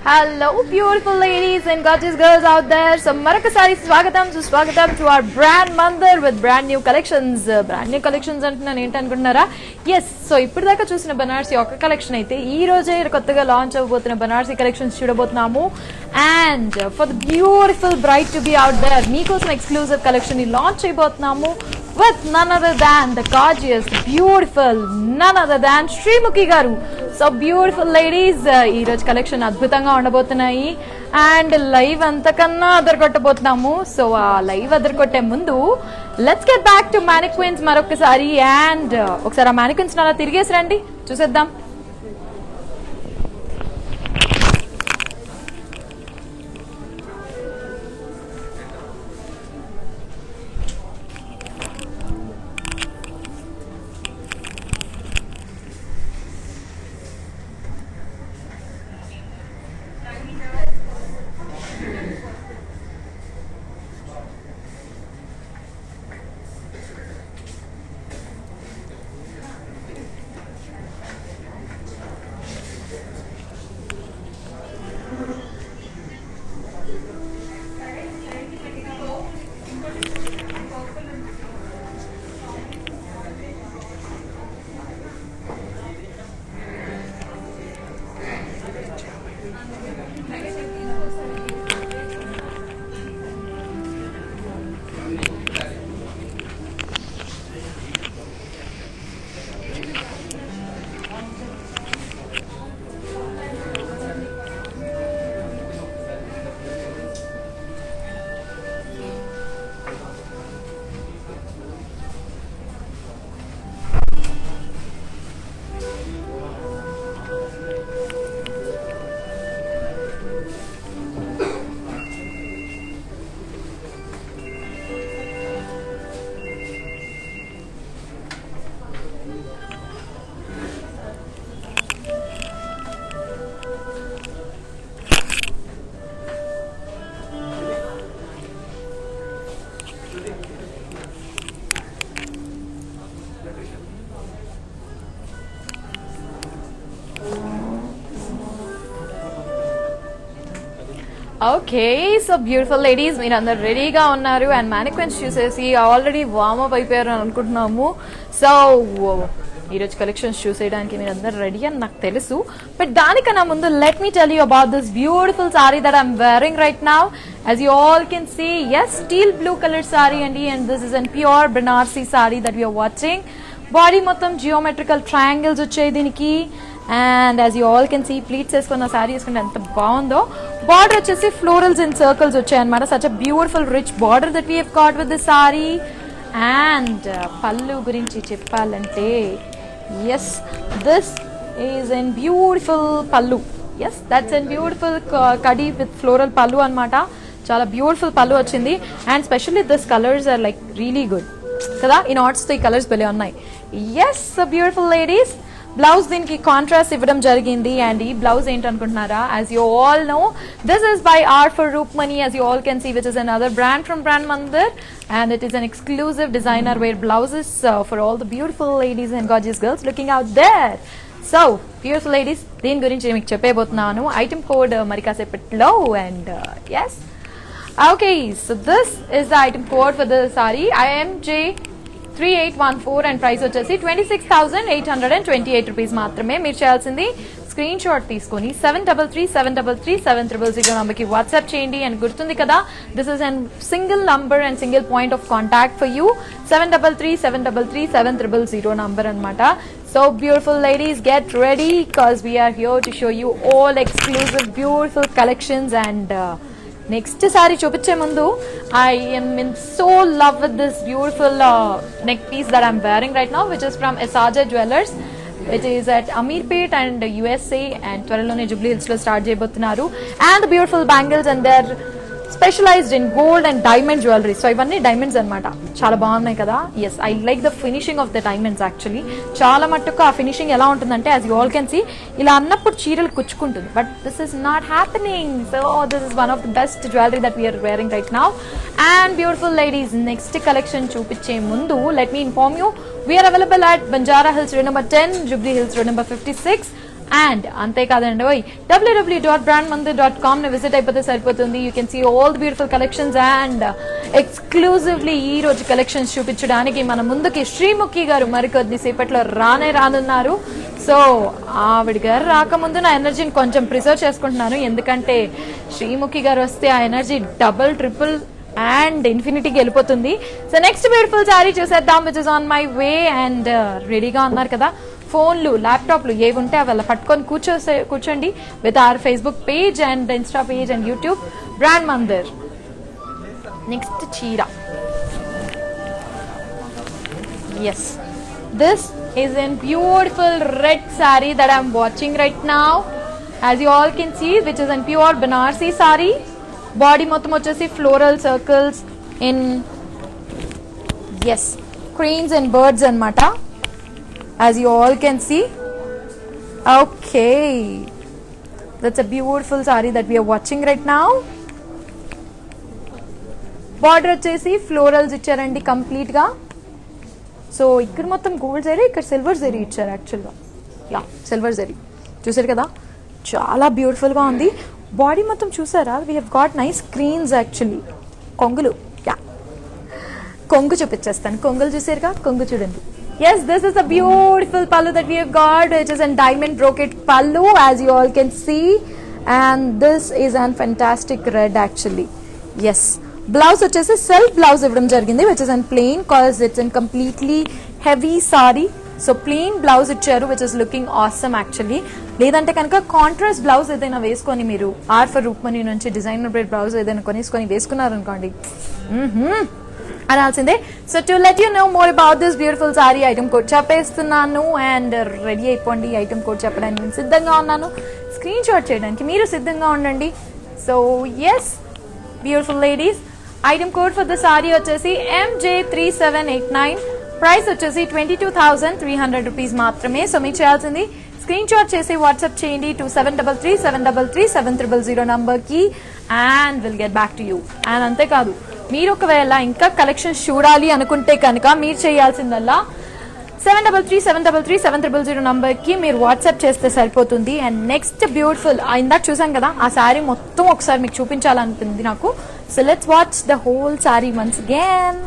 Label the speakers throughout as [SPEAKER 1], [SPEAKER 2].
[SPEAKER 1] Hello, beautiful ladies and gorgeous girls out there. So, Marakasari Swagatam to our brand Mandir with brand new collections. Brand new collections antunna enti anukuntunara? Yes. So, ippudaka chusina Banarsi oka collection aithe ee roje kottaga launch avabotuna Banarsi collections chudabothunamu. And for the beautiful bride to be out there, meekosam exclusive collection ni launch cheyabothunamu with none other than the gorgeous, beautiful, none other than Srimukhi garu. So beautiful ladies, ee roju collection adbhutanga ఉండబోతున్నాయి and live అంతకన్నా అదరగొట్టబోతున్నాము. So ఆ live అదరగొట్టే ముందు let's get back to మానిక్విన్స్ మరొకసారి. And ఒకసారి ఆ మానిక్విన్స్ అలా తిరిగేసి రండి, చూసేద్దాం. ఓకే, సో బ్యూటిఫుల్ లేడీస్, మీరు అందరు రెడీగా ఉన్నారు అండ్ మానిక్విన్స్ చూసేసి ఆల్రెడీ వార్మప్ అయిపోయారు అని అనుకుంటున్నాము. సో ఈరోజు కలెక్షన్స్ చూసేయడానికి మీరు అందరు రెడీ అని నాకు తెలుసు. బట్ దానికన్నా ముందు let me tell you about this beautiful sorry that I'm wearing right now. As you all can see, yes, steel blue colored saree and this is a pure Banarsi saree that we are watching. Body మొత్తం geometrical triangles వచ్చాయి దీనికి. And as you all can see, pleats వేసుకున్న sorry వేసుకుంటే ఎంత బాగుందో. Border వచ్చేసి florals and circles వచ్చాయి అనమాట. Such a beautiful rich border that we have got with this sari. And pallu గురించి చెప్పాలంటే yes, this is an beautiful pallu. Yes, that's an beautiful కడీ విత్ ఫ్లోరల్ పళ్ళు అనమాట. చాలా బ్యూటిఫుల్ పళ్ళు వచ్చింది. And specially this colours are like really good కదా. ఈ నాట్స్తో ఈ కలర్స్ భలే ఉన్నాయి. Yes, beautiful ladies. బ్లౌజ్ దీనికి కాంట్రాస్ట్ ఇవ్వడం జరిగింది. అండ్ ఈ బ్లౌజ్ ఏంటనుకుంటున్నారా? As you all no, this is by R for Rupmani, as you all can see, which is another brand from brand Mandir, and it is an exclusive designer wear blouses for all the beautiful ladies and gorgeous girls looking out there. So beautiful ladies, దీని గురించి మీకు చెప్పేబోతున్నాను. Item code మరి కాసేపట్లో. And yes, okay, so this is the item code for the saree, IMJ3814, and price వచ్చేసి 26,828 rupees మాత్రమే. మీరు చేయాల్సింది screen shot తీసుకొని 7337337000 నంబర్కి వాట్సాప్ చేయండి. అండ్ గుర్తుంది కదా, this is an single number and single point of contact for you. 7337337000 number అనమాట. So beautiful ladies, get ready because we are here to show you all exclusive beautiful collections. And next sorry చూపించే ముందు, I am in so love with this beautiful neck piece that I'm wearing right now, which is from Esaja Jewelers. It is at Ameerpet and USA, and త్వరలోనే Jubilee Hills లో start చేయబోతున్నారు. And the beautiful bangles, and they're specialised in gold and diamond jewellery. So ఇవన్నీ diamonds అనమాట. చాలా బాగున్నాయి కదా. Yes, I like the finishing of the diamonds actually. చాలా మట్టుకు ఆ ఫినిషింగ్ ఎలా ఉంటుందంటే, as you all can see, ఇలా అన్నప్పుడు చీరలు కుచ్చుకుంటుంది. But this is not happening. So this is one of the best jewellery that we're wearing right now. And beautiful ladies, next collection చూపించే ముందు let me inform you, we are available at Banjara hills road number 10, Jubilee Hills Road number 56. And అంతేకాదండి www.brandmandir.com ని visit అయిపోతే సరిపోతుంది. You can see all the beautiful collections and exclusively ఈ రోజు collections చూపించడానికి మన ముందుకి శ్రీముఖి గారు మరికొద్ది సేపట్లో రానున్నారు. సో ఆవిడ గారు రాకముందు నా ఎనర్జీని కొంచెం ప్రిజర్వ్ చేసుకుంటున్నాను, ఎందుకంటే శ్రీముఖి గారు వస్తే ఆ ఎనర్జీ డబుల్ ట్రిపుల్ అండ్ ఇన్ఫినిటీకి వెళ్ళిపోతుంది. సో నెక్స్ట్ బ్యూటిఫుల్ సారీ చూసేద్దాం, which is on my way. And రెడీగా ఉన్నారు కదా, ఫోన్లు ల్యాప్టాప్లు ఏవి ఉంటే అవి పట్టుకొని కూర్చోండి with our Facebook page and Insta page and YouTube brand Mandir. Next చీర, yes this is in beautiful red saree that I'm watching right now, as you all can see, which is in pure Banarsi saree. Body మొత్తం వచ్చేసి floral circles in yes cranes and birds అన్నమాట, as you all can see. Okay, that's a beautiful saree that we are watching right now. Border వచ్చేసి florals ఇచ్చారండి complete గా. So ఇక్కడ మొత్తం gold zari, ఇక్కడ silver zari ఇచ్చారు యాక్చువల్గా. యా సిల్వర్ జరీ చూసారు కదా, చాలా బ్యూటిఫుల్గా ఉంది. బాడీ మొత్తం చూసారా, we have got nice screens actually. కొంగులు, యా కొంగు చూపించేస్తాను. కొంగులు చూసారుగా, కొంగు చూడండి. Yes, this is a beautiful pallu that we have got, which is an diamond brocade pallu, as you all can see. And this is an fantastic red actually. Yes, blouse వచ్చేసి self blouse ఇవ్వడం జరిగింది, which is an plain cause it's an completely heavy saree. So plain blouse ఇచ్చారు, which is looking awesome actually. లేదంటే కనుక contrast blouse ఏదైనా వేసుకొని మీరు ఆర్.ఫర్ రూక్మణి నుంచి డిజైనర్ బ్రేడ్ బ్లౌజ్ ఏదైనా కొనేసుకొని వేసుకున్నారనుకోండి అనాల్సిందే. So to let you know more about this beautiful sorry, item code చెప్పేస్తున్నాను అండ్ రెడీ అయిపోండి. ఐటమ్ కోడ్ చెప్పడానికి నేను సిద్ధంగా ఉన్నాను, స్క్రీన్ షాట్ చేయడానికి మీరు సిద్ధంగా ఉండండి. So yes beautiful ladies, item code for the sorry వచ్చేసి MJ3789, ప్రైస్ వచ్చేసి 22,300 రూపీస్ మాత్రమే. సో మీకు చేయాల్సింది స్క్రీన్ షాట్ చేసి వాట్సాప్ చేయండి టు 7333733000 నంబర్కి and will get back to you. And అంతేకాదు, మీరు ఒకవేళ ఇంకా కలెక్షన్స్ చూడాలి అనుకుంటే కనుక మీరు చేయాల్సిందల్లా 7333733000 నంబర్కి మీరు వాట్సాప్ చేస్తే సరిపోతుంది. అండ్ నెక్స్ట్ బ్యూటిఫుల్, ఇందాక చూసాం కదా ఆ శారీ మొత్తం ఒకసారి మీకు చూపించాలనుకుంది నాకు. So let's watch the whole sari once again.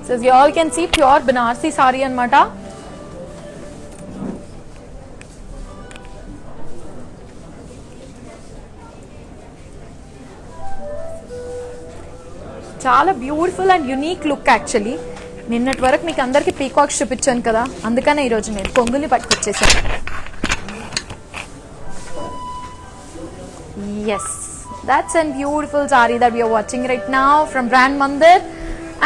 [SPEAKER 1] So as you all can see, pure Banarsi saree అన్నమాట. చాలా beautiful and unique look actually. నిన్నటి వరకు మీకు అందరికి పీకాక్స్ చూపించాను కదా, అందుకనే ఈరోజు నేను కొంగుని పట్టుకొచ్చేసాను. Yes, that's a beautiful saree that we are watching right now from Brand Mandir.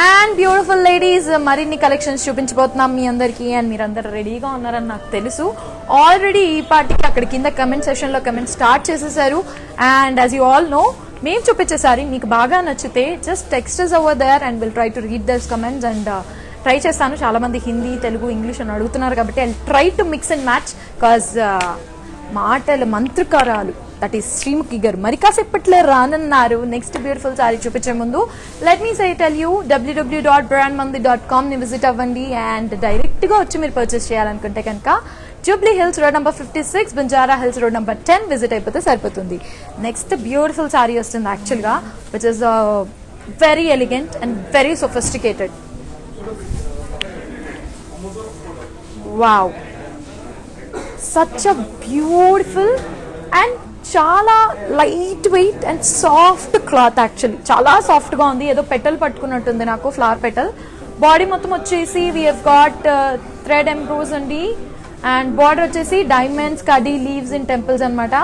[SPEAKER 1] And beautiful ladies, మరిన్ని కలెక్షన్స్ చూపించబోతున్నాం మీ అందరికీ. అండ్ మీరందరూ రెడీగా ఉన్నారని నాకు తెలుసు. ఆల్రెడీ ఈ పార్టీకి అక్కడ కింద కమెంట్ సెషన్లో కమెంట్ స్టార్ట్ చేసేసారు. And as you all know, మేము చూపించేసారి మీకు బాగా నచ్చితే just text us over there and we'll try to read those comments and try చేస్తాను. చాలా మంది హిందీ, తెలుగు, ఇంగ్లీష్ అని అడుగుతున్నారు కాబట్టి I try to mix and match cause మాటల మంత్రకారాలు దట్ ఈస్ శ్రీముఖి గారు మరి కాసేపట్లో రానున్నారు. నెక్స్ట్ బ్యూటిఫుల్ సారీ చూపించే ముందు let me tell you www.brandmandir.com ని విజిట్ అవ్వండి. అండ్ డైరెక్ట్గా వచ్చి మీరు పర్చేస్ చేయాలనుకుంటే కనుక Jubilee Hills road number 56, Banjara hills road number 10 visit అయిపోతే సరిపోతుంది. నెక్స్ట్ బ్యూటిఫుల్ సారీ వస్తుంది యాక్చువల్గా, which is very elegant and very sophisticated. Wow, such a beautiful and చాలా light weight and soft cloth actually. చాలా సాఫ్ట్గా ఉంది, ఏదో పెటల్ పట్టుకున్నట్టుంది నాకు, ఫ్లవర్ పెటల్. బాడీ మొత్తం వచ్చేసి వీ హెవ్ గాట్ థ్రెడ్ ఎంబ్రోస్ అండి. అండ్ బార్డర్ వచ్చేసి diamonds, khadi, leaves in temples అనమాట.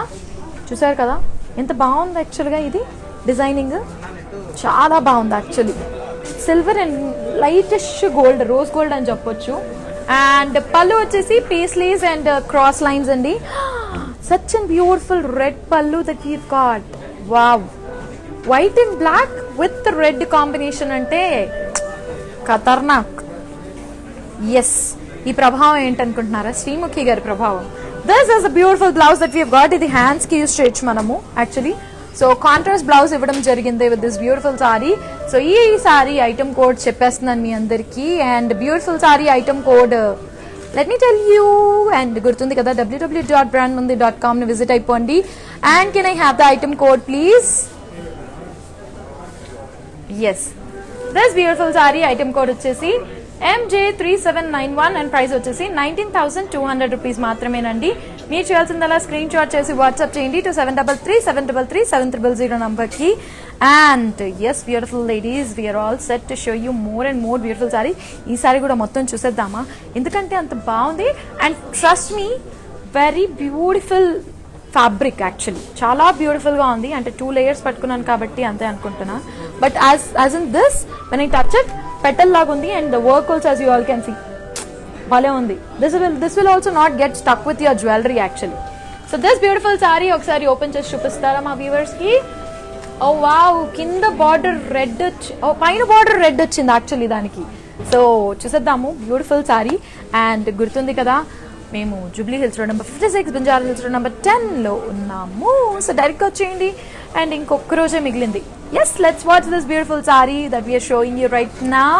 [SPEAKER 1] చూసారు కదా ఎంత బాగుంది యాక్చువల్గా. ఇది డిజైనింగ్ చాలా బాగుంది actually. Silver and lightish gold, rose gold అని చెప్పొచ్చు. అండ్ పళ్ళు వచ్చేసి పేస్లీస్ అండ్ క్రాస్ లైన్స్ అండి. Such and beautiful red pallu that you got. Wow, white and black with red combination అంటే ఖతర్నాక్. ఎస్, ఈ ప్రభావం ఏంటనుకుంటున్నారా? శ్రీముఖి గారి ప్రభావం. This is a beautiful blouse that we got. ఇది హ్యాండ్స్ కి యూస్ చేయొచ్చు మనము యాక్చువల్లీ. సో కాంట్రాస్ట్ బ్లౌజ్ ఇవ్వడం జరిగింది with this beautiful sari. So ఈ సారీ ఐటమ్ కోడ్ చెప్పేస్తున్నాను మీ అందరికి. And beautiful sorry item code let me tell you. And గుర్తుంది కదా, www.brandmundi.com ని విజిట్ అయిపోండి. And can I have the item code please? Yes, this beautiful sorry item code వచ్చేసి MJ3791 and price వచ్చేసి 19,200 rupees మాత్రమేనండి. మీరు చేయాల్సిందలా స్క్రీన్ షాట్ చేసి వాట్సాప్ చేయండి టు 7337337000 నంబర్కి. And yes beautiful ladies, we're all set to show you more and more beautiful sorry. ఈ సారీ కూడా మొత్తం చూసేద్దామా, ఎందుకంటే అంత బాగుంది. And trust me, very beautiful fabric, actually చాలా బ్యూటిఫుల్గా ఉంది. అంటే 2 లేయర్స్ పట్టుకున్నాను కాబట్టి అంతే అనుకుంటున్నా. But as in this when I touch it, petal లాగా ఉంది. And the work also as you all can see భలే ఉంది. This will also not get stuck with your jewellery actually. So this beautiful sari ఒకసారి open చేసి చూపిస్తారా మా వ్యూవర్స్కి? Oh wow, కింద బార్డర్ రెడ్ పైన బార్డర్ రెడ్ వచ్చింది యాక్చువల్లీ దానికి. సో చూసేద్దాము బ్యూటిఫుల్ సారీ. అండ్ గుర్తుంది కదా, మేము Jubilee Hills road number 56, Banjara hills road number 10లో ఉన్నాము. సో డైరెక్ట్గా వచ్చేయండి. అండ్ ఇంకొక రోజే మిగిలింది. Yes, let's watch this beautiful sorry that we're showing you right now.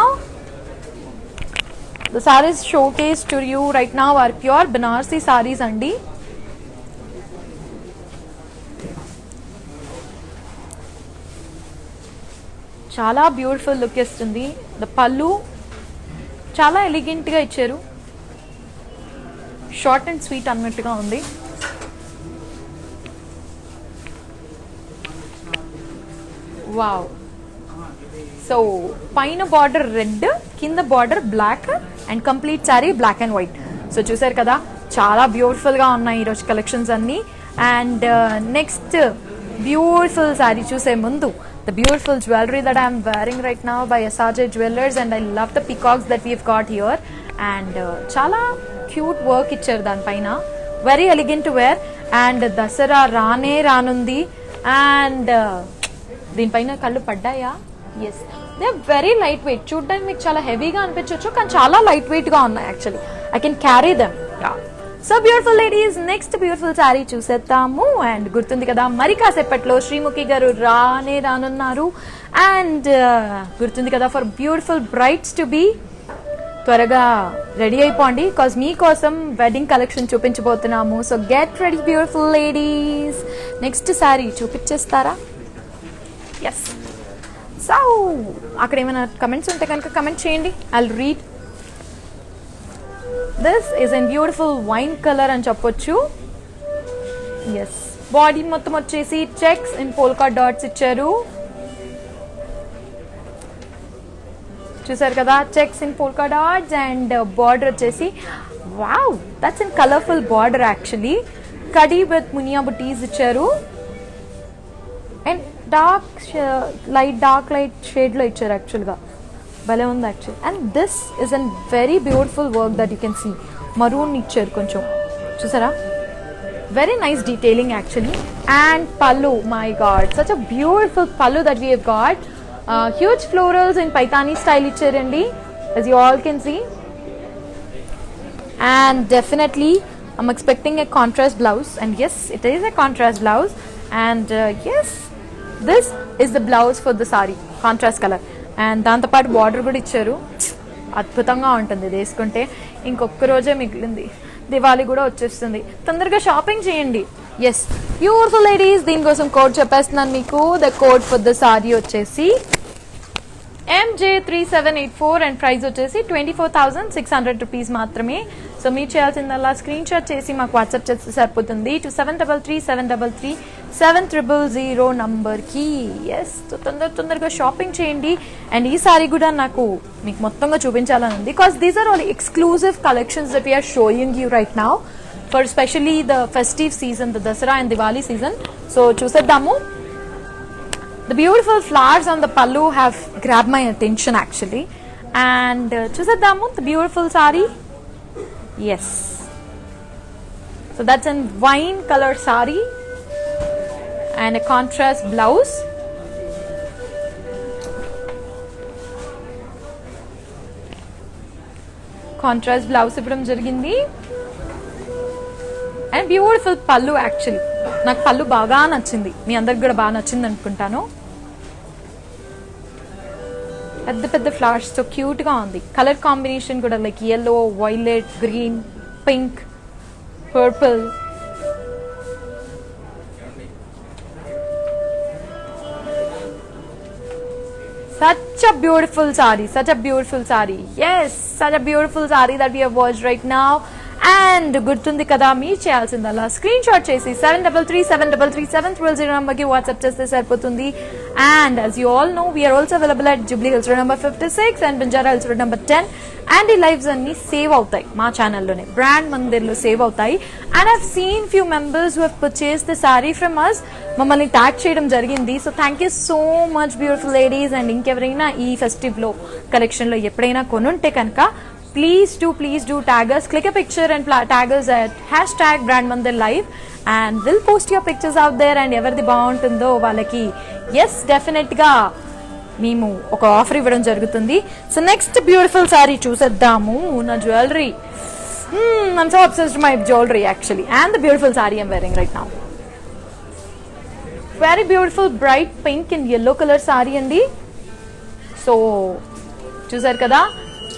[SPEAKER 1] The sarees showcased to you right now are pure Banarsi sarees andi. చాలా beautiful look ఇస్తుంది. The పళ్ళు చాలా ఎలిగెంట్గా ఇచ్చారు, షార్ట్ అండ్ స్వీట్ అన్నట్టుగా ఉంది. వావ్. సో పైన border red, కింద border black and complete sari black and white. So చూసారు కదా, చాలా బ్యూటిఫుల్గా ఉన్నాయి ఈరోజు కలెక్షన్స్ అన్నీ. అండ్ నెక్స్ట్ బ్యూటిఫుల్ సారీ చూసే ముందు, the beautiful jewelry that I am wearing right now by SRJ Jewelers, and I love the peacocks that we've got here. And chala cute work icharu dan paina, very elegant to wear. And dasara rane ranundi. And din paina kallu paddaya. Yes, they are very lightweight. Chuddaniki meeku chala heavy ga anpichochu, kan chala lightweight ga unnai. Actually I can carry them. Yeah. So beautiful ladies, next beautiful sari చూసేద్దాము. And గుర్తుంది కదా, మరి కాసేపట్లో శ్రీముఖి గారు రానున్నారు. And గుర్తుంది కదా, for beautiful brides to be, త్వరగా రెడీ అయిపోండి, బికాజ్ మీకోసం వెడ్డింగ్ కలెక్షన్ చూపించబోతున్నాము. So get ready beautiful ladies. Next saree చూపించేస్తారా? ఎస్. సో అక్కడ ఏమైనా కమెంట్స్ ఉంటే కనుక కమెంట్ చేయండి, I will read. This is an beautiful wine colour అని చెప్పొచ్చు. ఎస్, బాడీ మొత్తం వచ్చేసి చెక్స్ అండ్ పోల్కా డాట్స్ ఇచ్చారు. చూసారు కదా, checks in polka dots. And border వచ్చేసి wow, that's in colourful border actually. కడీ విత్ మునియా బుటీస్ ఇచ్చారు. అండ్ డార్క్ లైట్ షేడ్లో ఇచ్చారు యాక్చువల్గా. భలే ఉంది actually. And this is an very beautiful work that you can see. Maroon ఇచ్చారు కొంచెం, చూసారా, very nice detailing actually. And pallu, my god, such a beautiful pallu that we have got. Huge florals in Paithani style ఇచ్చారండి, as you all can see. And definitely I'm expecting a contrast blouse, and yes, it is a contrast blouse. And yes, this is the blouse for the saree, contrast color. And దాంతోపాటు border కూడా ఇచ్చారు. అద్భుతంగా ఉంటుంది ఇది వేసుకుంటే. ఇంకొక రోజే మిగిలింది, దివాళీ కూడా వచ్చేస్తుంది. తొందరగా షాపింగ్ చేయండి. ఎస్ బ్యూటిఫుల్ లేడీస్, దీనికోసం కోడ్ చెప్పేస్తున్నాను మీకు. The code for the sorry వచ్చేసి MJ3784 అండ్ ప్రైస్ వచ్చేసి 24,600 రూపీస్ మాత్రమే. సో మీరు చేయాల్సిందల్లా స్క్రీన్ షాట్ చేసి మాకు వాట్సాప్ చేస్తే సరిపోతుంది టు 7337337000 నంబర్కి. ఎస్, తొందరగా షాపింగ్ చేయండి. అండ్ ఈ సారీ కూడా నాకు మీకు మొత్తంగా చూపించాలని ఉంది, because these are all exclusive collections that we're showing you right now for specially the festive season, the Dasara and Diwali season. So చూసేద్దాము. The beautiful flowers on the pallu have grabbed my attention actually. And చూసేద్దాము the beautiful saree. Yes, so that's a wine color saree and a contrast blouse. Contrast blouse ఇవ్వడం జరిగింది. And beautiful pallu actually, నాకు పళ్ళు బాగా నచ్చింది, మీ అందరికి కూడా బాగా నచ్చింది అనుకుంటాను. పెద్ద పెద్ద ఫ్లవర్స్ తో క్యూట్ గా ఉంది. కలర్ కాంబినేషన్ కూడా like yellow, violet, green, pink, purple. Such a beautiful saree, such a beautiful saree. Yes, such a beautiful saree that we have watched right now. And గుర్తుంది కదా, మీరు చేయాల్సిందల్లా స్క్రీన్ షాట్ చేసి 7337337000 నెంబర్కి WhatsApp చేస్తే సరిపోతుంది. And as you all know, we are also available at Jubilee Hills Road number 56 and Banjara Hills Road number 10. And ఈ lives అన్ని సేవ్ అవుతాయి మా ఛానల్లోనే, బ్రాండ్ మందిర్లో సేవ్ అవుతాయి. And I've seen few members who have purchased the sari from us, మమ్మల్ని tag చేయడం జరిగింది. So thank you so much beautiful ladies. And ఇంకెవరైనా ఈ ఫెస్టివ్లో కలెక్షన్లో ఎప్పుడైనా కొనుంటే కనుక please do tag us, click a picture and tag us at hashtag brandmandir live and we'll post your pictures out there. And everything బాగుంటుందో వాళ్ళకి yes definitely గా మేము ఒక ఆఫర్ ఇవ్వడం జరుగుతుంది. సో నెక్స్ట్ బ్యూటిఫుల్ సారీ చూసేద్దాము. నా jewellery, I'm so obsessed with my jewelry actually, and the beautiful saree I'm wearing right now. Very beautiful bright pink and yellow color saree అండి. So చూసారు కదా,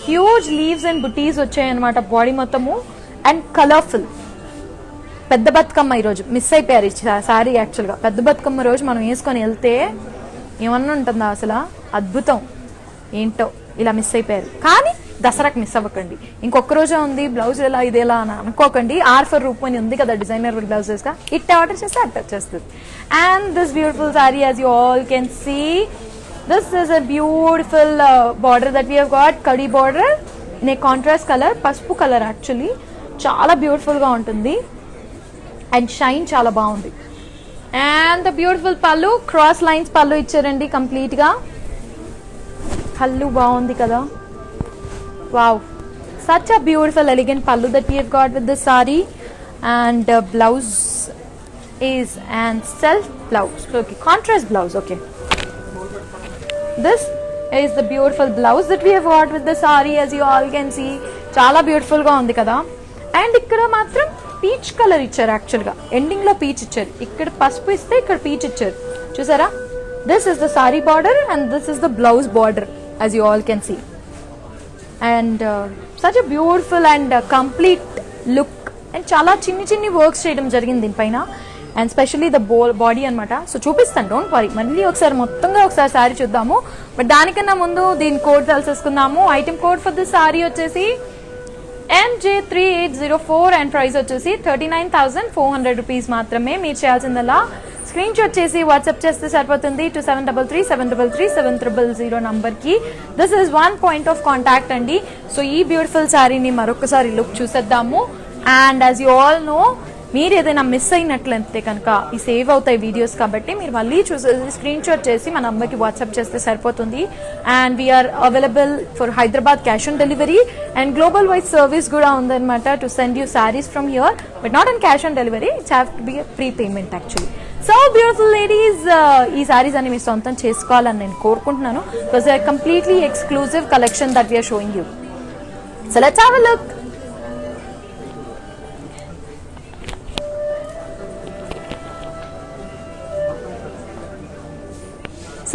[SPEAKER 1] హ్యూజ్ లీవ్స్ అండ్ బుటీస్ వచ్చాయన్నమాట body మొత్తము, and colourful. పెద్ద బతుకమ్మ ఈరోజు miss అయిపోయారు ఈ శారీ. యాక్చువల్గా పెద్ద బతుకమ్మ రోజు మనం వేసుకొని వెళ్తే ఏమన్నా ఉంటుందా అసలు, అద్భుతం. ఏంటో ఇలా మిస్ అయిపోయారు. కానీ దసరాకి మిస్ అవ్వకండి, ఇంకొక రోజే ఉంది. బ్లౌజ్ ఎలా ఇదేలా అని అనుకోకండి. ఆర్ఫర్ రూప్ అని ఉంది కదా డిజైనర్ బ్లౌజెస్గా, ఇట్ ఆర్డర్ చేస్తే అట్ వచ్చేస్తుంది. And this beautiful sari as you all can see, this is a beautiful border that we have got, kadi border in a contrast color, పసుపు కలర్. యాక్చువల్లీ చాలా బ్యూటిఫుల్ గా ఉంటుంది అండ్ షైన్ చాలా బాగుంది. అండ్ ద బ్యూటిఫుల్ పళ్ళు, cross lines పళ్ళు ఇచ్చారండి complete గా. పళ్ళు బాగుంది కదా, wow, such a beautiful elegant pallu that we have got with this saree. And blouse is and self blouse, okay, contrast blouse. Okay, this is the beautiful blouse that we have got with the saree, as you all can see. చాలా beautiful గా ఉంది కదా. And ఇక్కడ మాత్రం peach colour ఇచ్చారు. Actual గా ending లో peach ఇచ్చారు, ఇక్కడ పసుపు ఇస్తే ఇక్కడ పీచ్ ఇచ్చారు. చూసారా, this is the sorry border and this is the blouse border, as you all can see. And such a beautiful and complete look. And చాలా చిన్ని చిన్ని వర్క్స్ చేయడం జరిగింది దీనిపైన, అండ్ స్పెషల్లీ ద బాడీ అనమాట. సో చూపిస్తాను, డోంట్ వరీ. మళ్ళీ ఒకసారి మొత్తంగా ఒకసారి శారీ చూద్దాము. బట్ దానికన్నా ముందు దీని కోడ్ తెలిసేసుకుందాము. Item code for this saree వచ్చేసి MJ3804 అండ్ ప్రైస్ వచ్చేసి 39,400 రూపీస్ మాత్రమే. మీరు చేయాల్సిందల్లా స్క్రీన్ షాట్ చేసి వాట్సాప్ చేస్తే సరిపోతుంది to 7337337000 నంబర్కి. This is 1 point of contact అండి. సో ఈ బ్యూటిఫుల్ శారీని మరొకసారి లుక్ చూసేద్దాము. And as you all know, మీరు ఏదైనా మిస్ అయినట్లయితే కనుక ఈ సేవ్ అవుతాయి వీడియోస్, కాబట్టి మీరు మళ్ళీ చూసేసి స్క్రీన్ షాట్ చేసి మన నంబర్కి వాట్సాప్ చేస్తే సరిపోతుంది. And we're available for Hyderabad cash on delivery and global wide service కూడా ఉందన్నమాట to send you saris from here, but not on cash on delivery. It's have to be prepayment actually. So beautiful ladies, ఈ శారీస్ అన్ని మీ సొంతం చేసుకోవాలని నేను కోరుకుంటున్నాను. Because they are completely exclusive collection that we're showing you. So let's have a look.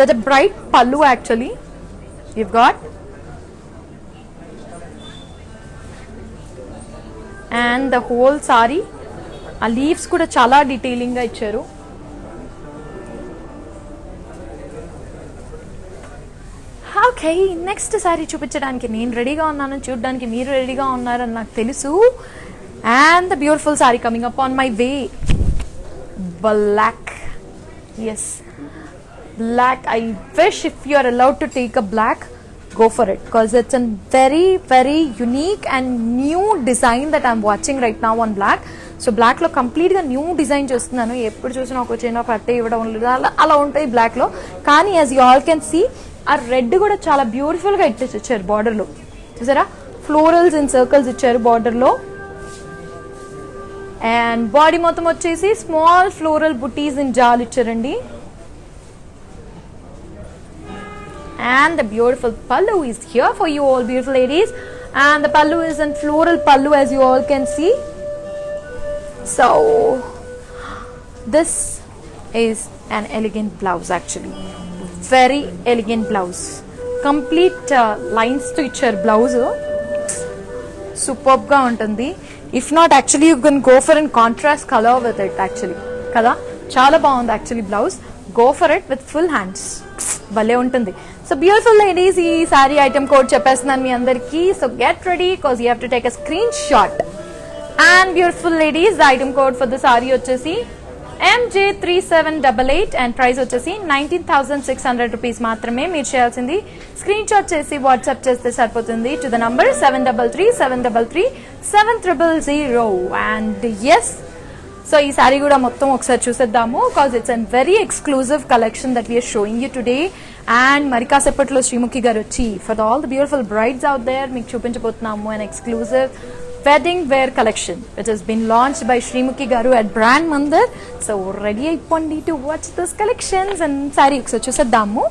[SPEAKER 1] Such a bright pallu actually you've got, and the whole saree ఆ leaves కూడా చాలా డీటెయిలింగ్ గా ఇచ్చారు. ఓకే, నెక్స్ట్ సారీ చూపించడానికి నేను రెడీగా ఉన్నాను, చూడడానికి మీరు రెడీగా ఉన్నారని నాకు తెలుసు. And the beautiful sari coming up on my way, black. Yes, black. I wish if you are allowed to take a black, go for it, because it's a very very unique and new design that I'm watching right now on black. So black lo complete ga new design chestunanu. Eppudu chusina oka chena patte ivadam ala untayi black lo, కానీ as you all can see ఆ red కూడా చాలా beautiful గా ఇచ్చారు border లో. చూసారా, florals and circles ఇచ్చారు border లో. అండ్ బాడీ మొత్తం వచ్చేసి స్మాల్ ఫ్లోరల్ బుటీస్ ఇన్ జాల్ ఇచ్చారండి. And the beautiful pallu is here for you all beautiful ladies, and the pallu is in floral pallu, as you all can see. So This is an elegant blouse actually. Very elegant blouse. Complete lines to ichar blouse. Superb ga untundi. If not, actually you can go for a contrast color with it actually. Kada? Chala bagundi actually blouse. Go for it with full hands. Bale untundi. So beautiful ladies, ee saree item code cheppestunanu mi andarki. So get ready because you have to take a screenshot. And beautiful ladies, the item code for the saree vachesi MJ3788 and price వచ్చేసి 19,600 rupees మాత్రమే. మీరు చేయాల్సింది screen shot చేసి WhatsApp చేస్తే సరిపోతుంది to the number 7337337000. And yes, so ఈ సారీ కూడా మొత్తం ఒకసారి చూసేద్దాము because it's an very exclusive collection that we're showing you today. And మరి కాసేపట్లో శ్రీముఖి గారు వచ్చి for all the beautiful brides out there మీకు చూపించబోతున్నాము and exclusive wedding wear collection which has been launched by Srimukhi garu at Brand Mandir. So ready అయిపోండి to watch those collections and saree ఒకసారి చూసేద్దాము.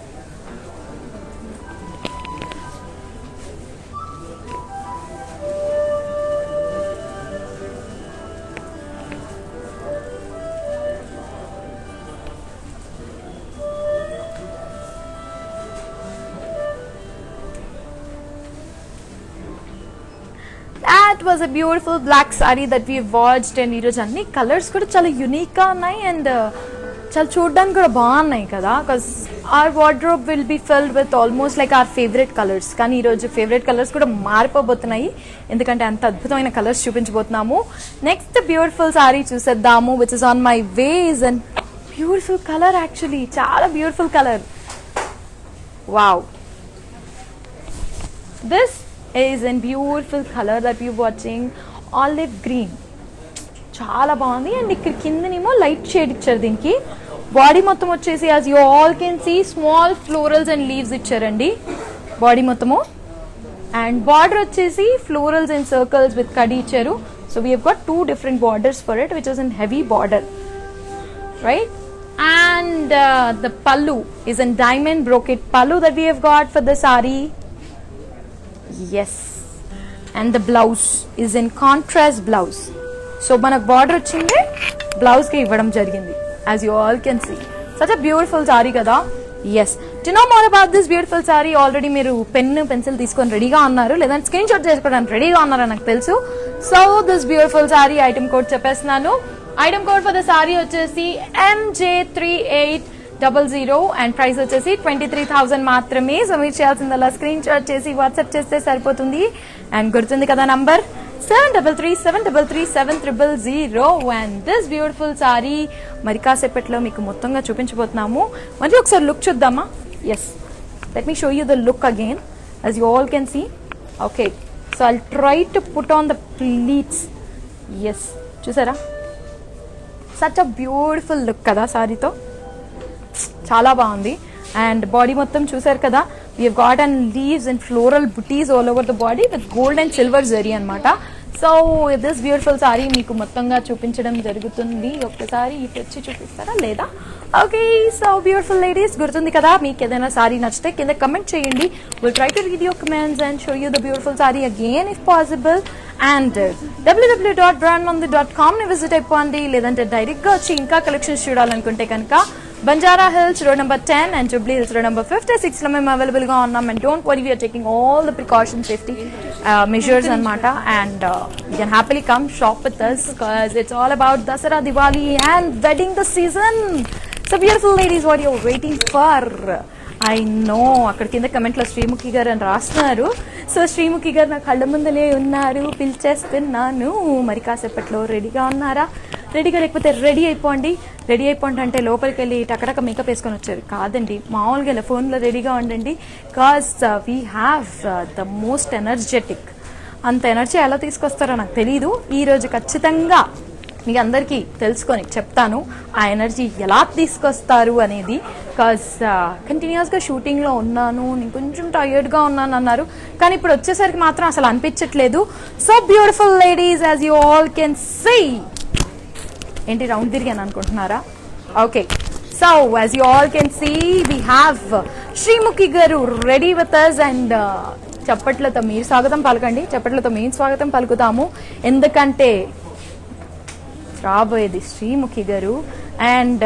[SPEAKER 1] That was a beautiful black saree that we watched and ఈరోజు అన్ని colours కూడా చాలా యూనిక్గా ఉన్నాయి and చాలా చూడడానికి కూడా బాగున్నాయి కదా. Because our wardrobe will be filled with almost like our favorite colors. కానీ ఈరోజు ఫేవరెట్ కలర్స్ కూడా మారిపోబోతున్నాయి ఎందుకంటే అంత అద్భుతమైన కలర్స్ చూపించబోతున్నాము. నెక్స్ట్ బ్యూటిఫుల్ సారీ చూసేద్దాము which is on my ways and beautiful colour actually చాలా beautiful colour. Wow, this is in beautiful color that we watching olive green. చాలా బాగుంది అండ్ ఇక్కడ కిందనేమో లైట్ షేడ్ ఇచ్చారు దీనికి. బాడీ మొత్తం వచ్చేసి as you all can see small florals and leaves ఇచ్చారండి body మొత్తము. అండ్ బార్డర్ వచ్చేసి ఫ్లోరల్స్ అండ్ సర్కిల్స్ విత్ కడి ఇచ్చారు. So we have got 2 different borders for it which is in heavy border, right? And the pallu is in diamond brocade pallu that we have got for the saree. Yes, and the blouse is in contrast blouse. So మనకు border వచ్చింది blouse కి ఇవ్వడం జరిగింది as you all can see. Such a beautiful saree కదా. Yes, to know more about this beautiful saree already మీరు pen pencil తీసుకొని రెడీగా ఉన్నారు లేదంటే స్క్రీన్ షాట్ చేసుకోవడానికి రెడీగా ఉన్నారని నాకు తెలుసు. So this beautiful saree item code చెప్పేస్తున్నాను. Item code for the saree వచ్చేసి MJ3800 అండ్ ప్రైస్ వచ్చేసి 23,000 మాత్రమే. సో మీరు చేయాల్సిందల్లా స్క్రీన్ షాట్ చేసి వాట్సాప్ చేస్తే సరిపోతుంది. అండ్ గుర్తుంది కదా number 7337337000. And this beautiful sari మరి కాసేపట్లో మీకు మొత్తంగా చూపించబోతున్నాము. మరి ఒకసారి లుక్ చూద్దామా? Yes, let me show you the look again as you all can see. Okay, so I'll try to put on the pleats. Yes, చూసారా such a beautiful look కదా సారీతో, చాలా బాగుంది. అండ్ బాడీ మొత్తం చూసారు కదా, we have got and leaves and floral బుటీస్ all over the body with gold and silver zari అనమాట. So this beautiful sorry మీకు మొత్తంగా చూపించడం జరుగుతుంది. ఒక్కసారి ఇటు వచ్చి చూపిస్తారా లేదా? ఓకే, సో బ్యూటిఫుల్ లేడీస్ గుర్తుంది కదా, మీకు ఏదైనా సారీ నచ్చితే కింద కమెంట్ చేయండి. Will try to read your comments and show you the beautiful sorry again if possible. And www.brandmandir.com ని విజిట్ అయిపోండి. లేదంటే డైరెక్ట్గా వచ్చి ఇంకా కలెక్షన్స్ చూడాలనుకుంటే కనుక Banjara hills road number 10 and Jubilee Hills road number 56 లో మేము అవైలబుల్ గా ఉన్నాం. And don't worry, we're taking all the precaution safety measures అనమాట. And you can happily come shop with us because it's all about Dasara, Diwali and wedding the season. So beautiful ladies, what you're waiting for? I know అక్కడ కింద కమెంట్లో శ్రీముఖి గారు అని రాస్తున్నారు. So Sreemukhi గారు నా కళ్ళ ముందలే ఉన్నారు, పిలిచేస్తున్నాను. మరి కాసేపట్లో రెడీగా ఉన్నారా? రెడీగా లేకపోతే రెడీ అయిపోండి. రెడీ అయిపోండి అంటే లోపలికి వెళ్ళి టకటక మేకప్ వేసుకొని వచ్చారు కాదండి, మామూలుగా ఇలా ఫోన్లో రెడీగా ఉండండి. Because we have the most energetic. అంత ఎనర్జీ ఎలా తీసుకొస్తారో నాకు తెలీదు. ఈరోజు ఖచ్చితంగా మీ అందరికీ తెలుసుకొని చెప్తాను ఆ ఎనర్జీ ఎలా తీసుకొస్తారు అనేది. బికాజ్ కంటిన్యూస్గా షూటింగ్లో ఉన్నాను, నేను కొంచెం టైర్డ్గా ఉన్నాను అన్నారు, కానీ ఇప్పుడు వచ్చేసరికి మాత్రం అసలు అనిపించట్లేదు. So beautiful ladies, as you all can see. ఏంటి రౌండ్ తిరిగాను అనుకుంటున్నారా? Okay, so as you all can see we have Sreemukhi garu ready with us. And చప్పట్లతో మీరు స్వాగతం పలకండి, చప్పట్లతో మేము స్వాగతం పలుకుతాము. ఎందుకంటే రాబోయేది శ్రీముఖి గారు అండ్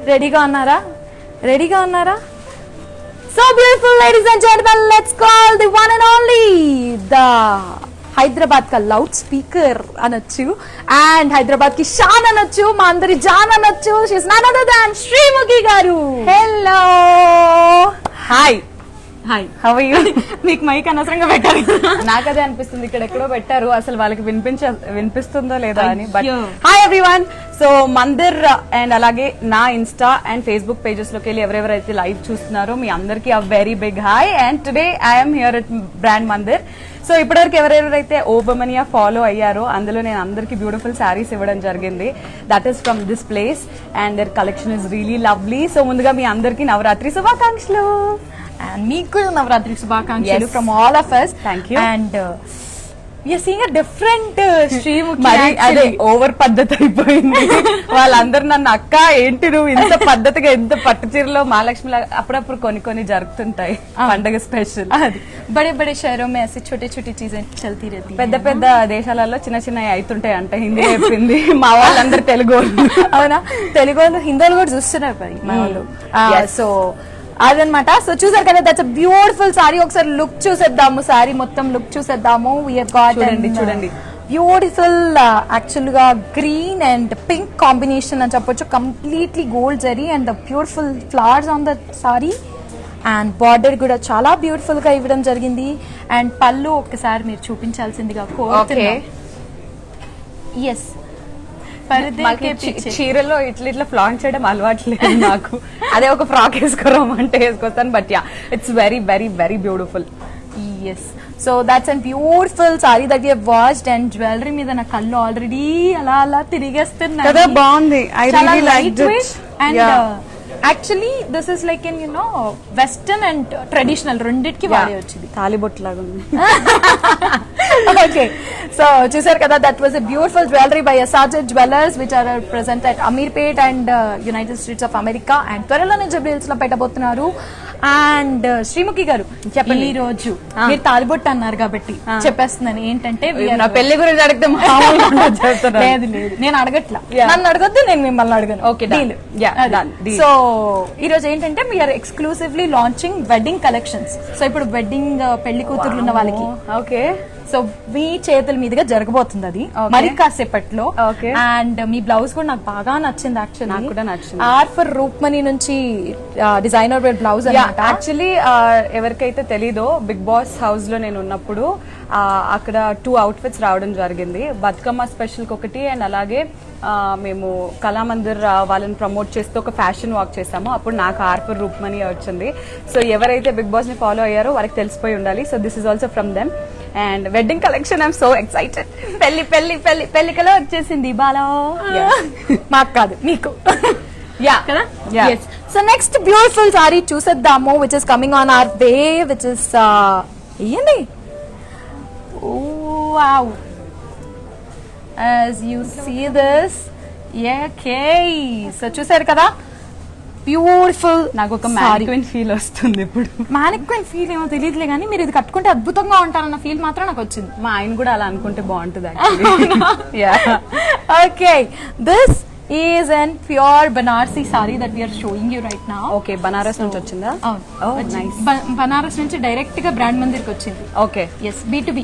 [SPEAKER 1] రెడీగా ఉన్నారా so beautiful ladies and gentlemen, let's call the one and only the Hyderabad కా లౌడ్ స్పీకర్ అనొచ్చు అండ్ హైదరాబాద్ కి షాన్ అనొచ్చు, మా అందరి జాన్ అనొచ్చు. She's none other than Srimukhi garu. Hello,
[SPEAKER 2] hi how are you? మీకు మైక్ అనవసరంగా పెట్టారు. నాకు అదే అనిపిస్తుంది, ఇక్కడ ఎక్కడో పెట్టారు, అసలు వాళ్ళకి వినిపిస్తుందో లేదా అని. But hi everyone. So Mandir and అలాగే నా ఇన్స్టా అండ్ ఫేస్బుక్ పేజెస్ లోకి వెళ్ళి ఎవరెవరైతే లైవ్ చూస్తున్నారో మీ అందరికీ a very big hi. And today I'm here at Brand Mandir. So ఇప్పటివరకు ఎవరెవరైతే ఓబమనియా ఫాలో అయ్యారో అందులో నేను అందరికి బ్యూటిఫుల్ శారీస్ ఇవ్వడం జరిగింది. That is from this place and their collection is really lovely. So ముందుగా మీ అందరికీ నవరాత్రి శుభాకాంక్షలు.
[SPEAKER 1] And మీకు నవరాత్రి శుభాకాంక్షలు from all of us.
[SPEAKER 2] Thank you.
[SPEAKER 1] And we are seeing a different Srimuki.
[SPEAKER 2] మరి అదే ఓవర్ పద్ధతి అయిపోయింది. వాళ్ళందరూ నన్ను అక్క ఏంటి నువ్వు ఇంత పద్ధతిగా ఎంత పట్టు చీరలో మహాలక్ష్మి అప్పుడప్పుడు కొన్ని జరుగుతుంటాయి పండగ స్పెషల్.
[SPEAKER 1] బడే బడే షహరో మే ऐसे छोटे छोटे चीजें चलती रहती है.
[SPEAKER 2] పెద్ద దేశాలలో చిన్న అవుతుంటాయి అంట. హిందీ చెప్పింది మా వాళ్ళందరూ తెలుగు వాళ్ళు.
[SPEAKER 1] అవునా, తెలుగు వాళ్ళు హిందీలు కూడా చూస్తున్నారు మరి మా వాళ్ళు. సో అదనమాట. సో చూసారు కదా, దట్స్ అ బ్యూటిఫుల్ సారీ. ఒకసారి లుక్ చూసేద్దాము, సారీ మొత్తం లుక్ చూసేద్దాము. వి హావ్ గాట్
[SPEAKER 2] చూడండి
[SPEAKER 1] బ్యూటిఫుల్ యాక్చువల్ గా గ్రీన్ అండ్ పింక్ కాంబినేషన్ అని చెప్పొచ్చు. Completely gold zari and the beautiful flowers on the sorry and border కూడా చాలా బ్యూటిఫుల్ గా ఇవ్వడం జరిగింది. అండ్ పళ్ళు ఒక్కసారి మీరు చూపించాల్సిందిగా కోరుతున్నాను. ఎస్,
[SPEAKER 2] చీరలో ఇట్లా ఫ్లాంట్ చేయడం అలవాట్లేదు నాకు. అదే ఒక ఫ్రాక్ వేసుకోరమంటే వేసుకొస్తాను. But yeah, it's very very very beautiful.
[SPEAKER 1] Yes, so that's and beautiful sorry that you have watched. And jewellery మీద నా కళ్ళు ఆల్రెడీ అలా తిరిగేస్తున్నాయి
[SPEAKER 2] కదా. బాగుంది, I really liked it.
[SPEAKER 1] And actually this is like in western and traditional రెండిటికి వాడే వచ్చింది.
[SPEAKER 2] తాలిబొట్టు లాగా ఉంది.
[SPEAKER 1] ఓకే, సో చూసారు కదా, that was a beautiful jewellery by అసాజెడ్ jewellers which are present at Ameerpet and United states of America. And త్వరలోనే జుబ్లీహిల్స్ లో పెట్టబోతున్నారు. అండ్ శ్రీముఖి గారు చెప్పండి, ఈ రోజు మీరు తాలిబొట్టు అన్నారు కాబట్టి చెప్పేస్తున్నాను ఏంటంటే,
[SPEAKER 2] నా పెళ్లి గురించి అడిగితే
[SPEAKER 1] లేదు నేను అడగట్లా, నన్ను అడగొద్దు, నేను మిమ్మల్ని అడగను.
[SPEAKER 2] ఓకే,
[SPEAKER 1] సో ఈ రోజు ఏంటంటే we're exclusively launching wedding collections. So ఇప్పుడు వెడ్డింగ్ పెళ్లి కూతుర్లు ఉన్న వాళ్ళకి
[SPEAKER 2] ఓకే,
[SPEAKER 1] సో మీ చేతుల మీదుగా జరగబోతుంది అది మరి కాసేపట్లో. అండ్ మీ బ్లౌజ్ కూడా నాకు బాగా నచ్చింది. యాక్చువల్లీ
[SPEAKER 2] నాకు కూడా నచ్చింది.
[SPEAKER 1] ఆర్ ఫర్ రూప్మణి నుంచి డిజైనర్ వేర్ బ్లౌజ్ అన్నమాట.
[SPEAKER 2] యాక్చువల్లీ ఎవరికైతే తెలీదో, బిగ్ బాస్ హౌస్ లో నేను ఉన్నప్పుడు అక్కడ 2 అవుట్ఫిట్స్ రావడం జరిగింది. బతుకమ్మ స్పెషల్ ఒకటి అండ్ అలాగే మేము కళామందిర్ వాళ్ళని ప్రమోట్ చేస్తూ ఒక ఫ్యాషన్ వాక్ చేసాము. అప్పుడు నాకు ఆర్ఫర్ రూప్మణి వచ్చింది. సో ఎవరైతే బిగ్ బాస్ ని ఫాలో అయ్యారో వాళ్ళకి తెలిసిపోయి ఉండాలి. So this is also from them. And wedding collection I'm so excited. పెళ్లి కల వచ్చేసింది బాలా.
[SPEAKER 1] మాకు కాదు, మీకు.
[SPEAKER 2] యా
[SPEAKER 1] కదా. సో నెక్స్ట్ బ్యూటిఫుల్ సారీ చూసేద్దాము which is coming on our way which is ఇయ్యండి. Wow, as you see this, okay, so చూసారు కదా, బ్యూటిఫుల్.
[SPEAKER 2] నాకు ఒక మానిక్విన్ ఫీల్ వస్తుంది ఇప్పుడు.
[SPEAKER 1] మానిక్విన్ ఫీల్ ఏమో తెలియదులే కానీ మీరు ఇది కట్టుకుంటే అద్భుతంగా ఉంటారన్న ఫీల్ మాత్రం నాకు వచ్చింది.
[SPEAKER 2] మా ఆయన కూడా అలా అనుకుంటే బాగుంటుంది.
[SPEAKER 1] Okay, this is an pure Banarsi saree that we are showing you right now.
[SPEAKER 2] Okay, Banaras నుంచి వచ్చిందా?
[SPEAKER 1] Oh, nice. బనారస్ నుంచి డైరెక్ట్ గా బ్రాండ్ మందిర్కి వచ్చింది.
[SPEAKER 2] Okay,
[SPEAKER 1] yes, B2B.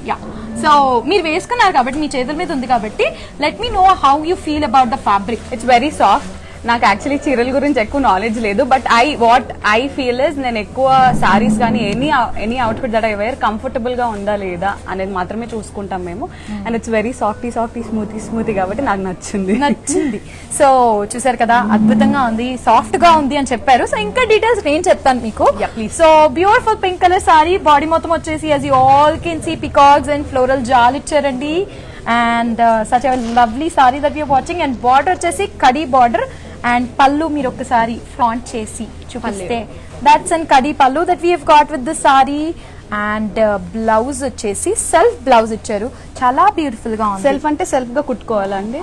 [SPEAKER 1] Yeah. So మీరు వేసుకున్నారు కాబట్టి మీ చేతుల మీద ఉంది కాబట్టి let me know how you feel about the fabric.
[SPEAKER 2] It's very soft. నాకు యాక్చువల్లీ చీరల గురించి ఎక్కువ నాలెడ్జ్ లేదు. But what I feel is, నేను ఎక్కువ సారీస్ కానీ any outfit that I wear comfortable గా ఉందా లేదా అనేది మాత్రమే చూసుకుంటాం మేము. And it's very softy smoothy కాబట్టి నాకు నచ్చింది.
[SPEAKER 1] సో చూసారు కదా, అద్భుతంగా ఉంది, సాఫ్ట్ గా ఉంది అని చెప్పారు. సో ఇంకా డీటెయిల్స్ నేను చెప్తాను మీకు. So beautiful pink colour sari, body మొత్తం వచ్చేసి as you all can see peacocks and floral జాల్ ఇచ్చారండి. And such a lovely saree that we are watching. And border వచ్చేసి కడీ బార్డర్ అండ్ పళ్ళు మీరు ఒక్కసారి ఫ్లాంట్ చేసి చూపిస్తే దట్స్ అండ్ కడీ పళ్ళు that we have got with the sorry. And blouse వచ్చేసి సెల్ఫ్ బ్లౌజ్ ఇచ్చారు, చాలా బ్యూటిఫుల్ గా ఉంది.
[SPEAKER 2] సెల్ఫ్ అంటే సెల్ఫ్ గా కుట్టుకోవాలండి?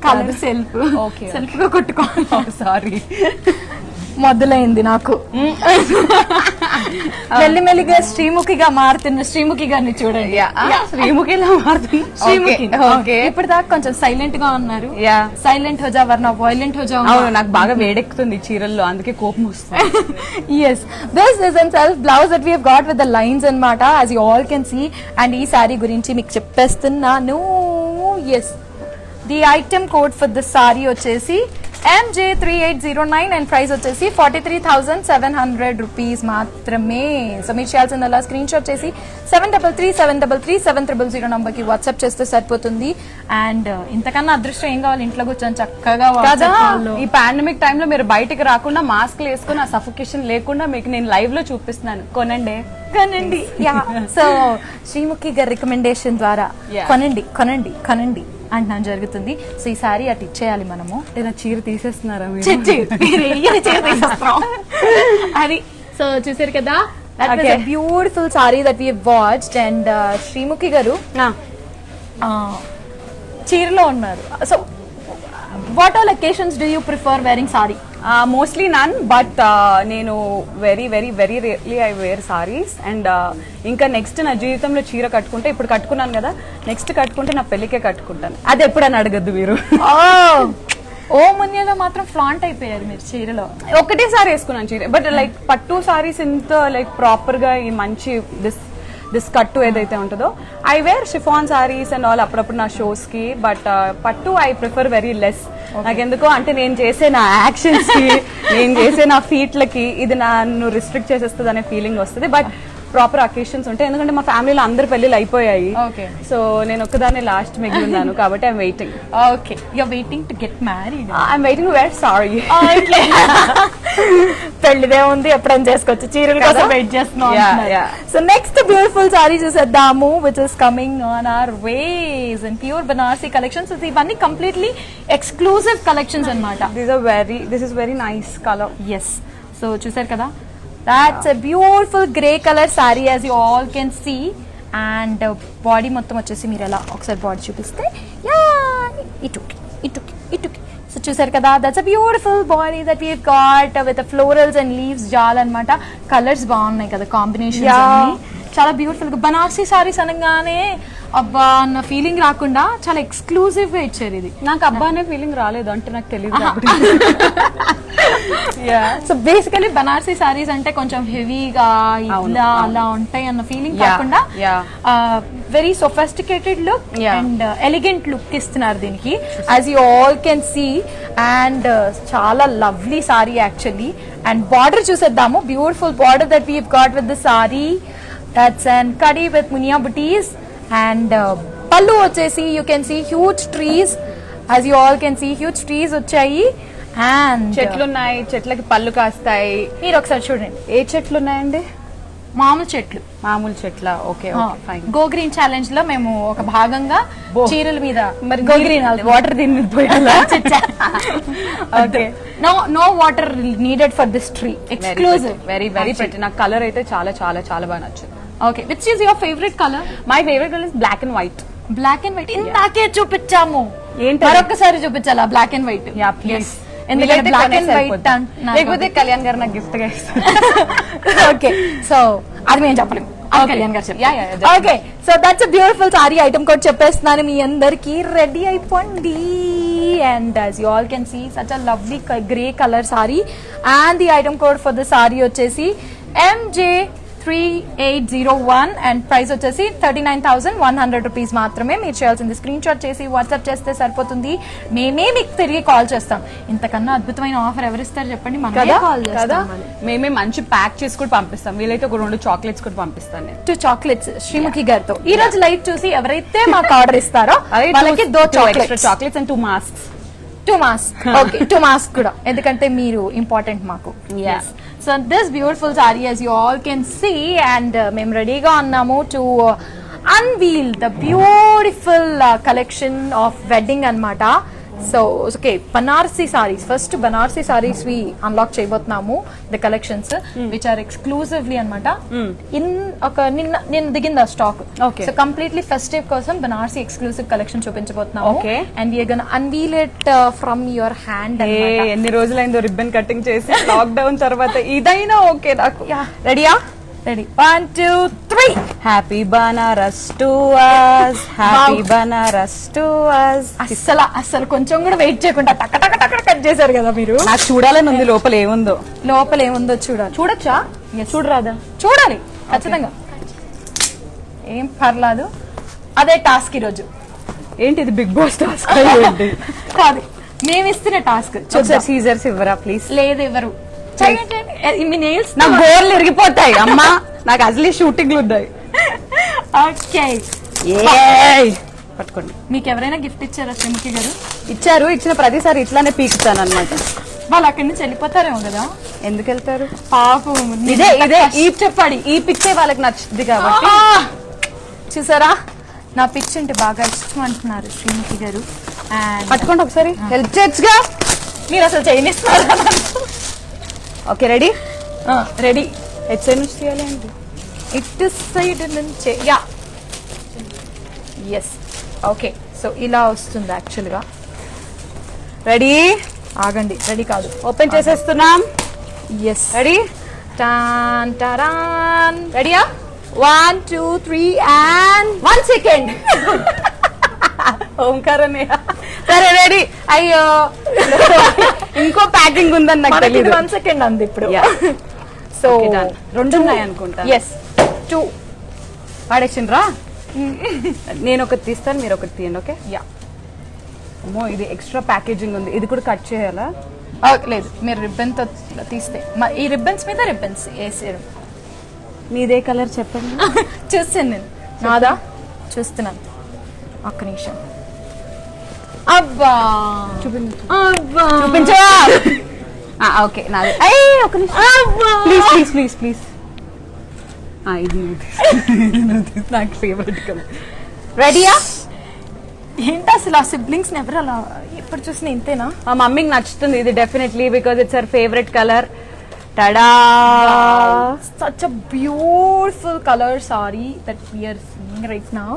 [SPEAKER 1] కలర్ సెల్ఫ్,
[SPEAKER 2] ఓకే,
[SPEAKER 1] సెల్ఫ్ గా కుట్టుకోవాలి.
[SPEAKER 2] సారీ,
[SPEAKER 1] మొదలైంది నాకు. మెల్లిమెల్లిగా శ్రీముఖిగా మారుతున్న శ్రీముఖి గారిని చూడండి.
[SPEAKER 2] శ్రీముఖిలా మారుతుంది శ్రీముఖి.
[SPEAKER 1] ఓకే, ఇప్పుడు దాకా కొంచెం సైలెంట్ గా ఉన్నారు. సైలెంట్ హోజా వర్ణ వైలెంట్ హోజా.
[SPEAKER 2] అవును, నాకు బాగా వేడెక్కుతుంది చీరల్లో, అందుకే కోపం వస్తుంది.
[SPEAKER 1] Yes, this is in self blouse that we have got with the lines anamata, as you all can see. And ee saree gurinchi meeku cheppestunnaanu. Yes, the item code for the saree vachesi MJ3809 and price వచ్చేసి 43,700 rupees మాత్రమే. So మీరు చేయాల్సిందల్లా screenshot చేసి 7337337000 number కి WhatsApp చేస్తే సరిపోతుంది. And ఇంతకన్నా అదృష్టం ఏం కావాలి, ఇంట్లో కూర్చొని చక్కగా
[SPEAKER 2] కదా. ఈ పాండమిక్ టైంలో మీరు బయటికి రాకుండా మాస్క్ వేసుకుని ఆ సఫోకేషన్ లేకుండా మీకు నేను లైవ్ లో చూపిస్తున్నాను. కొనండి.
[SPEAKER 1] సో శ్రీముఖి గారి రికమెండేషన్ ద్వారా కొనండి కొనండి కొనండి అంటున్నాను జరుగుతుంది. సో ఈ సారీ అటు ఇచ్చేయాలి మనము.
[SPEAKER 2] ఏదైనా చీర తీసేస్తున్నారా
[SPEAKER 1] అది. సో చూసారు కదా, beautiful sorry that we watched. And Srimukhi garu చీరలో ఉన్నారు. So what all occasions do you prefer wearing saree?
[SPEAKER 2] Mostly none, but నేను very very very rarely I wear sarees. And ఇంకా నెక్స్ట్ నా జీవితంలో చీర కట్టుకుంటే, ఇప్పుడు కట్టుకున్నాను కదా, నెక్స్ట్ కట్టుకుంటే నా పెళ్లికే కట్టుకుంటాను. అది ఎప్పుడని అడగద్దు మీరు.
[SPEAKER 1] ఓ మున్యలో మాత్రం ఫ్లాంట్ అయిపోయారు మీరు చీరలో.
[SPEAKER 2] ఒకటేసారి వేసుకున్నాను చీర, బట్ లైక్ పట్టు సారీస్ ఇంత లైక్ ప్రాపర్ గా ఈ మంచి దిస్ కట్టు ఏదైతే ఉంటుందో, I wear chiffon saris and all అప్పుడప్పుడు నా షోస్ కి. బట్ పట్టు ఐ ప్రిఫర్ వెరీ లెస్. నాకెందుకో అంటే నేను చేసే నా యాక్షన్స్ కి, నేను చేసే నా ఫీట్లకి ఇది నన్ను రిస్ట్రిక్ట్ చేసేస్తుంది అనే ఫీలింగ్ వస్తుంది. బట్ ప్రాపర్ అకేషన్స్ ఉంటాయి, ఎందుకంటే మా ఫ్యామిలీలో అందరు పెళ్లిళ్ళు అయిపోయాయి. సో నేను ఒక్కదాన్ని లాస్ట్ మిగిలి ఉన్నాను కాబట్టి I'm waiting.
[SPEAKER 1] Okay, you're waiting to get married.
[SPEAKER 2] I'm waiting to wear saree.
[SPEAKER 1] పెళ్లిదే ఉంది, ఎప్పుడైనా చేసుకోవచ్చు, చీరల కోసం వెయిట్ చేస్తున్నాం. సో నెక్స్ట్ బ్యూటిఫుల్ సారీ చూసేద్దాము, which is coming on our ways and pure Banarasi collections. ఇవన్నీ కంప్లీట్లీ ఎక్స్క్లూజివ్ కలెక్షన్స్ అన్నమాట.
[SPEAKER 2] This is very nice colour.
[SPEAKER 1] Yes, so చూసారు కదా, that's a beautiful grey color saree as you all can see. And body మొత్తం వచ్చేసి మీరు ఎలా ఒకసారి body చూపిస్తే ఇటు సో చూసారు కదా, that's a beautiful body that we've got with the florals and leaves జాల్ అన్నమాట. కలర్స్ బాగున్నాయి కదా, కాంబినేషన్స్ అన్ని చాలా బ్యూటిఫుల్ గా. బనారసి సారీస్ అనగానే అబ్బా అన్న ఫీలింగ్ రాకుండా చాలా ఎక్స్క్లూజివ్ గా ఇచ్చారు. ఇది
[SPEAKER 2] నాకు అబ్బా అనే ఫీలింగ్ రాలేదు, అంటే నాకు తెలియదు.
[SPEAKER 1] సో బేసికలీ బనారసి సారీస్ అంటే కొంచెం హెవీగా ఇలా అలా ఉంటాయి అన్న ఫీలింగ్ కాకుండా very sophisticated look and elegant look ఇస్తున్నారు దీనికి, as you all can see. And చాలా lovely saree actually. And border చూసేద్దాము, beautiful border that we got with the saree. That's and కడీ విత్ మునియా బుటీస్. అండ్ పళ్ళు వచ్చేసి you can see huge trees, as you all can see huge trees వచ్చాయి. And
[SPEAKER 2] చెట్లు ఉన్నాయి, చెట్లకి పళ్ళు కాస్తాయి.
[SPEAKER 1] మీరు ఒకసారి చూడండి,
[SPEAKER 2] ఏ చెట్లు ఉన్నాయండి?
[SPEAKER 1] మామూలు చెట్లు.
[SPEAKER 2] మామూలు చెట్ల. Okay, fine.
[SPEAKER 1] Go green challenge లో మేము ఒక భాగంగా చీరల మీద
[SPEAKER 2] మరి గో గ్రీన్ వాటర్ దీని మీద పోయాలా?
[SPEAKER 1] No water needed for this tree. Exclusive,
[SPEAKER 2] very very pretty. నాకు కలర్ అయితే చాలా చాలా చాలా బాగా నచ్చింది.
[SPEAKER 1] Okay, which is your favourite colour?
[SPEAKER 2] My favourite colour is black and white.
[SPEAKER 1] Black and white ఇందాకే చూపించాము,
[SPEAKER 2] ఏంటి
[SPEAKER 1] మరొకసారి చూపించాలా? Black and white.
[SPEAKER 2] Yeah please.
[SPEAKER 1] ఎందుకంటే బ్లాక్ అండ్ వైట్
[SPEAKER 2] లేకపోతే కళ్యాణ్ గారు నాకు గిఫ్ట్ గా ఇస్తారు.
[SPEAKER 1] ఓకే, సో అది మేము చెప్పలేము, కళ్యాణ్ గారు చెప్పారు. Okay, so that's a beautiful sorry. Item code చెప్పేస్తున్నాను మీ అందరికి, రెడీ అయిపోండి. And as you all can see, such a lovely grey color saree. And the item code for the saree వచ్చేసి MJ3801 and price వచ్చేసి 39,100 rupees మాత్రమే. మీరు చేయాల్సింది screen shot చేసి వాట్సాప్ చేస్తే సరిపోతుంది, మేమే మీకు తిరిగి కాల్ చేస్తాం. ఇంతకన్నా అద్భుతమైన ఆఫర్ ఎవరిస్తారు చెప్పండి? మనమే కాల్ చేస్తాం.
[SPEAKER 2] మేమే మంచి ప్యాక్ చేసి కూడా పంపిస్తాం, వీలైతే ఒక 2 చాక్లెట్స్ కూడా పంపిస్తాను.
[SPEAKER 1] 2 చాక్లెట్స్ శ్రీముఖి గారితో ఈ రోజు లైవ్ చూసి ఎవరైతే మాకు ఆర్డర్ ఇస్తారో వాళ్ళకి 2
[SPEAKER 2] chocolates and 2 masks.
[SPEAKER 1] 2 masks. Okay, 2 masks కూడా, ఎందుకంటే మీరు ఇంపార్టెంట్ మాకు. So this beautiful sorry as you all can see. And మేము రెడీగా ఉన్నాము to unveil the beautiful collection of wedding అన్నమాట. So okay, Banarasi sarees, first Banarasi sarees we unlock చేయబోతున్నాము. The collections which are exclusively అనమాట. ఇన్ ఒక నిన్న దిగింది ఆ స్టాక్. సో కంప్లీట్లీ ఫెస్టివ్ కోసం బనారసి ఎక్స్క్లూజివ్ కలెక్షన్ చూపించబోతున్నాము. And we are gonna unveil it from your hand.
[SPEAKER 2] ఎన్ని రోజులైందో రిబ్బన్ కటింగ్ చేసి లాక్డౌన్ తర్వాత ఇదైనా ఓకే నాకు. రెడీయా?
[SPEAKER 1] Ready.
[SPEAKER 2] 1 2 3. Happy Banaras to us, happy Banaras to us.
[SPEAKER 1] అస్సలు కొంచెం కూడా వెయిట్ చేయకుండా టక టక టక కట్ చేశారు కదా మీరు.
[SPEAKER 2] నాకు చూడాలని ఉంది లోపల ఏముందో.
[SPEAKER 1] లోపల ఏముందో చూడాలి.
[SPEAKER 2] చూడొచ్చా? చూడరాదా?
[SPEAKER 1] చూడాలి ఖచ్చితంగా. ఏం పర్లేదు, అదే టాస్క్ ఈరోజు.
[SPEAKER 2] ఏంటి ఇది, బిగ్ బాస్ టాస్క్?
[SPEAKER 1] కాదు, మేము ఇస్తున్న టాస్క్.
[SPEAKER 2] సీజర్స్ ఇవ్వరా ప్లీజ్?
[SPEAKER 1] లేదు ఎవరు.
[SPEAKER 2] నా గోర్లు ఇరిగిపోతాయి అమ్మా, నాకు అసలు షూటింగ్లు ఉన్నాయి.
[SPEAKER 1] ఓకే,
[SPEAKER 2] పట్టుకోండి.
[SPEAKER 1] మీకు ఎవరైనా గిఫ్ట్ ఇచ్చారా శ్రీముఖి గారు?
[SPEAKER 2] ఇచ్చారు. ఇచ్చిన ప్రతిసారి ఇట్లానే పీకుతాను అనమాట.
[SPEAKER 1] వాళ్ళు అక్కడి నుంచి వెళ్ళిపోతారేమో కదా.
[SPEAKER 2] ఎందుకు వెళ్తారు
[SPEAKER 1] పాపం?
[SPEAKER 2] ఇదే ఈ చెప్పాడి, ఈ పిక్చే వాళ్ళకి నచ్చుద్ది కాబట్టి.
[SPEAKER 1] చూసారా, నా పిక్చర్ అంటే బాగా ఇష్టం అంటున్నారు శ్రీముఖి గారు. అండ్
[SPEAKER 2] పట్టుకోండి ఒకసారి, హెల్ప్ చేయొచ్చుగా.
[SPEAKER 1] మీరు అసలు చేయనిస్తున్నారు.
[SPEAKER 2] Okay, ready?
[SPEAKER 1] Ready.
[SPEAKER 2] At side నుంచి తీయాలండి?
[SPEAKER 1] ఇటు సైడ్ నుంచే. Yeah, yes. ఓకే, సో ఇలా వస్తుంది యాక్చువల్గా.
[SPEAKER 2] రెడీ?
[SPEAKER 1] ఆగండి, రెడీ కాదు,
[SPEAKER 2] ఓపెన్ చేసేస్తున్నాం.
[SPEAKER 1] Yes,
[SPEAKER 2] ready?
[SPEAKER 1] టాన్ టారాన్. రెడీయా? 1 2 3 and 1 second.
[SPEAKER 2] ఓంకారనే. సరే రెడీ.
[SPEAKER 1] అయ్యో,
[SPEAKER 2] ఇంకో ప్యాకింగ్ ఉందని నాకు తెలియదు.
[SPEAKER 1] 1 second అంది ఇప్పుడు. సో
[SPEAKER 2] రెండు ఉన్నాయి అనుకుంటా.
[SPEAKER 1] ఎస్, 2
[SPEAKER 2] పాడేసిండ్రా. నేను ఒకటి తీస్తాను, మీరు ఒకటి తీయండి. ఓకే.
[SPEAKER 1] యా.
[SPEAKER 2] అమ్మో, ఇది ఎక్స్ట్రా ప్యాకేజింగ్ ఉంది, ఇది కూడా కట్ చేయాలా?
[SPEAKER 1] లేదు, మీరు రిబ్బన్ తో తీస్తే. ఈ రిబ్బన్స్ మీద రిబ్బన్స్ వేసారు.
[SPEAKER 2] మీదే కలర్ చెప్పండి.
[SPEAKER 1] చూస్తాను నేను. నాదా చూస్తున్నాను, ఒక్క నిమిషం. అబ్బా,
[SPEAKER 2] చూపించవా? ఓకే, నాదే. ఒక నిమిషం ప్లీజ్ ప్లీజ్ ప్లీజ్ ప్లీజ్. ఇది నాకు ఫేవరెట్ కలర్.
[SPEAKER 1] రెడీయా? ఏంటి అసలు ఆ సిబ్లింగ్స్ ఎవరు అలా ఎప్పుడు చూసినా ఇంతేనా?
[SPEAKER 2] మా మమ్మీకి నచ్చుతుంది ఇది definitely, because it's her favourite colour. Tada!
[SPEAKER 1] Such a beautiful color saree that we are seeing right now,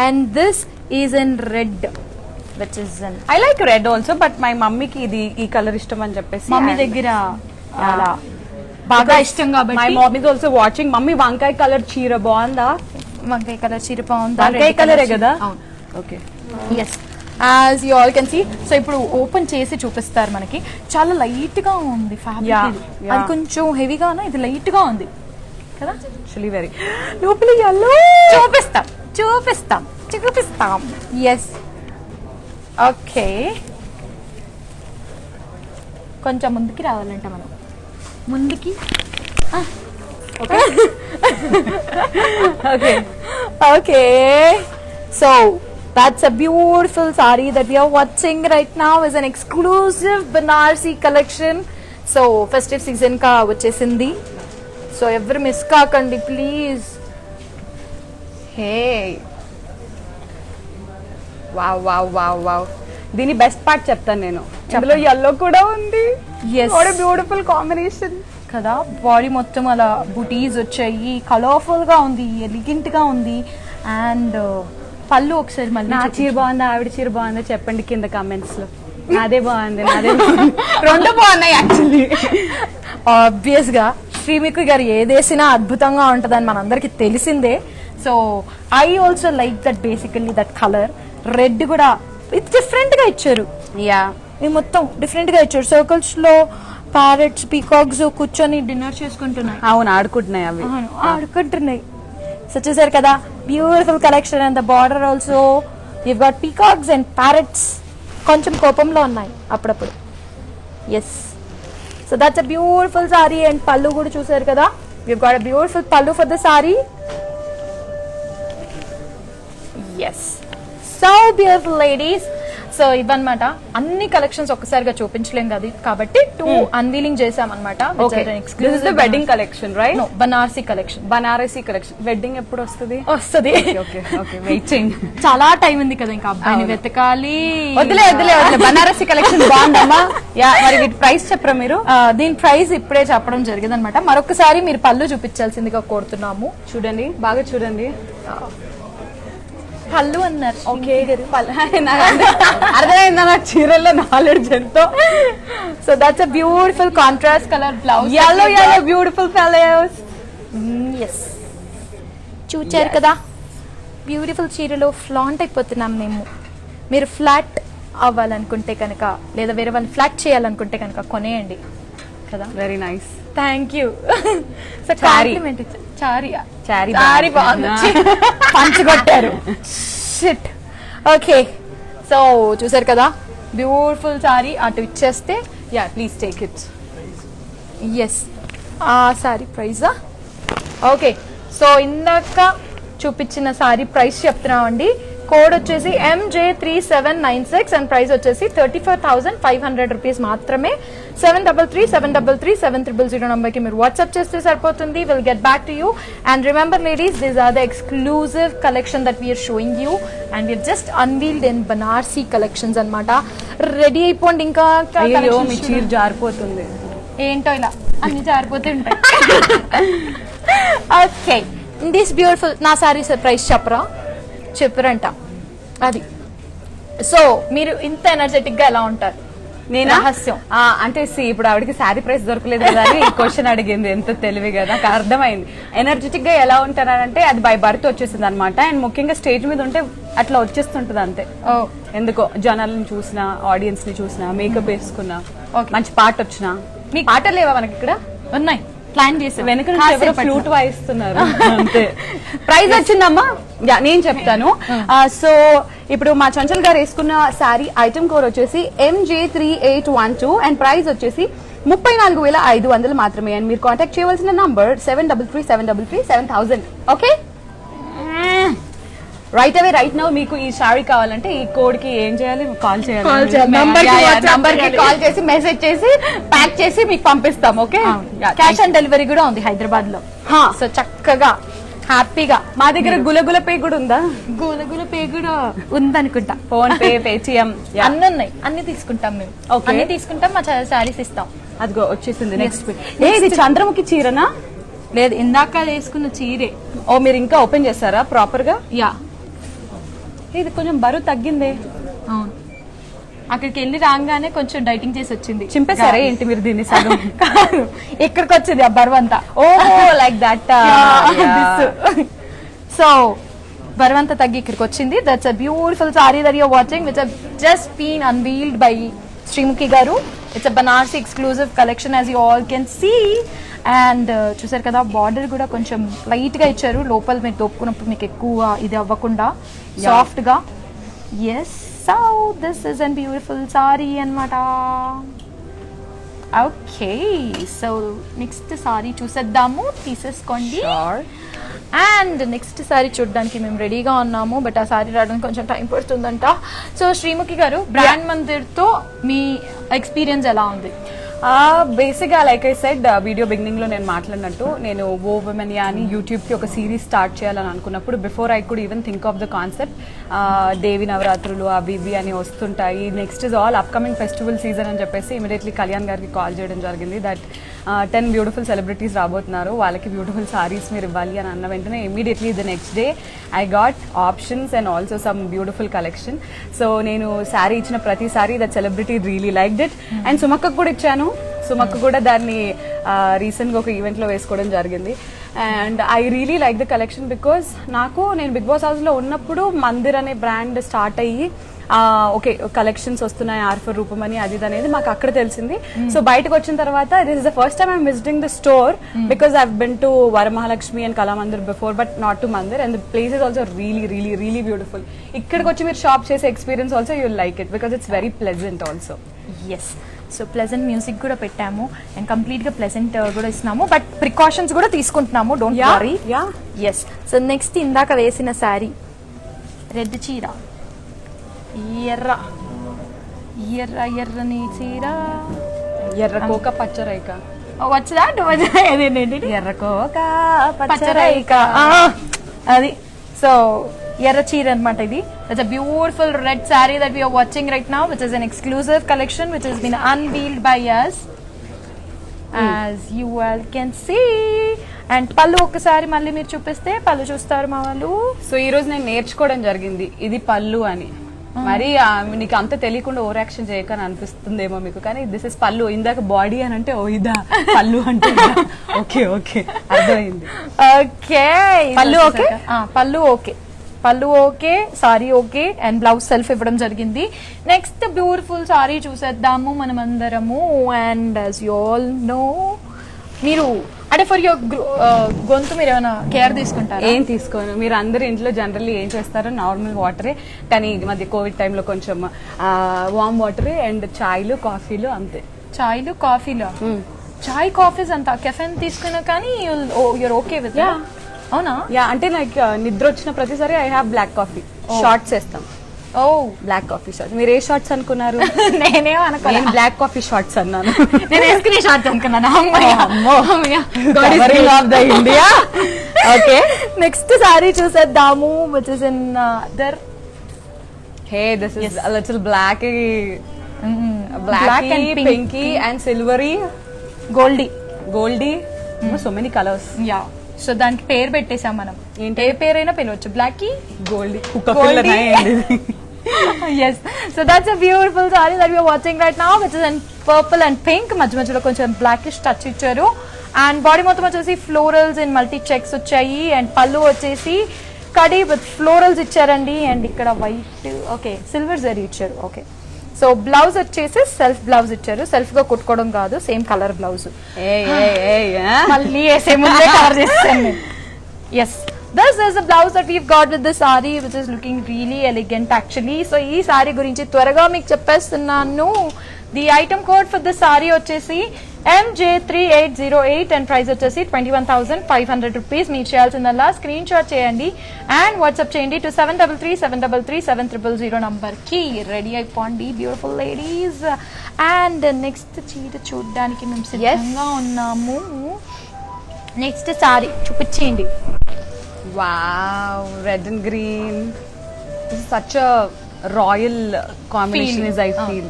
[SPEAKER 1] and this is in red, which is in.
[SPEAKER 2] I like red also, but my mummy ki idi ee color ishtam ani cheppesi.
[SPEAKER 1] Mummy దగ్గర అలా బాగా ఇష్టం కాబట్టి.
[SPEAKER 2] My mom is also watching. Mummy వంకాయ colour చీర బాగుందా?
[SPEAKER 1] వంకాయ colour చీర బాగుందా?
[SPEAKER 2] వంకాయ కలరే కదా?
[SPEAKER 1] Okay, yes. As you all can see, so ఇప్పుడు ఓపెన్ చేసి చూపిస్తారు మనకి. చాలా లైట్ గా ఉంది ఫ్యాబ్రిక్. అది కొంచెం హెవీగా ఉన్నా, ఇది లైట్ గా ఉంది కదా.
[SPEAKER 2] యాక్చువల్లీ వెరీ లోపల yellow.
[SPEAKER 1] చూపిస్తాం. ఎస్. ఓకే, కొంచెం ముందుకి రావాలంట మనం. ముందుకి. Okay. So that's a beautiful saree that we are watching right now is an exclusive Banarsi collection. So festive season ka vachesindi, so ever miss kaakandi please. Hey, wow.
[SPEAKER 2] దీని best part చెప్తాను నేను. ఇందులో yellow కూడా ఉంది.
[SPEAKER 1] Yes,
[SPEAKER 2] what a beautiful combination
[SPEAKER 1] కదా. Body మొత్తం అలా బూటీస్ వచ్చాయి, కలర్ఫుల్ గా ఉంది, ఎలిగెంట్ గా ఉంది. అండ్ పళ్ళు ఒకసారి మళ్ళీ.
[SPEAKER 2] నా చీర బాగుందా, ఆవిడ చీర బాగుందా చెప్పండి కింద కామెంట్స్ లో. నాదే బాగుంది.
[SPEAKER 1] రెండు బాగున్నాయి యాక్చువల్లీ. ఆబ్వియస్ గా శ్రీముఖి గారు ఏదేసినా అద్భుతంగా ఉంటుందని మనందరికి తెలిసిందే. So I also like that, basically that colour. Red కూడా ఇది డిఫరెంట్ గా ఇచ్చారు.
[SPEAKER 2] యా,
[SPEAKER 1] ఇది మొత్తం డిఫరెంట్ గా ఇచ్చారు. సర్కిల్స్ లో ప్యారెట్స్, పీకాక్స్ కూర్చొని డిన్నర్ చేసుకుంటున్నాయి.
[SPEAKER 2] అవును, ఆడుకుంటున్నాయి అవి.
[SPEAKER 1] ఆడుకుంటున్నాయి. సో చూసారు కదా, beautiful collection. And the border also you've got peacocks and parrots. కొంచెం కోపంలో ఉన్నాయి అప్పుడప్పుడు. Yes, so that's a beautiful sari. And పళ్ళు కూడా చూసారు కదా, you've got a beautiful pallu for the saree. Yes, so beautiful ladies. So ఇవన్నమాట అన్ని కలెక్షన్స్ ఒక్కసారిగా చూపించలేం కదా కాబట్టి 2 అన్వీలింగ్ చేసామన్నమాట.
[SPEAKER 2] This is the wedding collection right?
[SPEAKER 1] Banarasi collection.
[SPEAKER 2] Banarasi collection. Wedding ఎప్పుడు వస్తుంది? ఓకే వెయిట్ చేయండి.
[SPEAKER 1] చాలా టైం ఉంది కదా ఇంకా అబ్బాయిని వెతకాలి.
[SPEAKER 2] వదిలే బనారసి కలెక్షన్ బాగుందమ్మా. యా మరి వీటి ప్రైస్ చెప్పరా మీరు?
[SPEAKER 1] దీని ప్రైస్ ఇప్పుడే చెప్పడం జరిగింది అనమాట. మరొకసారి మీరు పళ్ళు చూపించాల్సిందిగా కోరుతున్నాము.
[SPEAKER 2] చూడండి బాగా చూడండి.
[SPEAKER 1] పళ్ళు అన్నారు.
[SPEAKER 2] ఓకే అర్థమైందా నాకు చీరల్లో నాలెడ్జ్ ఎంతో.
[SPEAKER 1] So that's a beautiful contrast colour blouse.
[SPEAKER 2] yellow beautiful colours.
[SPEAKER 1] Yes చూచారు కదా బ్యూటిఫుల్ చీరలో ఫ్లాంట్ అయిపోతున్నాం మేము. మీరు ఫ్లాట్ అవ్వాలనుకుంటే కనుక లేదా వేరే వాళ్ళు ఫ్లాట్ చేయాలనుకుంటే కనుక కొనేయండి కదా.
[SPEAKER 2] Very nice.
[SPEAKER 1] Thank you. So
[SPEAKER 2] చారీ
[SPEAKER 1] చారీ బాగుంది. పంచుకొట్టారు. షిట్. ఓకే సో చూసారు కదా బ్యూటిఫుల్ సారీ అటు ఇచ్చేస్తే.
[SPEAKER 2] Yeah please take it.
[SPEAKER 1] Yes ఆ సారీ ప్రైజా? ఓకే సో ఇందాక చూపించిన సారీ ప్రైస్ చెప్తున్నామండి. కోడ్ వచ్చేసి MJ3796 అండ్ ప్రైస్ వచ్చేసి 34,500 రూపీస్ మాత్రమే. 7337337000 నంబర్కి మీరు వాట్సాప్ చేస్తే సరిపోతుంది. Will get back to you. And remember ladies, these are the exclusive collection that we're showing you and we're just unveiled in Banarasi collections అనమాట. Ready అయిపోండి. ఇంకా
[SPEAKER 2] మీ చీర జారిపోతుంది.
[SPEAKER 1] ఏంటో ఇలా అన్ని జారిపోతూ ఉంటాయి. Okay this beautiful. నా సారీ ప్రైస్ చెప్పరంట అది. సో మీరు ఇంత ఎనర్జెటిక్ గా ఎలా ఉంటారు?
[SPEAKER 2] నేను
[SPEAKER 1] రహస్యం
[SPEAKER 2] అంటే ఇప్పుడు ఆవిడకి శారీ ప్రైస్ దొరకలేదు కదా అని ఈ క్వశ్చన్ అడిగింది. ఎంత తెలివి కదా, నాకు అర్థమైంది. ఎనర్జెటిక్ గా ఎలా ఉంటారంటే అది బై బర్త్ వచ్చేసింది అనమాట. అండ్ ముఖ్యంగా స్టేజ్ మీద ఉంటే అట్లా వచ్చేస్తుంటది అంతే. ఎందుకో జనాలను చూసినా, ఆడియన్స్ ని చూసినా, మేకప్ వేసుకున్నా, మంచి పాట వచ్చినా.
[SPEAKER 1] మీకు పాటలు లేవా మనకి? ఇక్కడ ఉన్నాయి. ప్లాన్ చేసి
[SPEAKER 2] వెనక ఫ్లూట్ వాయిస్తున్నారు అంతే. ప్రైజ్ వచ్చిందమ్మా. నేను చెప్తాను. సో ఇప్పుడు మా చంచల్ గారు వేసుకున్న శారీ ఐటమ్ కోడ్ వచ్చేసి MJ3812 అండ్ ప్రైస్ వచ్చేసి 34,500 మాత్రమే. అండ్ మీరు కాంటాక్ట్ చేయవలసిన number 7337337000. Okay right away right now మీకు ఈ శారీ కావాలంటే ఈ కోడ్ కి ఏం చేయాలి? కాల్ చేయాలి. నంబర్ కి కాల్ చేసి మెసేజ్ చేసి ప్యాక్ చేసి మీకు పంపిస్తాం. ఓకే
[SPEAKER 1] క్యాష్ ఆన్ డెలివరీ కూడా ఉంది హైదరాబాద్ లో. సో చక్కగా హ్యాపీగా.
[SPEAKER 2] మా దగ్గర గులగుల పే కూడా ఉందా?
[SPEAKER 1] గులగుల పే కూడా ఉందనుకుంటా.
[SPEAKER 2] ఫోన్ పే, పేటిఎం
[SPEAKER 1] అన్ని ఉన్నాయి. అన్ని తీసుకుంటాం మేము. అన్ని తీసుకుంటాం. మా శారీస్ ఇస్తాం.
[SPEAKER 2] అదిగో వచ్చేసింది నెక్స్ట్. ఇది చంద్రముఖి చీరనా?
[SPEAKER 1] లేదు ఇందాక వేసుకున్న చీరే.
[SPEAKER 2] ఓ మీరు ఇంకా ఓపెన్ చేస్తారా ప్రాపర్ గా?
[SPEAKER 1] యా
[SPEAKER 2] ఇది కొంచెం బరువు తగ్గిందే.
[SPEAKER 1] అవును అక్కడికి వెళ్ళి రాగానే కొంచెం డైటింగ్ చేసి వచ్చింది.
[SPEAKER 2] చింపేశారా ఏంటి మీరు దీన్ని? సగం
[SPEAKER 1] ఇక్కడికి వచ్చింది ఆ బరువు అంతా.
[SPEAKER 2] ఓ లైక్ దట్.
[SPEAKER 1] సో బరువు అంతా తగ్గి ఇక్కడికి వచ్చింది. That's a beautiful sorry that you are watching which have just been unveiled by Sreemukhi garu. It's a Banarasi exclusive collection as you all can see. And చూసారు కదా బార్డర్ కూడా కొంచెం లైట్ గా ఇచ్చారు. లోపల మీరు తోపుకున్నప్పుడు మీకు ఎక్కువ ఇది అవ్వకుండా సాఫ్ట్ గా. Yes so this is an beautiful sari అన్నమాట. ఓకే సో నెక్స్ట్ సారీ చూసేద్దాము. తీసేసుకోండి. అండ్ నెక్స్ట్ సారీ చూడడానికి మేము రెడీగా ఉన్నాము. బట్ ఆ సారీ రావడానికి కొంచెం టైం పడుతుందంట. సో శ్రీముఖి గారు, బ్రాండ్ మందిర్తో మీ ఎక్స్పీరియన్స్ ఎలా ఉంది?
[SPEAKER 2] బేసిక్ గా like I said video beginning లో నేను మాట్లాడినట్టు, నేను ఓ విమెన్ అని యూట్యూబ్ కి ఒక సిరీస్ స్టార్ట్ చేయాలని అనుకున్నప్పుడు before I could even think of the concept, Devi నవరాత్రులు అవి ఇవి అని వస్తుంటాయి. Next is all upcoming festival season అని చెప్పేసి ఇమీడియట్లీ కళ్యాణ్ గారికి కాల్ చేయడం జరిగింది. దట్ 10 బ్యూటిఫుల్ సెలబ్రిటీస్ రాబోతున్నారు, వాళ్ళకి బ్యూటిఫుల్ సారీస్ మీరు ఇవ్వాలి అని అన్న వెంటనే immediately the next day I got options and also some beautiful collection. So నేను శారీ ఇచ్చిన ప్రతి saree that celebrity really liked it. And సుమక్కకు కూడా ఇచ్చాను. సుమక్క కూడా దాన్ని రీసెంట్గా ఒక ఈవెంట్లో వేసుకోవడం జరిగింది. And I really like the collection because నేను బిగ్ బాస్ హౌస్లో ఉన్నప్పుడు మందిర్ అనే బ్రాండ్ స్టార్ట్ అయ్యి ఓకే కలెక్షన్స్ వస్తున్నాయి ఆర్ఫర్ రూపం అని అది అనేది మాకు అక్కడ తెలిసింది. సో బయటకు వచ్చిన తర్వాత this is the first time I'm visiting the store because I been to Varamahalakshmi and Kalamandir before but not to Mandir. And the place is also really really really beautiful. ఇక్కడికి వచ్చి మీరు షాప్ చేసే experience also you like it because it's very pleasant also.
[SPEAKER 1] Yes so pleasant music కూడా పెట్టాము and కంప్లీట్గా pleasant కూడా ఇస్తున్నాము, but precautions కూడా తీసుకుంటున్నాము, don't worry. Yes so next ఇందాక వేసిన శారీ రెడ్ చీర, ఎర్ర ఎర్రని చీర.
[SPEAKER 2] ఎర్ర కోక పచ్చ రైక.
[SPEAKER 1] What's that?
[SPEAKER 2] ఎర్ర కోక పచ్చ
[SPEAKER 1] పచ్చ
[SPEAKER 2] రైక.
[SPEAKER 1] రైక. అది. సో ఎర్ర చీర అనమాట ఇది. It's a beautiful red saree that we are watching right now, which is an exclusive collection which has been unveiled by us, as you all can see. And pallu ఒక్కసారి మళ్ళీ మీరు చూపిస్తే పళ్ళు చూస్తారు మా వాళ్ళు.
[SPEAKER 2] సో ఈ రోజు నేను నేర్చుకోవడం జరిగింది ఇది పళ్ళు అని. మరి నీకు అంత తెలియకుండా ఓవర్ యాక్షన్ చేయకని అనిపిస్తుందేమో మీకు, కానీ దిస్ ఇస్ పళ్ళు. ఇందాక బాడీ అని అంటే ఓ ఇదా పళ్ళు అంటే ఓకే ఓకే అర్థమైంది.
[SPEAKER 1] ఓకే
[SPEAKER 2] పళ్ళు ఓకే,
[SPEAKER 1] పళ్ళు ఓకే, పళ్ళు okay, sari okay, and blouse self ఇవ్వడం జరిగింది. నెక్స్ట్ బ్యూటిఫుల్ సారీ చూసేద్దాము మనం అందరము. And as you all know, మీరు అంటే ఫర్ యువర్ గొంతు మీరు ఏమైనా కేర్ తీసుకుంటారా?
[SPEAKER 2] ఏం తీసుకోను. మీరు అందరు ఇంట్లో జనరల్లీ ఏం చేస్తారు, నార్మల్ వాటరే. కానీ ఈ మధ్య కోవిడ్ టైంలో కొంచెం వామ్ వాటరే అండ్ చాయ్లు కాఫీలు అంతే.
[SPEAKER 1] చాయ్లు కాఫీలు. చాయ్ కాఫీస్ అంతా కెఫెన్ తీసుకున్నా కానీ యూర్ ఓకే విత్? అవునా?
[SPEAKER 2] యా, అంటే నాకు నిద్ర వచ్చిన ప్రతిసారి I have black coffee. Shorts వేస్తాం.
[SPEAKER 1] Oh,
[SPEAKER 2] black coffee shorts. మీరు ఏ షార్ట్స్ అనుకున్నారు?
[SPEAKER 1] నేనేం అనుకోలేదు.
[SPEAKER 2] నేను బ్లాక్ కాఫీ షార్ట్స్ అన్నాను.
[SPEAKER 1] నేను వేసుకునే షార్ట్స్ అనుకున్నాను.
[SPEAKER 2] ఇండియా. ఓకే,
[SPEAKER 1] నెక్స్ట్ సారీ చూసేద్దాము, which is in other.
[SPEAKER 2] Hey, this is a little black
[SPEAKER 1] and
[SPEAKER 2] pinky and silvery
[SPEAKER 1] goldy.
[SPEAKER 2] so many colors.
[SPEAKER 1] Yeah, so దానికి పేరు పెట్టేసాం మనం.
[SPEAKER 2] ఏంటి?
[SPEAKER 1] ఏ పేరైనా పిలవచ్చు. Blacky,
[SPEAKER 2] goldy.
[SPEAKER 1] yes, so that's a beautiful saree that we are watching right now, which is in purple and pink. మధ్య మధ్యలో కొంచెం బ్లాకిష్ టచ్ ఇచ్చారు. అండ్ బాడీ మొత్తం వచ్చేసి ఫ్లోరల్స్ ఇన్ మల్టీ చెక్స్ వచ్చాయి. అండ్ పళ్ళు వచ్చేసి కడి విత్ ఫ్లోరల్స్ ఇచ్చారండి. అండ్ ఇక్కడ వైట్, ఓకే, సిల్వర్ జరీ ఇచ్చారు. ఓకే, సో బ్లౌజ్ వచ్చేసి సెల్ఫ్ బ్లౌజ్ ఇచ్చారు. సెల్ఫ్ గా కుట్టుకోవడం కాదు, సేమ్ కలర్ బ్లౌజ్. మళ్ళీ వేసే ముందే కలర్ చేస్తాను. Yes, this is the blouse that we've got with this saree, which is looking really elegant actually. So ee saree gurinchi twaraga meeku cheppestunanu. The item code for this saree vachesi MJ3808 and price vachesi 21,500 rupees. Meer cheyalsindalla screenshot cheyandi and WhatsApp cheyandi to 7337337000 number ki. Ready అయిపోండి beautiful ladies. And next చీర చూడడానికి మేము సిద్ధంగా ఉన్నాము. Next saree చూపించేయండి.
[SPEAKER 2] Wow, red and green. This is such a royal combination, as I feel.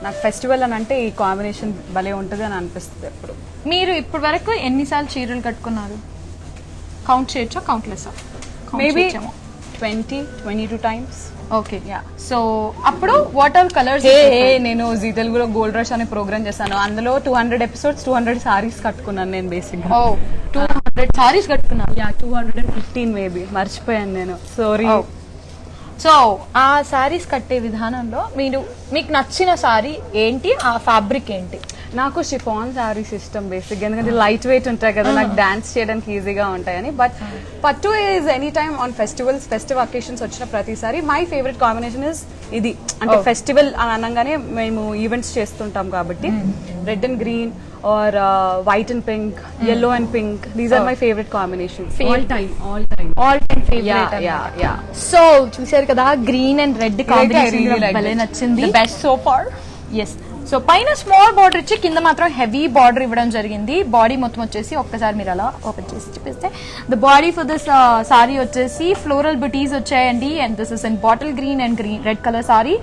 [SPEAKER 2] నాకు festival అని అంటే ఈ కాంబినేషన్ భలే ఉంటుంది అని అనిపిస్తుంది ఎప్పుడు.
[SPEAKER 1] మీరు ఇప్పటి వరకు ఎన్నిసార్లు చీరలు కట్టుకున్నారు? కౌంట్ చేయొచ్చా, countless?
[SPEAKER 2] Maybe 22 times.
[SPEAKER 1] Okay, yeah. So అప్పుడు వాట్ ఆల్ కలర్స్?
[SPEAKER 2] నేను జీ తెలుగులో గోల్డ్ రష్ అనే ప్రోగ్రామ్ చేశాను. అందులో 200 ఎపిసోడ్స్ 200 సారీస్ కట్టుకున్నాను నేను బేసిక్ గా.
[SPEAKER 1] 200 సారీస్ కట్టుకున్నాను.
[SPEAKER 2] యా, 215 మేబీ, మర్చిపోయాను నేను, సారీ.
[SPEAKER 1] సో ఆ సారీస్ కట్టే విధానంలో మీకు నచ్చిన సారీ ఏంటి? ఆ ఫ్యాబ్రిక్ ఏంటి?
[SPEAKER 2] నాకు షిఫాన్ సారీస్ ఇష్టం బేసిక్, ఎందుకంటే లైట్ వెయిట్ ఉంటాయి కదా, నాకు డాన్స్ చేయడానికి ఈజీగా ఉంటాయని. బట్ పట్టు is any time on festivals, festive occasions వచ్చిన ప్రతిసారి మై ఫేవరెట్ కాంబినేషన్ ఇస్ ఇది. అంటే ఫెస్టివల్ అని అనగానే మేము ఈవెంట్స్ చేస్తుంటాం కాబట్టి red and green or white and pink, yellow and pink, these are my favorite combinations. All time favorite. Yeah.
[SPEAKER 1] So చూసారు కదా, గ్రీన్ అండ్ రెడ్ కాంబినేషన్ భలే నచ్చింది.
[SPEAKER 2] The best so far.
[SPEAKER 1] Yes. So పైన small border ఇచ్చి కింద మాత్రం heavy border ఇవ్వడం జరిగింది. బాడీ మొత్తం వచ్చేసి ఒక్కసారి మీరు అలా ఓపెన్ చేసి చూపిస్తే the body for this saree వచ్చేసి ఫ్లోరల్ బుటీస్ వచ్చాయండి. And this is in bottle green and green red colour saree.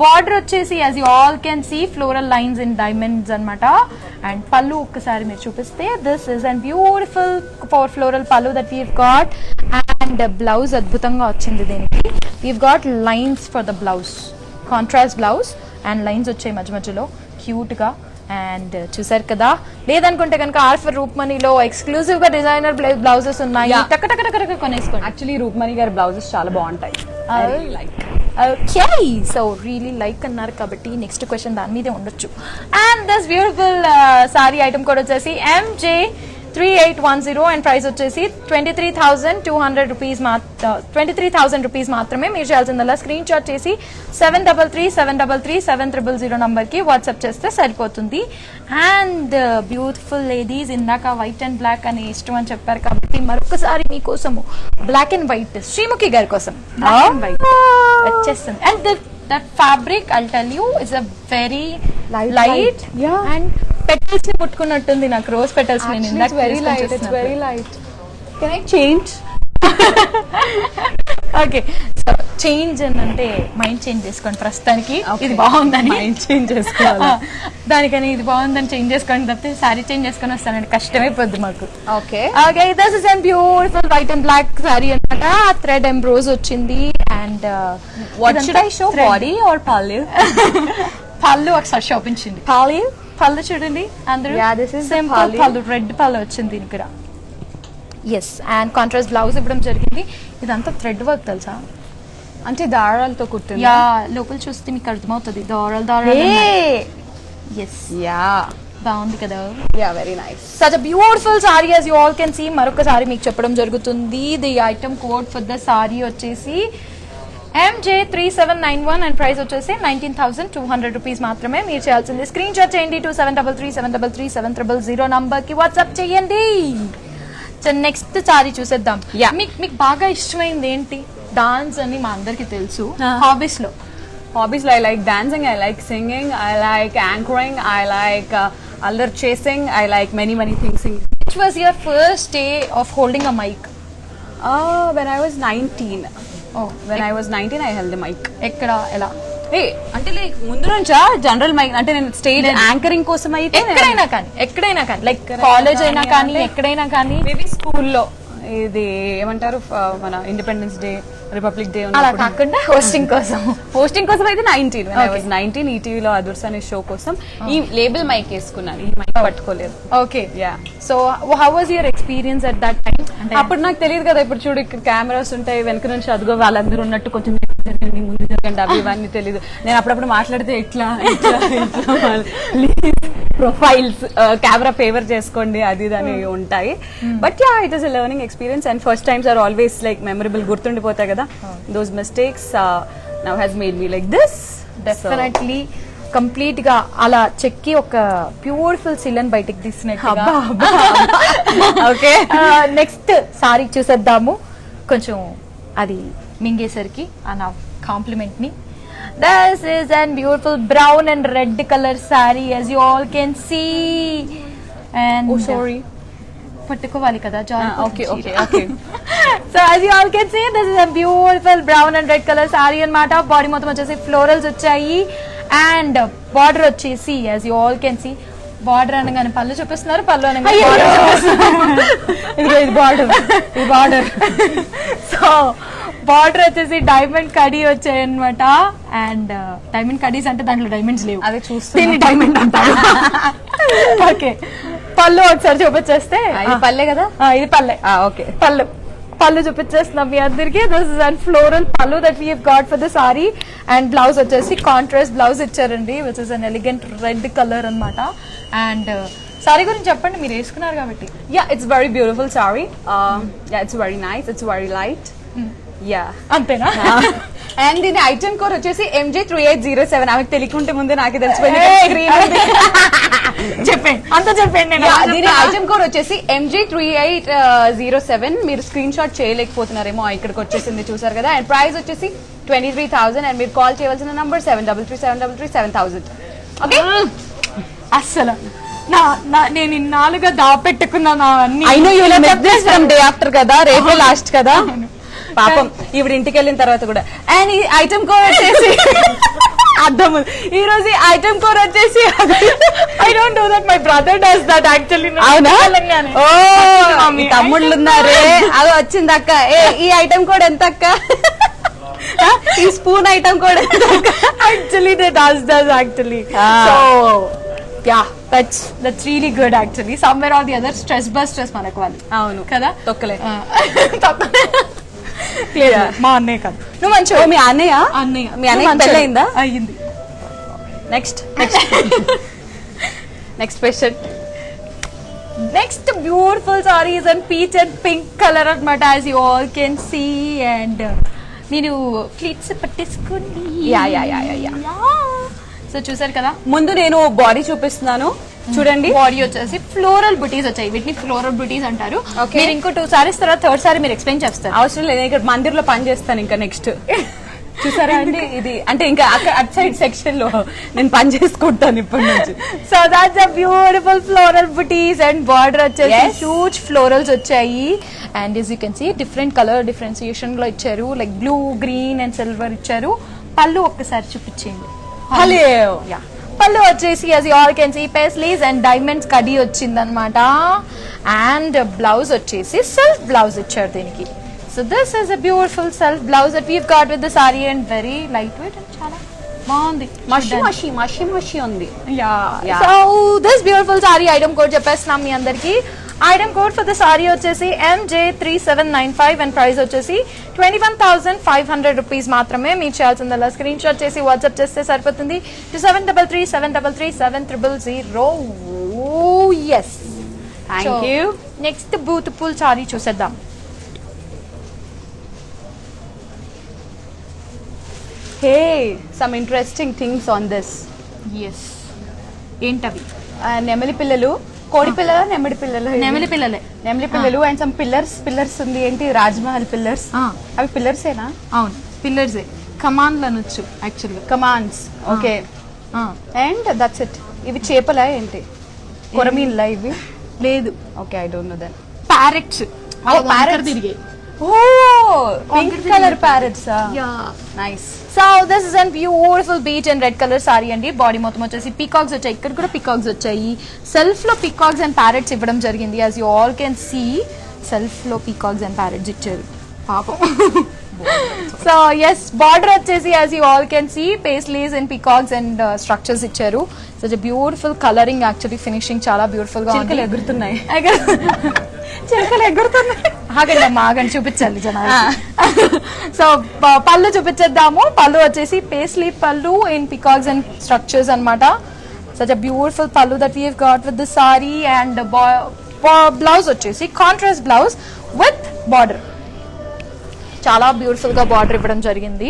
[SPEAKER 1] Border వచ్చేసి as you all can see floral lines in diamonds అనమాట. అండ్ పళ్ళు ఒక్కసారి మీరు చూపిస్తే this is and beautiful for floral పళ్ళు that we've got. And blouse అద్భుతంగా వచ్చింది దీనికి. We've got lines for the blouse, contrast blouse and lines వచ్చాయి మధ్య మధ్యలో క్యూట్ గా. అండ్ చూసారు కదా, లేదనుకుంటే కనుక ఆర్ఫర్ రూప్మణిలో ఎక్స్క్లూజివ్ గా డిజైనర్ బ్లౌజెస్ ఉన్నాయి. టక కొనేసుకోండి.
[SPEAKER 2] యాక్చువల్లీ రూప్మణి గారి బ్లౌజెస్ చాలా బాగుంటాయి.
[SPEAKER 1] ఓకే, సో రియలీ లైక్ అన్నారు కాబట్టి నెక్స్ట్ క్వశ్చన్ దాని మీదే ఉండొచ్చు. And this beautiful sorry item కూడా వచ్చేసి MJ3810 అండ్ ప్రైస్ వచ్చేసి 23,200 రూపీస్ 23,000 రూపీస్ మాత్రమే. మీరు చేయాల్సిందల్లా స్క్రీన్ షాట్ చేసి 7337337000 నంబర్కి వాట్సాప్ చేస్తే సరిపోతుంది. అండ్ బ్యూటిఫుల్ లేడీస్, ఇందాక వైట్ అండ్ బ్లాక్ అని ఇష్టం అని చెప్పారు కాబట్టి మరొకసారి మీకోసము బ్లాక్ అండ్ వైట్ శ్రీముఖి గారి కోసం బ్లాక్ అండ్ వైట్ వచ్చేస్తుంది. And that fabric I'll tell you is a very light
[SPEAKER 2] Yeah.
[SPEAKER 1] And petals ని ముట్టుకున్నట్టుంది నాకు, rose petals.
[SPEAKER 2] Actually, it's very light. It's very light. Can I change?
[SPEAKER 1] Okay, so change అని అంటే mind change చేసుకోండి ప్రస్తుతానికి. ఇది బాగుందని
[SPEAKER 2] mind change చేసుకోవాలి.
[SPEAKER 1] దానికని ఇది బాగుందని చేంజ్ చేసుకోండి తప్పితే సారీ చేంజ్ చేసుకొని వస్తానండి, కష్టమైపోద్ది మాకు.
[SPEAKER 2] Okay.
[SPEAKER 1] Okay, this is an beautiful white and black sari అన్నమాట. థ్రెడ్ ఎంబ్రోజ్ వచ్చింది and
[SPEAKER 2] What should I show? Body or pallu?
[SPEAKER 1] పళ్ళు ఒకసారి చూపించింది.
[SPEAKER 2] Pallu?
[SPEAKER 1] పళ్ళు చూడండి అందరూ.
[SPEAKER 2] Yeah, this is the
[SPEAKER 1] simple
[SPEAKER 2] pallu.
[SPEAKER 1] పళ్ళు, రెడ్ పళ్ళు వచ్చింది దీనికి కూడా. ఎస్, అండ్ కాంట్రాస్ట్ బ్లౌజ్ ఇవ్వడం జరిగింది. ఇదంతా థ్రెడ్ వర్క్ తెలుసా?
[SPEAKER 2] అంటే దారాలతో కుట్టింది.
[SPEAKER 1] యా, లోపల చూస్తే మీకు అర్థమవుతుంది. దారాలు దారాలు. Yes,
[SPEAKER 2] Yeah.
[SPEAKER 1] బాగుంది కదా.
[SPEAKER 2] Yeah, very nice.
[SPEAKER 1] Such a beautiful sorry as you all can see. మరొకసారి మీకు చెప్పడం జరుగుతుంది. The item code for the sorry వచ్చేసి MJ3791 అండ్ ప్రైస్ వచ్చేసి 19,200 రూపీస్ మాత్రమే. మీరు చేయాల్సింది స్క్రీన్ షాట్ చేయండి 2733733700 నంబర్ కి వాట్సాప్ చేయండి. సో నెక్స్ట్ సారీ చూసేద్దాం.
[SPEAKER 2] Yeah.
[SPEAKER 1] మీకు బాగా ఇష్టమైంది ఏంటి? డాన్స్ అని మా అందరికి తెలుసు. హాబీస్ లో
[SPEAKER 2] Hobbies, I like dancing, I like singing, I like anchoring, I like alder chasing, I like many things.
[SPEAKER 1] which was your first day of holding a mic?
[SPEAKER 2] When I was 19.
[SPEAKER 1] Oh,
[SPEAKER 2] When I was 19, I held the mic.
[SPEAKER 1] ఎక్కడ ఎలా?
[SPEAKER 2] Hey, అంటే like ముందు నుంచా general mic అంటే నేను stage anchoring కోసం అయితే
[SPEAKER 1] ఎక్కడైనా కానీ లైక్ కాలేజ్ అయినా కానీ ఎక్కడైనా కానీ
[SPEAKER 2] మేబీ స్కూల్లో ఇది ఏమంటారు మన ఇండిపెండెన్స్ డే, రిపబ్లిక్ డే
[SPEAKER 1] అలా కాకుండా హోస్టింగ్ కోసం.
[SPEAKER 2] పోస్టింగ్ కోసం అయితే 19. When I was 19, ఈటీవీలో అదుర్స్ అనే షో కోసం ఈ లేబుల్ మైక్ వేసుకున్నాను. ఈ మైక్ పట్టుకోలేదు.
[SPEAKER 1] Okay,
[SPEAKER 2] yeah.
[SPEAKER 1] So how was your experience at that time?
[SPEAKER 2] అప్పుడు నాకు తెలియదు కదా. ఇప్పుడు చూడు ఇక్కడ కెమెరాస్ ఉంటాయి, వెనక నుంచి అదిగో వాళ్ళందరూ ఉన్నట్టు కొంచెం జరగండి, ముందు జరగండి, అవి ఇవన్నీ తెలియదు. నేను అప్పుడప్పుడు మాట్లాడితే ఎట్లా ప్రొఫైల్స్ కెమెరా ఫేవర్ చేసుకోండి అది ఇది అని ఉంటాయి. But yeah, it is a learning experience and first times are always like memorable, గుర్తుండిపోతాయి కదా. Those mistakes now has made me like this.
[SPEAKER 1] Definitely complete గా అలా చెక్కి ఒక బ్యూటిఫుల్ సిలన్ బయటికి తీసినట్టు.
[SPEAKER 2] ఓకే,
[SPEAKER 1] నెక్స్ట్ సారీ చూసేద్దాము. కొంచెం అది మింగేసరికి ఆ నా కాంప్లిమెంట్ ని. This is a beautiful brown and red color saree as you all can see. And
[SPEAKER 2] oh sorry,
[SPEAKER 1] పట్టుకోవాలి కదా John.
[SPEAKER 2] okay.
[SPEAKER 1] So as you all can see, this is a beautiful brown and red color saree అన్నమాట. Body మొత్తం వచ్చేసి florals వచ్చాయి and border వచ్చేసి as you all can see, border అనగానే పళ్ళు చూపిస్తున్నారు, పళ్ళు అనగానే ఇది బార్డర్. సో బార్డర్ వచ్చేసి డైమండ్ కడీ వచ్చాయి అనమాట. అండ్ డైమండ్ కడీస్ అంటే దాంట్లో డైమండ్స్ లేవు,
[SPEAKER 2] అదే చూస్తుంది
[SPEAKER 1] డైమండ్ అంటారు. ఓకే, పళ్ళు ఒకసారి చూపించేస్తే
[SPEAKER 2] పల్లె కదా.
[SPEAKER 1] ఇది పల్లె.
[SPEAKER 2] ఓకే,
[SPEAKER 1] పళ్ళు చూపించేస్తున్నాం మీ అందరికి. దిస్ ఇస్ అండ్ ఫ్లోరల్ పళ్ళు that we have got for the sorry. And blouse వచ్చేసి కాంట్రాస్ట్ బ్లౌజ్ ఇచ్చారండి, which is an elegant red colour అన్నమాట. అండ్ సారీ గురించి చెప్పండి, మీరు వేసుకున్నారు కాబట్టి.
[SPEAKER 2] Yeah, it's very beautiful sorry. Yeah, it's very nice, it's very light. Yeah,
[SPEAKER 1] అంతేనా?
[SPEAKER 2] And దీని ఐటమ్ కోడ్ వచ్చేసి MJ3807. ఆమెకు తెలియకుంటే ముందే నాకు తెలిసిపోయింది.
[SPEAKER 1] చెప్పండి, అంత చెప్పండి.
[SPEAKER 2] దీని ఐటమ్ కోడ్ వచ్చేసి MJ3807. మీరు స్క్రీన్ షాట్ చేయలేకపోతున్నారేమో, ఇక్కడికి వచ్చేసింది చూసారు కదా. అండ్ ప్రైస్ వచ్చేసి 23,000. అండ్ మీరు కాల్ చేయవలసిన నంబర్ 7337337000. ఓకే,
[SPEAKER 1] అస్సలు నేను ఇన్నాళ్ళుగా దాపెట్టుకున్నాను అన్ని.
[SPEAKER 2] I know you will miss this from day after కదా, రేపే లాస్ట్ కదా పాపం. ఈవిడ ఇంటికి వెళ్ళిన తర్వాత కూడా. అండ్ ఈ ఐటమ్ కోడ్ వచ్చేసి అర్థం, ఈ రోజు ఐటమ్ కోడ్ వచ్చేసి
[SPEAKER 1] I don't do that, my brother does that actually.
[SPEAKER 2] అవునా? ఓ, మీ తమ్ముళ్ళు ఉన్నారే, అది వచ్చింది అక్క. ఈ ఐటమ్ కోడ్ ఎంత అక్క? ఈ spoon item code
[SPEAKER 1] actually they does that actually. So yeah, that's really good actually. Somewhere or the other stress busters మనకు వాళ్ళు.
[SPEAKER 2] అవును
[SPEAKER 1] కదా,
[SPEAKER 2] తొక్కలే.
[SPEAKER 1] మా అన్నయ్య కాదు,
[SPEAKER 2] నువ్వు మంచి. మీ అన్నయ్య మీ అన్నయ్య పెళ్ళయిందా?
[SPEAKER 1] అయ్యింది.
[SPEAKER 2] Next question.
[SPEAKER 1] Next beautiful saris and peach and pink colour అన్నమాట, as you all can see. And నేను క్లిట్స్ పట్టేసుకోండి. సో చూసారు కదా,
[SPEAKER 2] ముందు నేను బాడీ చూపిస్తున్నాను చూడండి.
[SPEAKER 1] బాడీ వచ్చేసి ఫ్లోరల్ బుటీస్ వచ్చాయి, వీటిని ఫ్లోరల్ బుటీస్ అంటారు. మీరు ఇంకో 2 సారీస్ తర్వాత థర్డ్ సారీ మీరు ఎక్స్ప్లెయిన్ చేస్తారు.
[SPEAKER 2] అవసరం లేదు, ఇక్కడ మందిర్లో పని చేస్తాను ఇంకా నెక్స్ట్. చూసారా అండి ఇది అంటే ఇంకా అట్ సైడ్ సెక్షన్ లో నేను పని చేసుకుంటాను ఇప్పటి నుంచి.
[SPEAKER 1] So that's a beautiful floral butis and border వచ్చేసి హ్యూజ్ ఫ్లోరల్స్ వచ్చాయి. And as you can see different colour differentiation లో ఇచ్చారు, like blue, green and silver ఇచ్చారు. పళ్ళు ఒక్కసారి చూపించేయండి. పళ్ళు వచ్చేసి as you all can see paisleys and diamonds కడి వచ్చిందనమాట. అండ్ బ్లౌజ్ వచ్చేసి సెల్ఫ్ బ్లౌజ్ ఇచ్చారు దీనికి. So this is a beautiful self blouse that we've got with the sorry and very light weight and చాలా బాగుంది.
[SPEAKER 2] మషి ఉంది.
[SPEAKER 1] So this beautiful sorry item code చెప్పేస్తున్నాం మీ అందరికి. Item code for the sorry వచ్చేసి MJ3795 అండ్ ప్రైస్ వచ్చేసి 21,500 rupees మాత్రమే. మీరు చేయాల్సిందల్లా స్క్రీన్ షాట్ చేసి వాట్సాప్ చేస్తే సరిపోతుంది to 7337337000. Yes,
[SPEAKER 2] thank you.
[SPEAKER 1] Next beautiful saree చూసేద్దాం.
[SPEAKER 2] Hey, some interesting things on this.
[SPEAKER 1] Yes, ఏంటవి?
[SPEAKER 2] నెమలి పిల్లలు, కోడి పిల్లల, నెమలి పిల్లలు,
[SPEAKER 1] నెమలి పిల్లలే.
[SPEAKER 2] నెమలి పిల్లలు అండ్ సమ్ పిల్లర్స్ ఉంది. ఏంటి, రాజ్మహల్ పిల్లర్స్. అవి పిల్లర్సేనా?
[SPEAKER 1] అవును, పిల్లర్సే. కమాండ్లు అనొచ్చు యాక్చువల్గా.
[SPEAKER 2] Commands, okay. And that's it. ఇవి చేపలా ఏంటి, కొరమీన్లా ఇవి?
[SPEAKER 1] లేదు.
[SPEAKER 2] Okay, I don't know then.
[SPEAKER 1] Parrots.
[SPEAKER 2] Parrots తిరిగే. Oh, pink colour parrots. Nice.
[SPEAKER 1] So this is an beautiful beach and red colour sari అండి. బాడీ మొత్తం వచ్చేసి పీకాక్స్ వచ్చాయి, ఇక్కడ కూడా పీకాక్స్ వచ్చాయి. సెల్ఫ్ లో పీకాక్స్ అండ్ ప్యారెట్స్ ఇవ్వడం జరిగింది. As you all can see self లో పీకాక్స్ అండ్ ప్యారెట్స్ ఇచ్చారు పాపం. సో ఎస్, బార్డర్ వచ్చేసి as you all can see paisleys and peacocks and structures ఇచ్చారు. Such a beautiful colouring, actually finishing చాలా beautiful గా ఉంది.
[SPEAKER 2] ఎగురుతున్నాయి,
[SPEAKER 1] చిలకలు ఎగురుతున్నాయి. ఆగండి చూపించాలి జనాలు. సో పళ్ళు చూపించేద్దాము. పళ్ళు వచ్చేసి paisley pallu in peacocks and structures అన్నమాట. Such a beautiful pallu that we got with the sorry. And blouse వచ్చేసి కాంట్రాస్ట్ బ్లౌజ్ విత్ బార్డర్. చాలా బ్యూటిఫుల్ గా బార్డర్ ఇవ్వడం జరిగింది.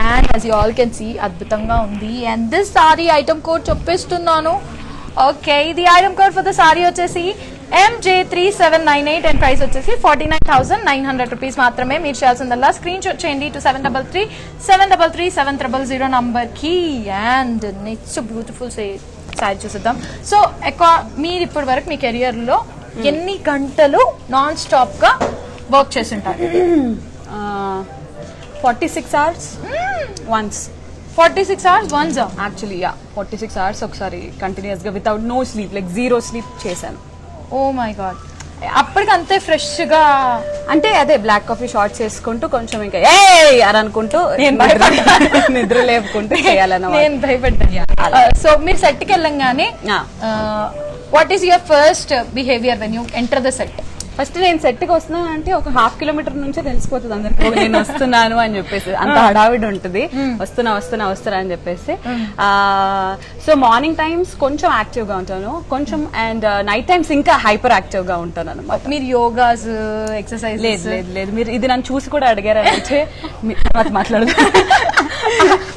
[SPEAKER 1] And as you all can see అద్భుతంగా ఉంది. And this sari item code చెప్పేస్తున్నాను. Okay, ఇది item code for the sorry వచ్చేసి MJ3798 అండ్ ప్రైస్ వచ్చేసి 49,900 రూపీస్ మాత్రమే. మీరు చేయాల్సిందల్లా స్క్రీన్ షాట్ చేయండి టు 7337337000 నంబర్ కి. అండ్ నెక్స్ట్ బ్యూటిఫుల్ సారీ చూసేద్దాం. సో ఎక్కువ మీరు ఇప్పటి వరకు మీ కెరియర్ లో ఎన్ని గంటలు నాన్ స్టాప్ గా వర్క్ చేస్తుంటారు?
[SPEAKER 2] 46 hours once.
[SPEAKER 1] 46 hours once?
[SPEAKER 2] Actually, yeah, 46 hours ఒకసారి కంటిన్యూస్ గా without no sleep, like zero sleep చేశాను.
[SPEAKER 1] ఓ మై గాడ్, అప్పటికి అంతే ఫ్రెష్ గా
[SPEAKER 2] అంటే అదే బ్లాక్ కాఫీ షార్ట్స్ చేసుకుంటూ కొంచెం ఇంకా ఏ అని అనుకుంటూ నిద్ర లేపుకుంటూ చేయాలన్నమాట.
[SPEAKER 1] నేను భయపడ్డా. సో మీరు సెట్ కి వెళ్ళంగానే what is your first behaviour when you enter the set?
[SPEAKER 2] First నేను సెట్ కి వస్తున్నాను అంటే ఒక 1/2 kilometer నుంచే తెలిసిపోతుంది అందరికి నేను వస్తున్నాను అని చెప్పేసి. అంత హడావిడి ఉంటుంది, వస్తున్నా అని చెప్పేసి. సో మార్నింగ్ టైమ్స్ కొంచెం యాక్టివ్ గా ఉంటాను కొంచెం, అండ్ నైట్ టైమ్స్ ఇంకా హైపర్ యాక్టివ్ గా ఉంటాను అనమాట.
[SPEAKER 1] మీరు యోగాస్ ఎక్సర్సైజ్?
[SPEAKER 2] లేదు, మీరు ఇది నన్ను చూసి కూడా అడిగారు అంటే మాట్లాడదు.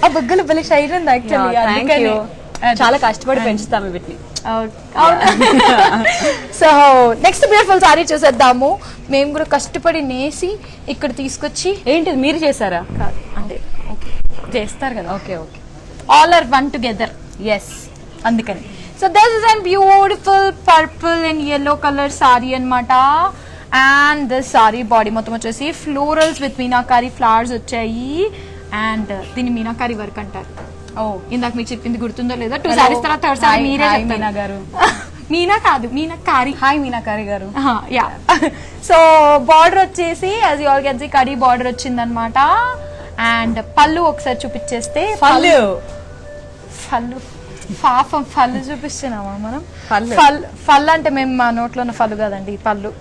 [SPEAKER 1] ఆ బుగ్గలు భలే షైన్ ఉంది యాక్చువల్లీ.
[SPEAKER 2] చాలా కష్టపడి పెంచుతాము వీటిని.
[SPEAKER 1] సో నెక్స్ట్ బ్యూటిఫుల్ సారీ చూసేద్దాము. మేము కూడా కష్టపడి నేసి ఇక్కడ తీసుకొచ్చి.
[SPEAKER 2] ఏంటిది మీరు చేశారా?
[SPEAKER 1] కాదు, అంటే చేస్తారు కదా.
[SPEAKER 2] Okay,
[SPEAKER 1] all are one together.
[SPEAKER 2] Yes,
[SPEAKER 1] అందుకని. So this is an beautiful purple and yellow colour sari అన్నమాట. అండ్ దిస్ సారీ బాడీ మొత్తం వచ్చేసి ఫ్లోరల్స్ విత్ మీనాకారి ఫ్లవర్స్ వచ్చాయి. అండ్ దీన్ని మీనాకారి వర్క్ అంటారు. ఇందాక మీకు చెప్పింది గుర్తుందో లేదో? 2 సారీస్ తర్వాత థర్డ్ సారీ మీరే
[SPEAKER 2] మీనా గారు.
[SPEAKER 1] మీనా కాదు, meenakari.
[SPEAKER 2] Hi Meenakari garu.
[SPEAKER 1] Yeah. So border వచ్చేసి as you all can see కడి బార్డర్ వచ్చిందనమాట. అండ్ పళ్ళు ఒకసారి చూపించేస్తే, పళ్ళు పాపం పళ్ళు చూపిస్తున్నామా మనం? పళ్ళు అంటే మేము మా నోట్లో ఉన్న పళ్ళు కాదండి, పళ్ళు.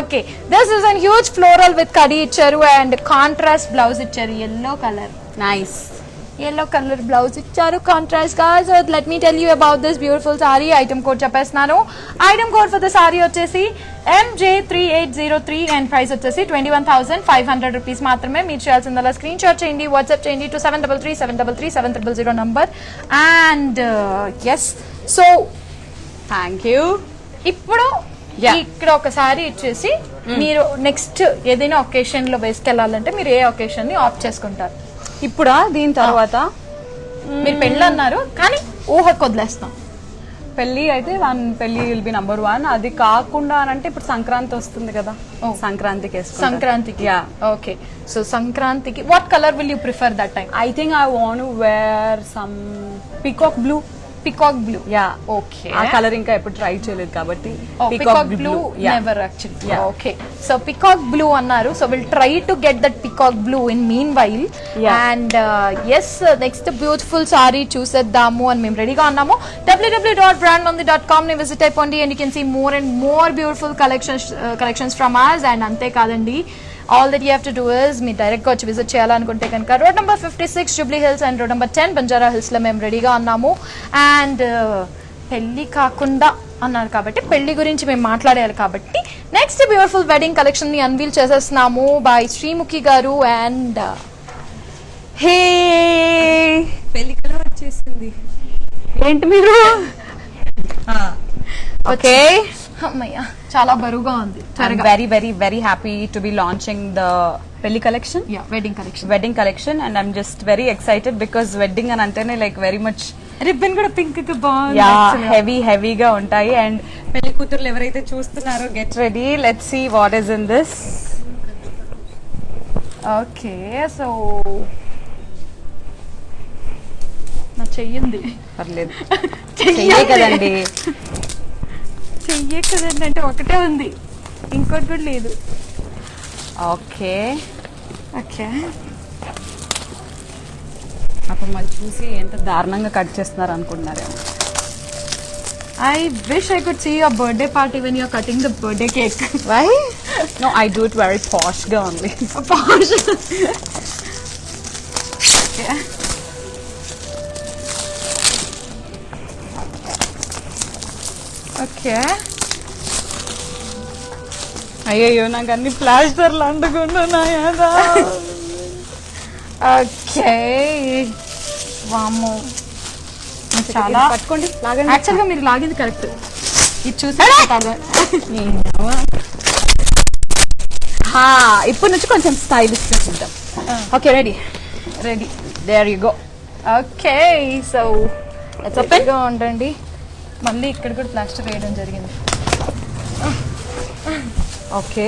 [SPEAKER 1] Okay, this is an huge floral with కడి ఇచ్చారు అండ్ కాంట్రాస్ట్ బ్లౌజ్ ఇచ్చారు. yellow colour,
[SPEAKER 2] nice
[SPEAKER 1] yellow colour blouse ఇచ్చారు కాంట్రాస్ట్ గా. So let me tell you about this beautiful sorry. Item code చెప్పేస్తున్నాను. Item code for the sorry వచ్చేసి MJ3803 and price వచ్చేసి 21,500 rupees మాత్రమే. మీరు చేయాల్సిందల్లా స్క్రీన్ షాట్ చేయండి, వాట్సాప్ చేయండి to 7337337000 number. And yes, so
[SPEAKER 2] thank you.
[SPEAKER 1] ఇప్పుడు ఇక్కడ ఒక సారీ ఇచ్చేసి మీరు నెక్స్ట్ ఏదైనా ఒకేషన్ లో వేసుకెళ్లాలంటే మీరు ఏ ఒకేషన్ ని ఆప్ట్ చేసుకుంటారు?
[SPEAKER 2] ఇప్పుడా దీని తర్వాత
[SPEAKER 1] మీరు పెళ్ళి అన్నారు కానీ ఊహకు వదిలేస్తాం.
[SPEAKER 2] పెళ్లి అయితే పెళ్లి విల్ బి నంబర్ 1. అది కాకుండా అంటే ఇప్పుడు సంక్రాంతి వస్తుంది కదా, సంక్రాంతికి
[SPEAKER 1] సంక్రాంతికి. ఓకే, సో సంక్రాంతికి what colour will you prefer that time?
[SPEAKER 2] I think I want wear some peacock blue.
[SPEAKER 1] Peacock blue.
[SPEAKER 2] Yeah,
[SPEAKER 1] okay.
[SPEAKER 2] ఆ కలర్ ఇంకా ఎప్పుడు ట్రై చేయలేదు కాబట్టి
[SPEAKER 1] peacock blue never actually. Okay, so peacock blue అన్నారు. So will try to get that peacock blue in meanwhile. And yes, next beautiful sorry చూసేద్దాము అని మేము రెడీగా ఉన్నాము. www.brandmandi.com ని విజిట్ అయిపోండి and you can see more and more beautiful collections from us. And అంతేకాదండి, all that you have to do is మీ డైరెక్ట్గా వచ్చి విజిట్ చేయాలనుకుంటే కనుక road number 56 Jubilee Hills and road number 10 Banjara హిల్స్లో మేము రెడీగా ఉన్నాము. అండ్ పెళ్ళి కాకుండా అన్నారు కాబట్టి పెళ్లి గురించి మేము మాట్లాడేయాలి కాబట్టి నెక్స్ట్ బ్యూటిఫుల్ వెడ్డింగ్ కలెక్షన్ని అన్వీల్ చేసేస్తున్నాము బై శ్రీముఖి గారు. అండ్
[SPEAKER 2] హే, పెళ్లి కలర్ వచ్చేసింది. ఏంటి మీరు? ఓకే,
[SPEAKER 1] అమ్మయ్య చాలా బరువుగా ఉంది.
[SPEAKER 2] Very very very happy to be launching the పెళ్లి collection, wedding collection. And I'm just very excited because wedding అని అంటేనే లైక్ వెరీ మచ్
[SPEAKER 1] రిబ్బన్ కూడా పింక్ గా బాగుంది,
[SPEAKER 2] హెవీగా ఉంటాయి. అండ్ పెళ్లి కూతుర్లు ఎవరైతే చూస్తున్నారో get ready, let's see what is in this.
[SPEAKER 1] Okay, so నా చెయ్యింది,
[SPEAKER 2] పర్లేదు చెయ్యే కదండి,
[SPEAKER 1] చెయ్యే కదండి అంటే ఒకటే ఉంది, ఇంకోటి కూడా లేదు.
[SPEAKER 2] ఓకే
[SPEAKER 1] ఓకే,
[SPEAKER 2] అప్పుడు మళ్ళీ చూసి ఎంత దారుణంగా కట్ చేస్తున్నారు అనుకుంటున్నారేమో.
[SPEAKER 1] I wish I could see your birthday party when you're cutting the birthday cake.
[SPEAKER 2] Why? No, I do it very posh ga only.
[SPEAKER 1] Posh. Yeah. Okay.
[SPEAKER 2] అయ్యో, నాకు అన్ని ప్లాస్టర్లు అంటుకున్నాయా.
[SPEAKER 1] ఓకే, వామ్మో చాలా
[SPEAKER 2] పట్టుకోండి, లాగండి.
[SPEAKER 1] యాక్చువల్గా మీరు లాగింది కరెక్ట్, ఇది చూసి
[SPEAKER 2] ఇప్పుడు నుంచి కొంచెం స్టైలిష్ చూద్దాం. Okay, ready
[SPEAKER 1] ready,
[SPEAKER 2] there you go.
[SPEAKER 1] Okay, so ఓపెన్గా ఉండండి. మళ్ళీ ఇక్కడ కూడా ప్లాస్టర్ వేయడం జరిగింది.
[SPEAKER 2] ఓకే,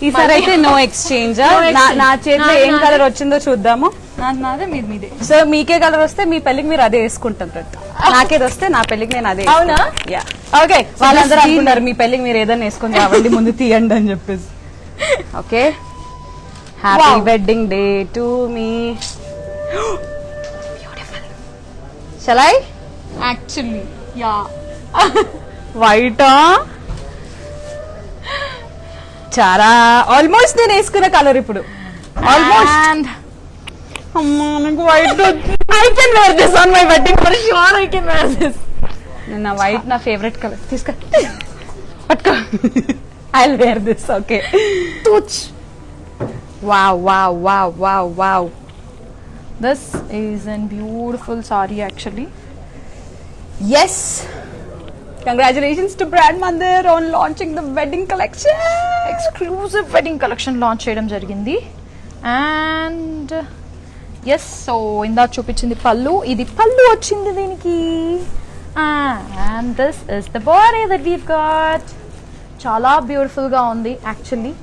[SPEAKER 2] ఈసారి అయితే నో ఎక్స్చేంజ్. నా చేతిలో ఏం కలర్ వచ్చిందో చూద్దాము.
[SPEAKER 1] నాదే మీదే.
[SPEAKER 2] సో మీకే కలర్ వస్తే మీ పెళ్లికి మీరు అదే వేసుకుంటారు, నాకేది వస్తే నా పెళ్లికి నేను అదే.
[SPEAKER 1] అవునా?
[SPEAKER 2] యా. ఓకే, వాళ్ళందరూ అనుకుంటారు మీ పెళ్లికి మీరు ఏదైనా వేసుకొని రావండి, ముందు తీయండి అని చెప్పేసి. Okay, happy wedding day to me. Shall I?
[SPEAKER 1] Actually yeah,
[SPEAKER 2] వైటా చాలా ఆల్మోస్ట్ నేను వేసుకున్న కలర్ ఇప్పుడు. ఆల్మోస్ట్ అమ్మా, నాకు white. I can wear this on my wedding for sure. I can wear this. నా వైట్ నా ఫేవరెట్ కలర్. తీసుకో, పట్టుకో. I will wear this. Okay, wow wow wow wow wow.
[SPEAKER 1] This is a beautiful saree actually.
[SPEAKER 2] Yes. Congratulations to Brand Mandir on launching the wedding collection.
[SPEAKER 1] Exclusive wedding collection launch చేయడం జరిగింది. And yes, so ఇందా చూపించింది పళ్ళు, ఇది పళ్ళు వచ్చింది దీనికి. And this is the body that we've got. చాలా బ్యూటిఫుల్ గా ఉంది actually.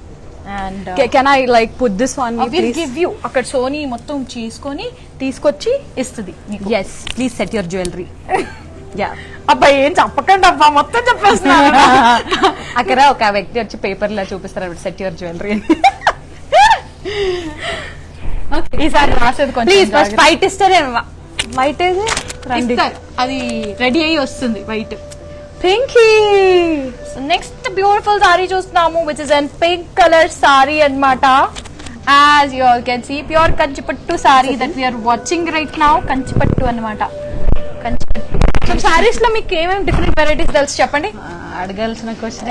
[SPEAKER 1] And
[SPEAKER 2] can I like put this on me,
[SPEAKER 1] please?
[SPEAKER 2] please?
[SPEAKER 1] Give you అక్కడ సోనీ మొత్తం చేసుకొని తీసుకొచ్చి ఇస్తుంది.
[SPEAKER 2] Yes, please set your jewelry. Yeah.
[SPEAKER 1] అబ్బా ఏం చెప్పకండి అబ్బా, మొత్తం చెప్పేస్తున్నారు.
[SPEAKER 2] అక్కడ ఒక వ్యక్తి వచ్చి పేపర్ లా చూపిస్తారు, సెట్ యువర్ జ్యువెలరీ.
[SPEAKER 1] ఈసారి రాసేది కొంచెం
[SPEAKER 2] ప్లీజ్ ఫస్ట్ వైట్ ఇస్తారే. వైట్ ఏది?
[SPEAKER 1] అది రెడీ అయ్యి వస్తుంది వైట్.
[SPEAKER 2] పింకీ.
[SPEAKER 1] నెక్స్ట్ బ్యూటిఫుల్ సారీ చూస్తున్నాము, which is an pink colour sari అన్నమాట. As you all can see, pure Kanchipattu sari that we are watching right now. Kanchipattu అన్నమాట, కంచిపట్టు. సో సారీస్ లో మీకు ఏమేమి డిఫరెంట్ వెరైటీస్ తెలుసు చెప్పండి.
[SPEAKER 2] అడగాల్సిన క్వశ్చన్.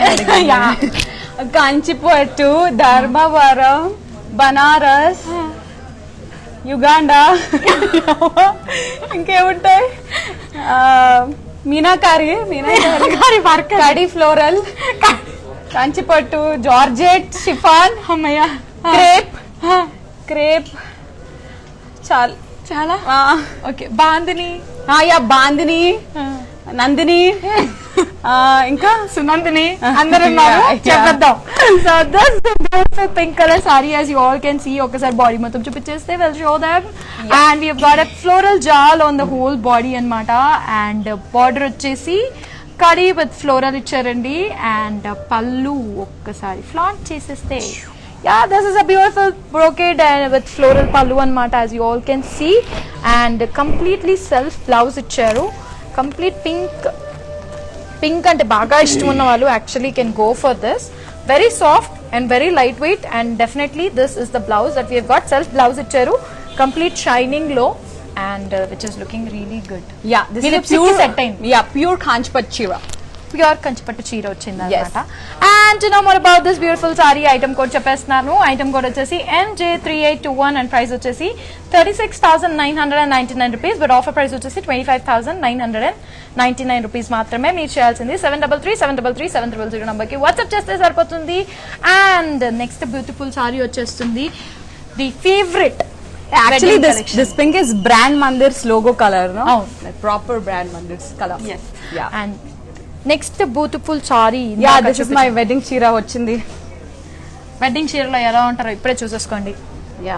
[SPEAKER 2] కంచిపట్టు, ధర్మవరం, బనారస్, యుగాండా, ఇంకేముంటాయి, మీనాకారి వర్క్, కడి ఫ్లోరల్, కంచిపట్టు, జార్జెట్, షిఫాన్,
[SPEAKER 1] అమ్మయ్య,
[SPEAKER 2] క్రేప్ చాలా
[SPEAKER 1] ఓకే. బాందిని,
[SPEAKER 2] యా బాందిని, నందిని, ఇంకా
[SPEAKER 1] సునందిని అందరూ ఉన్నారు. చెప్పేద్దాం. So this the beautiful pink colour sari as you all can see. ఒకసారి బాడీ మొత్తం చూపించేస్తే we'll show them. And we have got a floral jal on the whole body అన్నమాట. అండ్ బార్డర్ వచ్చేసి కడీ విత్ ఫ్లోరల్ ఇచ్చారండి. అండ్ పళ్ళు ఒక్కసారి ఫ్లాంట్ చేసేస్తే this is a beautiful brocade with floral pallu anamata, as you all can see. And completely self blouse icharu. Complete pink ante baga ishtam unna vallu actually can go for this. Very soft and very lightweight, and definitely this is the blouse that we have got. Self blouse icharu, complete shining low, and which is looking really good.
[SPEAKER 2] Yeah, this is pure set time. Yeah, pure Kanchpat chira.
[SPEAKER 1] Pure Kanchipattu చీర వచ్చింది అనమాట. And to know more about this beautiful sorry, item code చెప్పేస్తున్నాను. Item code వచ్చేసి MJ3821 and price వచ్చేసి 36,999 rupees. But offer price వచ్చేసి 25,999 rupees మాత్రమే. మీరు చేయాల్సింది 7337337000 నంబర్కి వాట్సాప్ చేస్తే సరిపోతుంది. అండ్ నెక్స్ట్ బ్యూటిఫుల్ సారీ వచ్చేస్తుంది, the favourite.
[SPEAKER 2] Actually, this pink is Brand Mandir's logo color, no?
[SPEAKER 1] Oh,
[SPEAKER 2] like proper Brand Mandir's color.
[SPEAKER 1] Yes.
[SPEAKER 2] Yeah.
[SPEAKER 1] And next beautiful sari,
[SPEAKER 2] this is my wedding చీర వచ్చింది.
[SPEAKER 1] Wedding చీరలో ఎలా ఉంటారో ఇప్పుడే చూసేసుకోండి.
[SPEAKER 2] Yeah,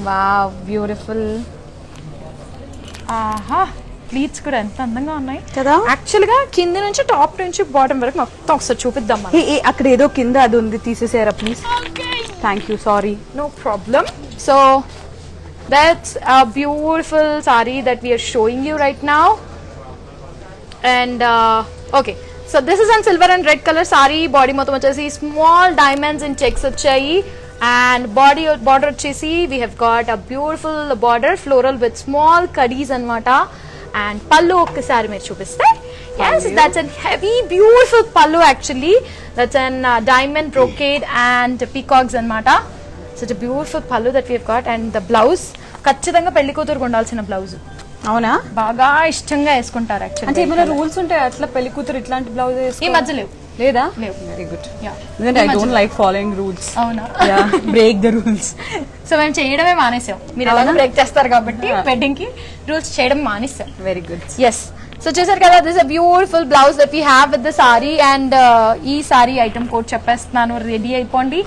[SPEAKER 2] wow, beautiful.
[SPEAKER 1] ఆహా, pleats కూడా ఎంత అందంగా ఉన్నాయి
[SPEAKER 2] కదా.
[SPEAKER 1] యాక్చువల్ గా కింద నుంచి టాప్ నుంచి బాటమ్ వరకు మొత్తం ఒకసారి చూపిద్దాం.
[SPEAKER 2] అక్కడ ఏదో కింద అది ఉంది, తీసేసారా please? Thank you, sorry.
[SPEAKER 1] No problem. So that's a beautiful saree that we are showing you right now. And okay, so this is on silver and red color saree. Body మొత్తం వచ్చేసి small diamonds and checks వచ్చాయి. And border వచ్చేసి we have got a beautiful border floral with small kadis అన్నమాట. And pallu ఒక్కసారి మీరు చూపిస్తే, yes, that's a heavy beautiful pallu actually. That's an diamond brocade and peacocks అన్నమాట. Such a beautiful pallu that we have got. And the blouse ఖచ్చితంగా పెళ్లి కూతురుకు ఉండాల్సిన blouse.
[SPEAKER 2] అవునా?
[SPEAKER 1] బాగా ఇష్టంగా వేసుకుంటారు యాక్చువల్లీ.
[SPEAKER 2] అంటే ఏమైనా రూల్స్ ఉంటాయి అట్లా పెళ్లి కూతురు ఇట్లాంటి బ్లౌజ్
[SPEAKER 1] ఈ మధ్య లేవు.
[SPEAKER 2] లేదా?
[SPEAKER 1] లేవు.
[SPEAKER 2] Very good.
[SPEAKER 1] Yeah,
[SPEAKER 2] I don't like following rules.
[SPEAKER 1] అవునా?
[SPEAKER 2] Yeah, break the rules.
[SPEAKER 1] So మేము చేయడమే మానేసాం. మీరు ఎలా బ్రేక్ చేస్తారు కాబట్టి వెడ్డింగ్ కి రూల్స్ చేయడం మానేసాం.
[SPEAKER 2] Very good.
[SPEAKER 1] ఎస్. సో చూసారు కదా, this a beautiful blouse that we have with the sorry. And ఈ సారీ ఐటమ్ కోడ్ చెప్పేస్తున్నాను, రెడీ అయిపోండి.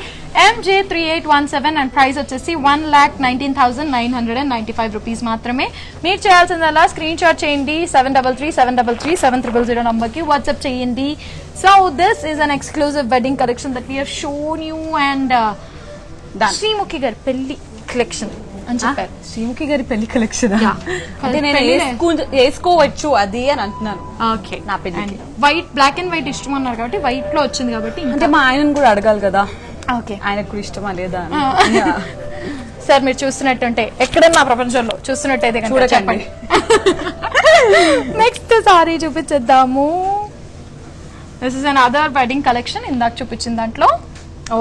[SPEAKER 1] MJ3817 అండ్ ప్రైస్ వచ్చేసి 1,19,995 రూపీస్ మాత్రమే. మీరు చేయాల్సిందల్లా స్క్రీన్ షాట్ చేయండి, 7337337000 నంబర్కి వాట్సాప్ చేయండి. So this is an exclusive wedding collection that we have shown you. And Sreemukhi గారి పెళ్లి కలెక్షన్ అని చెప్పారు.
[SPEAKER 2] శ్రీముఖి గారి పెళ్లి కలెక్షన్ అంటే నేను వేసుకోవచ్చు అది అని అంటున్నాను.
[SPEAKER 1] ఓకే,
[SPEAKER 2] నా పెళ్లి
[SPEAKER 1] వైట్, బ్లాక్ అండ్ వైట్ ఇష్టం అన్నారు కాబట్టి వైట్ లో వచ్చింది కాబట్టి.
[SPEAKER 2] అంటే మా ఆయనను కూడా అడగాలి కదా.
[SPEAKER 1] ఓకే,
[SPEAKER 2] ఆయనకు కూడా ఇష్టమా లేదా?
[SPEAKER 1] సార్ మీరు చూస్తున్నట్టుంటే ఎక్కడన్నా ప్రపంచంలో చూస్తున్నట్టయితే చూడకండి. నెక్స్ట్ సారీ చూపించేద్దాము. This is another wedding collection, ఇందాక చూపించిన దాంట్లో.
[SPEAKER 2] ఓ,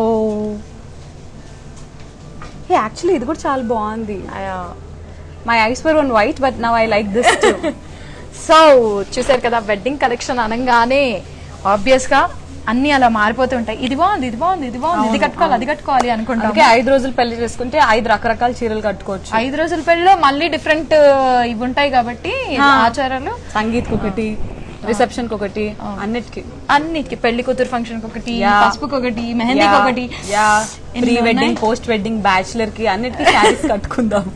[SPEAKER 2] యాక్చువల్లీ ఇది కూడా చాలా బాగుంది. My eyes were on white but now I like this too.
[SPEAKER 1] So చూసారు కదా, వెడ్డింగ్ కలెక్షన్ అనగానే ఆబ్వియస్ గా అన్ని అలా మారిపోతూ ఉంటాయి. ఇది బాగుంది, ఇది బాగుంది, ఇది బాగుంది, ఇది కట్టుకోవాలి, అది కట్టుకోవాలి అనుకుంటాం.
[SPEAKER 2] 5 రోజులు పెళ్లి చేసుకుంటే 5 రకరకాల చీరలు కట్టుకోవచ్చు.
[SPEAKER 1] 5 రోజుల పెళ్లిలో మళ్ళీ డిఫరెంట్ ఇవి ఉంటాయి కాబట్టి ఆచారాలు.
[SPEAKER 2] సంగీత్ ఒకటి, రిసెప్షన్ ఒకటి,
[SPEAKER 1] అన్నిటికి పెళ్లి కూతురు ఫంక్షన్ ఒకటి, పసుపుకి ఒకటి, మెహందీకి ఒకటి,
[SPEAKER 2] pre wedding, post wedding, bachelor కి అన్నిటికీ శారీస్ కట్టుకుందాం.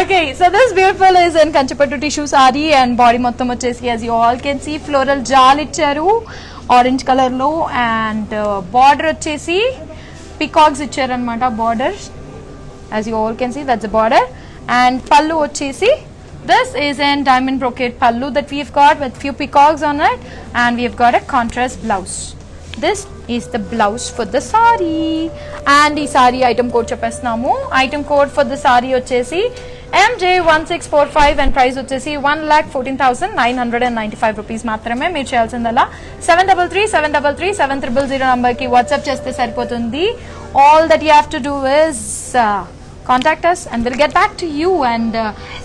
[SPEAKER 1] Okay, so this beautiful is in Kanchipattu tissue sari and body మొత్తం వచ్చేసి as you all can see floral jaal ఇచ్చారు ఆరెంజ్ కలర్ లో. అండ్ బార్డర్ వచ్చేసి పికాక్స్ ఇచ్చారు అనమాట. Border as you all can see, that's the border. And pallu వచ్చేసి this is in diamond brocade pallu that we've got with few peacocks on it, and we've got a contrast blouse. This is the blouse for the saree. And ee saree item code చెప్పేస్తున్నాము. Item code for the saree వచ్చేసి MJ1645 and price వచ్చేసి 1,14,995 rupees మాత్రమే. మీరు చేయాల్సిందల్లా 7337337000 నంబర్కి WhatsApp చేస్తే సరిపోతుంది. All that you have to do is contact us and we'll get back to you. And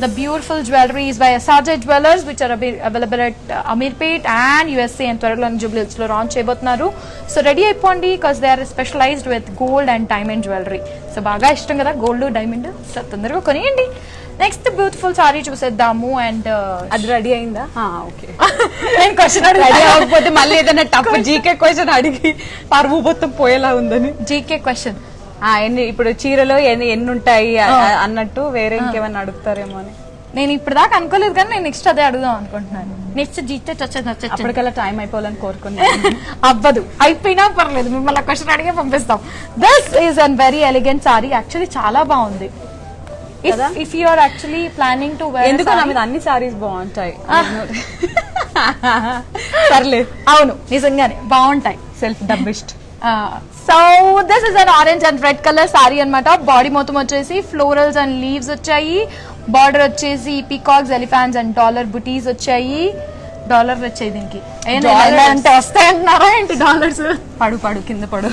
[SPEAKER 1] the beautiful jewelry is by SRJ Jewelers, which are available at Amirpet and USA and Twaragalo Jubilee Hills lo launch cheyabothunaru. So ready అయిపోండి because they are specialized with gold and diamond jewelry. So బాగా ఇష్టం కదా gold diamond, so తొందరగా కొనియండి. Next beautiful sorry చూసేద్దాము. And
[SPEAKER 2] అది ready అయిందా? Okay.
[SPEAKER 1] నేను question
[SPEAKER 2] ready అవ్వకపోతే మళ్ళీ ఏదైనా టఫ్ జీకే క్వశ్చన్ అడిగి పరువు మొత్తం పోయేలా ఉందని.
[SPEAKER 1] జీకే క్వశ్చన్
[SPEAKER 2] ఇప్పుడు చీరలో ఎన్ని ఉంటాయి అన్నట్టు వేరే ఇంకేమన్నా అడుగుతారేమో అని
[SPEAKER 1] నేను ఇప్పుడు దాకా అనుకోలేదు, కానీ నేను నెక్స్ట్ అదే అడుగుదాం అనుకుంటున్నాను. నెక్స్ట్ జీతే
[SPEAKER 2] అప్పటికల్లా టైం అయిపోవాలని కోరుకున్నాను.
[SPEAKER 1] అవ్వదు, అయిపోయినా పర్లేదు, మిమ్మల్ని క్వశ్చన్ అడిగే పంపిస్తాం. This is an very elegant sari, actually చాలా బాగుంది. If you are actually planning to wear,
[SPEAKER 2] ఎందుకు నా మీద అన్ని సారీస్ బాగుంటాయి. సర్లే,
[SPEAKER 1] అవును నిజంగానే బాగుంటాయి.
[SPEAKER 2] సెల్ఫ్ డబ్బిస్ట్.
[SPEAKER 1] So this is an orange and red colour sari అన్నమాట. బాడీ మొత్తం వచ్చేసి ఫ్లోరల్స్ అండ్ లీవ్స్ వచ్చాయి. బార్డర్ వచ్చేసి peacocks, elephants and dollar butis వచ్చాయి. డాలర్ వచ్చాయి దీనికి అంటే వస్తాయంటున్నారా ఏంటి? డాలర్స్
[SPEAKER 2] పడు పడు కింద పడు.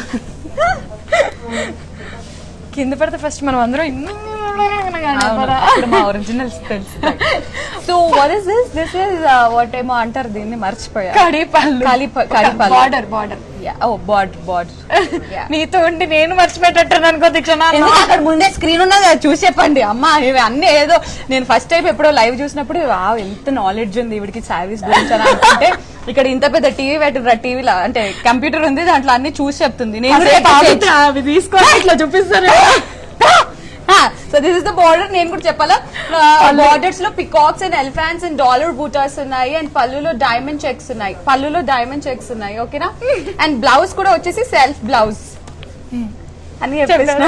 [SPEAKER 1] కింద పడితే ఫస్ట్ మనం అందరం
[SPEAKER 2] మా ఒరిజినల్స్ తెలుసు. So what is this? This is what ఏమో అంటారు దీన్ని, మర్చిపోయా.
[SPEAKER 1] బార్డర్ బార్డర్ నీతో ఉండి నేను మర్చిపోయేటట్టు అనుకో దీక్ష.
[SPEAKER 2] అక్కడ ముందే స్క్రీన్ ఉన్నది, అది చూసి చెప్పండి. అమ్మా ఇవి అన్ని ఏదో నేను ఫస్ట్ టైం ఎప్పుడో లైవ్ చూసినప్పుడు ఎంత నాలెడ్జ్ ఉంది వీడికి సారీస్ గురించి అని అనుకుంటే, ఇక్కడ ఇంత పెద్ద టీవీ పెట్టిన టీవీలో అంటే కంప్యూటర్ ఉంది, దాంట్లో అన్ని చూసి చెప్తుంది. నేను
[SPEAKER 1] తీసుకొని ఇట్లా చూపిస్తాను.
[SPEAKER 2] So this is the border. నేను కూడా చెప్పాలా, బార్డర్స్ లో peacocks and elephants and dollar buttas ఉన్నాయి. అండ్ పళ్ళులో డైమండ్ చెక్స్ ఉన్నాయి. ఓకేనా? అండ్ బ్లౌజ్ కూడా వచ్చేసి సెల్ఫ్ బ్లౌజ్ అని చెప్పేసిన.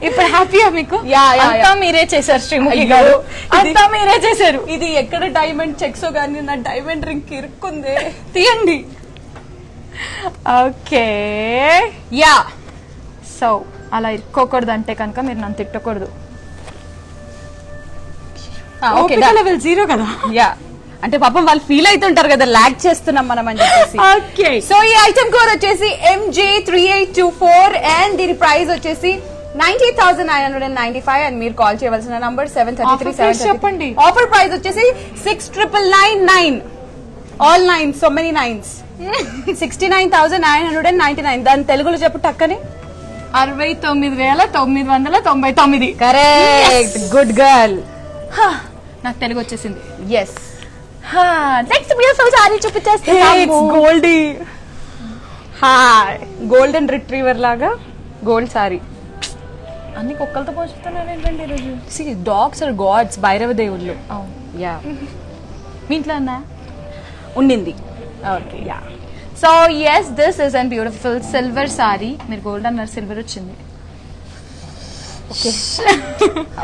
[SPEAKER 1] ఇప్పుడు హ్యాపీయా మీకు?
[SPEAKER 2] అంతా
[SPEAKER 1] మీరే చేశారు శ్రీముఖి గారు, అంతా మీరే చేశారు.
[SPEAKER 2] ఇది ఎక్కడ డైమండ్ చెక్స్ కానీ నా డైమండ్ రింగ్ ఇరుక్కుంది, తీయండి.
[SPEAKER 1] Okay
[SPEAKER 2] yeah.
[SPEAKER 1] సో అలా ఇరుక్కోకూడదు అంటే కనుక మీరు నన్ను తిట్టకూడదు.
[SPEAKER 2] లెవెల్ 0 కదా. యా, అంటే పాపం వాళ్ళు ఫీల్ అవుతుంటారు కదా, లాగ్ చేస్తున్నాం మనం అని చెప్పేసి.
[SPEAKER 1] ఓకే,
[SPEAKER 2] సో ఈ ఐటమ్ కోడ్ వచ్చేసి MJ3824 అండ్ దీని ప్రైస్ వచ్చేసి 90,995 అండ్ మీరు కాల్ చేయవలసిన నంబర్ 733
[SPEAKER 1] చెప్పండి.
[SPEAKER 2] ఆఫర్ ప్రైస్ వచ్చేసి 6,999. All 9, so many 9s. 69,999. దాని తెలుగులో చెప్పు టక్కని.
[SPEAKER 1] 69,999.
[SPEAKER 2] Correct, good girl.
[SPEAKER 1] నాకు తెలుగు వచ్చేసింది.
[SPEAKER 2] ఎస్.
[SPEAKER 1] నెక్స్ట్ బ్యూటిఫుల్ సారీ చూపించేస్తాను.
[SPEAKER 2] గోల్డీ, హాయ్, గోల్డెన్ రిట్రీవర్ లాగా గోల్డ్ సారీ.
[SPEAKER 1] అన్ని కుక్కలతో పోషిస్తున్నాను ఏంటండి ఈరోజు.
[SPEAKER 2] See dogs are gods, Bhairava దేవుళ్ళు. యా,
[SPEAKER 1] మీ ఇంట్లో అన్నా
[SPEAKER 2] ఉండింది.
[SPEAKER 1] Okay, yeah. So yes, this is an beautiful silver sari. మీరు గోల్డ్ అన్నారు, సిల్వర్ వచ్చింది.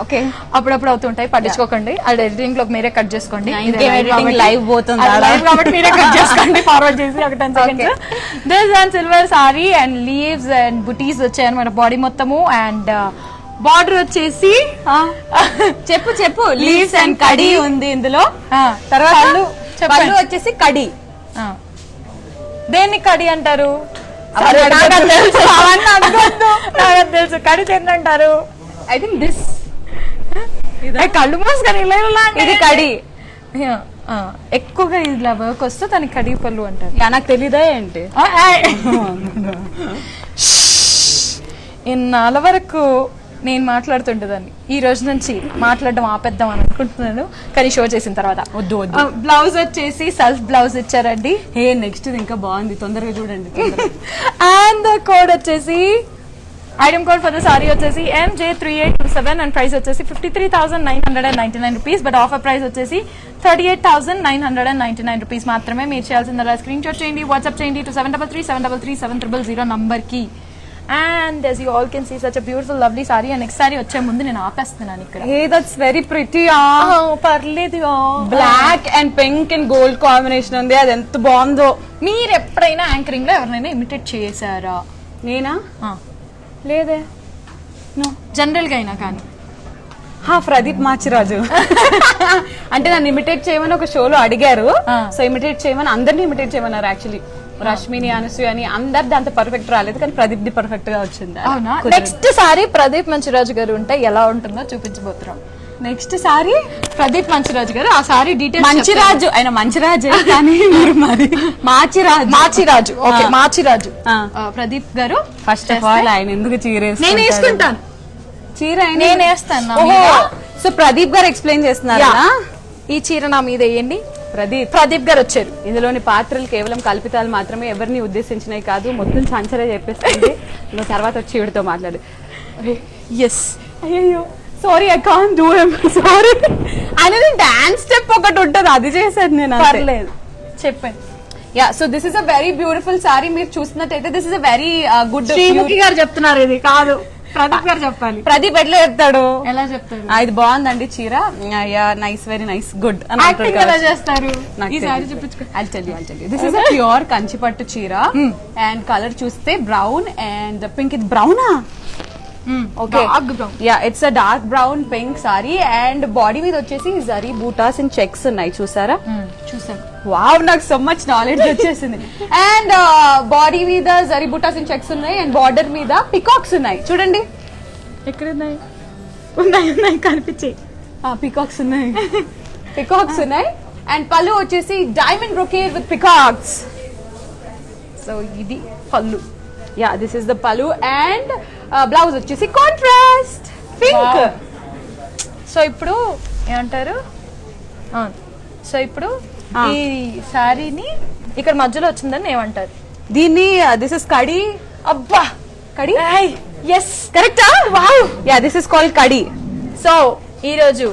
[SPEAKER 2] ఓకే,
[SPEAKER 1] అప్పుడప్పుడు అవుతుంటాయి, పట్టించుకోకండి. అది ఎడిటింగ్ లో మీరే కట్ చేసుకోండి.
[SPEAKER 2] లైవ్ పోతుంది
[SPEAKER 1] కాబట్టి మీరే కట్ చేసుకోండి, ఫార్వర్డ్ చేసి ఒక 10 seconds. This and silver sorry and leaves and బుటీస్ వచ్చాయి అనమాట బాడీ మొత్తము. అండ్ బార్డర్ వచ్చేసి
[SPEAKER 2] చెప్పు లీవ్స్ అండ్ కడి ఉంది ఇందులో. తర్వాత పళ్ళు వచ్చేసి కడి.
[SPEAKER 1] దేన్ని కడి అంటారు? తెలుసు, కడి తింటారు.
[SPEAKER 2] ఐ థింక్ దిస్
[SPEAKER 1] కళ్ళు మూసుకొని
[SPEAKER 2] ఇది కడి.
[SPEAKER 1] ఎక్కువగా ఇలా వర్క్ వస్తే దానికి కడి పళ్ళు అంటారు.
[SPEAKER 2] నాకు తెలీదా ఏంటి?
[SPEAKER 1] ఇన్నాళ్ళ వరకు నేను మాట్లాడుతుంటేదాన్ని, ఈ రోజు నుంచి మాట్లాడడం ఆపేద్దాం అని అనుకుంటున్నాను, కానీ షో చేసిన తర్వాత.
[SPEAKER 2] వద్దు.
[SPEAKER 1] బ్లౌజ్ వచ్చేసి సెల్ఫ్ బ్లౌజ్ ఇచ్చారండి.
[SPEAKER 2] నెక్స్ట్ ఇంకా బాగుంది, తొందరగా చూడండి.
[SPEAKER 1] అండ్ ద కోడ్ వచ్చేసి, item code for the sorry వచ్చేసి MJ3827 అండ్ ప్రైస్ వచ్చేసి 53,999 రూపీస్. బట్ ఆఫర్ ప్రైస్ వచ్చేసి 38,999 రూపీస్ మాత్రమే. మీరు చేయాల్సిందల్లా స్క్రీన్ షాట్ చేయండి, వాట్సాప్ చేయండి to 733-733-7000 నంబర్ కి. And as you all can see, such a beautiful lovely saree. And next saree వచ్చే ముందు నేను ఆపేస్తున్నాను ఇక్కడ.
[SPEAKER 2] That's very pretty.
[SPEAKER 1] పర్లేదు.
[SPEAKER 2] Black and pink and gold combination ఉంది, అది ఎంత బాగుందో.
[SPEAKER 1] మీరు ఎప్పుడైనా యాంకరింగ్ లో ఎవరినైనా ఇమిటేట్ చేశారా?
[SPEAKER 2] నేనా? లేదే.
[SPEAKER 1] జనరల్ గా అయినా కానీ.
[SPEAKER 2] ప్రదీప్ మాచిరాజు అంటే నన్ను ఇమిటేట్ చేయమని ఒక షోలో అడిగారు. సో ఇమిటేట్ చేయమని అందరినీ ఇమిటేట్ చేయమన్నారు. యాక్చువల్లీ రష్మిని అనసూయ అని అందరిది అంత పర్ఫెక్ట్ రాలేదు, కానీ ప్రదీప్ ది పర్ఫెక్ట్ గా వచ్చింది.
[SPEAKER 1] అవునా? నెక్స్ట్ సారి ప్రదీప్ మంచిరాజు గారు ఉంటే ఎలా ఉంటుందో చూపించబోతున్నాం.
[SPEAKER 2] నెక్స్ట్ సారి
[SPEAKER 1] ప్రదీప్ మంచిరాజు గారు ఆ సారీ డీటెయిల్స్
[SPEAKER 2] మంచిరాజు, ఆయన మంచిరాజే కానీ మీరు మరి
[SPEAKER 1] మాచిరాజు ఓకే మాచిరాజు
[SPEAKER 2] ఆ.
[SPEAKER 1] ప్రదీప్ గారు
[SPEAKER 2] ఫస్ట్ ఆఫ్ ఆల్ ఆయన ఎందుకు చీర
[SPEAKER 1] నేను వేసుకుంటాను.
[SPEAKER 2] చీర
[SPEAKER 1] నేను వేస్తాను నా
[SPEAKER 2] ఓహో,
[SPEAKER 1] మీద.
[SPEAKER 2] సో ప్రదీప్ గారు ఎక్స్ప్లెయిన్ చేస్తున్నారు
[SPEAKER 1] యా.
[SPEAKER 2] కదా?
[SPEAKER 1] ఈ చీర నా మీద వేయండి.
[SPEAKER 2] ప్రదీప్
[SPEAKER 1] గారు వచ్చారు.
[SPEAKER 2] ఇందులోని పాత్రలు కేవలం కల్పితాలు మాత్రమే, ఎవరిని ఉద్దేశించినవి కాదు. మొత్తం సంచరే చెప్పేస్తుంది. నువ్వు తర్వాత వచ్చి వీడితో మాట్లాడు.
[SPEAKER 1] ఎస్
[SPEAKER 2] అయ్యో sorry, I can't do him, sorry. అనేది డాన్స్ స్టెప్ ఒకటి ఉంటుంది, అది చేశాను నేను.
[SPEAKER 1] పర్లేదు చెప్పండి.
[SPEAKER 2] Yeah, so this is a very beautiful sorry. మీరు చూసినట్టయితే this is a very good.
[SPEAKER 1] Sreemukhi గారు చెప్తున్నారు, ఇది కాదు ప్రదీప్ గారు చెప్పాలి.
[SPEAKER 2] ప్రదీప్ ఎట్లా చెప్తాడు?
[SPEAKER 1] ఎలా చెప్తారు?
[SPEAKER 2] ఇది బాగుందండి చీర, yeah nice, very nice, good అని
[SPEAKER 1] యాక్టింగ్ ఎలా చేస్తారు?
[SPEAKER 2] ఈ సారీ చూపించుకో. I'll tell you. This is a pure Kanchipattu చీర అండ్ కలర్ చూస్తే బ్రౌన్ అండ్ పింక్. ఇది బ్రౌనా? Okay, yeah it's a dark brown pink sari and body మీద వచ్చేసి జరీ బూటాస్ అండ్ చెక్స్ ఉన్నాయి, చూసారా?
[SPEAKER 1] చూసాను.
[SPEAKER 2] వావ్, నాకు సో మచ్ నాలెడ్జ్ వచ్చేసింది. అండ్ బాడీ మీద జరీ బూటాస్ అండ్ చెక్స్ ఉన్నాయి అండ్ బార్డర్ మీద పికాక్స్ ఉన్నాయి, చూడండి.
[SPEAKER 1] ఎక్కడ ఉన్నాయి? ఉన్నాయి కనిపించాయి.
[SPEAKER 2] పికాక్స్ ఉన్నాయి, పికాక్స్ ఉన్నాయి. అండ్ పళ్ళు వచ్చేసి diamond brocade with peacocks.
[SPEAKER 1] So ఇది పళ్ళు.
[SPEAKER 2] యా, దిస్ ఇస్ ద పళ్ళు అండ్ బ్లౌజ్ వచ్చేసి కాంట్రాస్ట్ పింక్.
[SPEAKER 1] సో ఇప్పుడు ఏమంటారు? సో ఇప్పుడు ఈ శారీని ఇక్కడ మధ్యలో వచ్చిందని ఏమంటారు?
[SPEAKER 2] దీన్ని దిస్ ఇస్ కడి.
[SPEAKER 1] అబ్బా,
[SPEAKER 2] కడి.
[SPEAKER 1] ఎస్ కరెక్టా?
[SPEAKER 2] Wow, yeah this is called kadhi.
[SPEAKER 1] So ఈ రోజు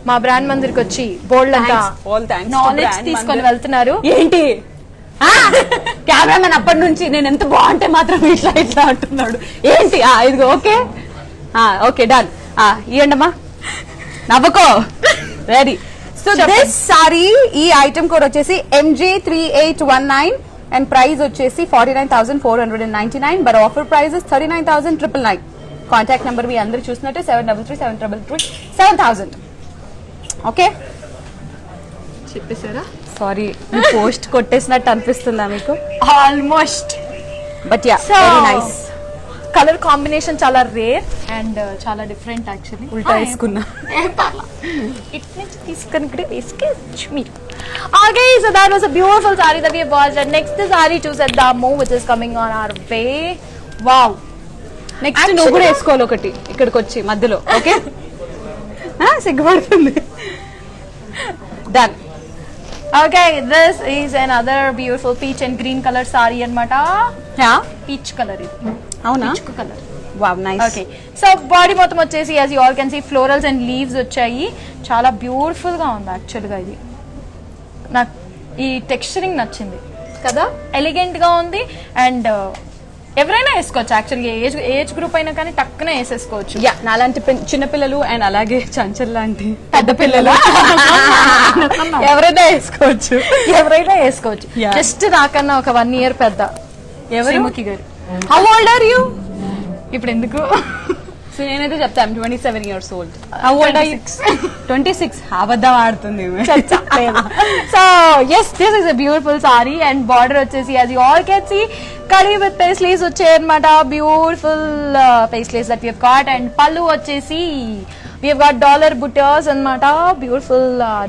[SPEAKER 1] మా బ్రాండ్ మందిర్కి వచ్చి బోల్డ్ అంతా నాలెడ్జ్ తీసుకొని వెళ్తున్నారు.
[SPEAKER 2] ఏంటి కెమెరామెన్ అప్పటి నుంచి నేను ఎంత బాగుంటే మాత్రం ఇట్లా ఇట్లా అంటున్నాడు ఏంటి? ఇదిగో ఓకే ఓకే డన్. ఇవ్వండమ్మా, నవ్వుకో. రెడీ. సో దిస్ సారీ, ఈ ఐటమ్ కోడ్ వచ్చేసి MJ3819 అండ్ ప్రైస్ వచ్చేసి 49,499. But offer price 39,999. Contact number మీ అందరు చూసినట్టే 7337337000. ఓకే,
[SPEAKER 1] చెప్పేశారా?
[SPEAKER 2] సారీ, పోస్ట్ కొట్టేసినట్టు అనిపిస్తుందా మీకు?
[SPEAKER 1] Almost.
[SPEAKER 2] But yeah, very nice.
[SPEAKER 1] Colour combination చాలా రేర్ అండ్ చాలా డిఫరెంట్ యాక్చువల్లీ.
[SPEAKER 2] ఉల్టా వేసుకున్నా.
[SPEAKER 1] ఇట్ నుంచి తీసుకొని ఇక్కడ వేసుకోవచ్చు మీరు. Okay, so that was a beautiful saree that we have watched. And next saree చూసేద్దాము, which is coming on our way. Wow.
[SPEAKER 2] నెక్స్ట్ నువ్వు కూడా వేసుకోవాలి ఒకటి ఇక్కడికి వచ్చి మధ్యలో. ఓకే, సిగ్గుపడుతుంది. Done.
[SPEAKER 1] Okay, this is another beautiful peach and green color saree అన్నమాట. Peach color ఇది.
[SPEAKER 2] అవునా?
[SPEAKER 1] Peach color.
[SPEAKER 2] Wow, nice.
[SPEAKER 1] Okay, so body మొత్తం వచ్చేసి as you all can see florals and leaves వచ్చాయి. చాలా బ్యూటిఫుల్ గా ఉంది యాక్చువల్ గా. ఇది నాకు ఈ టెక్స్చరింగ్ నచ్చింది కదా, ఎలిగెంట్ గా ఉంది అండ్ ఎవరైనా వేసుకోవచ్చు యాక్చువల్గా. ఏజ్ గ్రూప్ అయినా కానీ టక్కునే వేసేసుకోవచ్చు.
[SPEAKER 2] యా, నాలాంటి చిన్నపిల్లలు అండ్ అలాగే చంచల్ లాంటి పెద్ద పిల్లలు ఎవరైనా వేసుకోవచ్చు.
[SPEAKER 1] Yeah. జస్ట్ నాకన్నా ఒక 1 year పెద్ద శ్రీముఖి గారు.
[SPEAKER 2] How old are you?
[SPEAKER 1] ఇప్పుడు ఎందుకు?
[SPEAKER 2] సో నేనైతే చెప్తాను 27 years old. How old are you? 26. అబద్ధం ఆడుతుంది.
[SPEAKER 1] So yes, this is a beautiful sari and border వచ్చేసి as you all can see కడీ విత్ పేస్లీస్ వచ్చాయి అనమాట. Beautiful paisleys that we have got and పళ్ళు వచ్చేసి we have got dollar buttas anamata, beautiful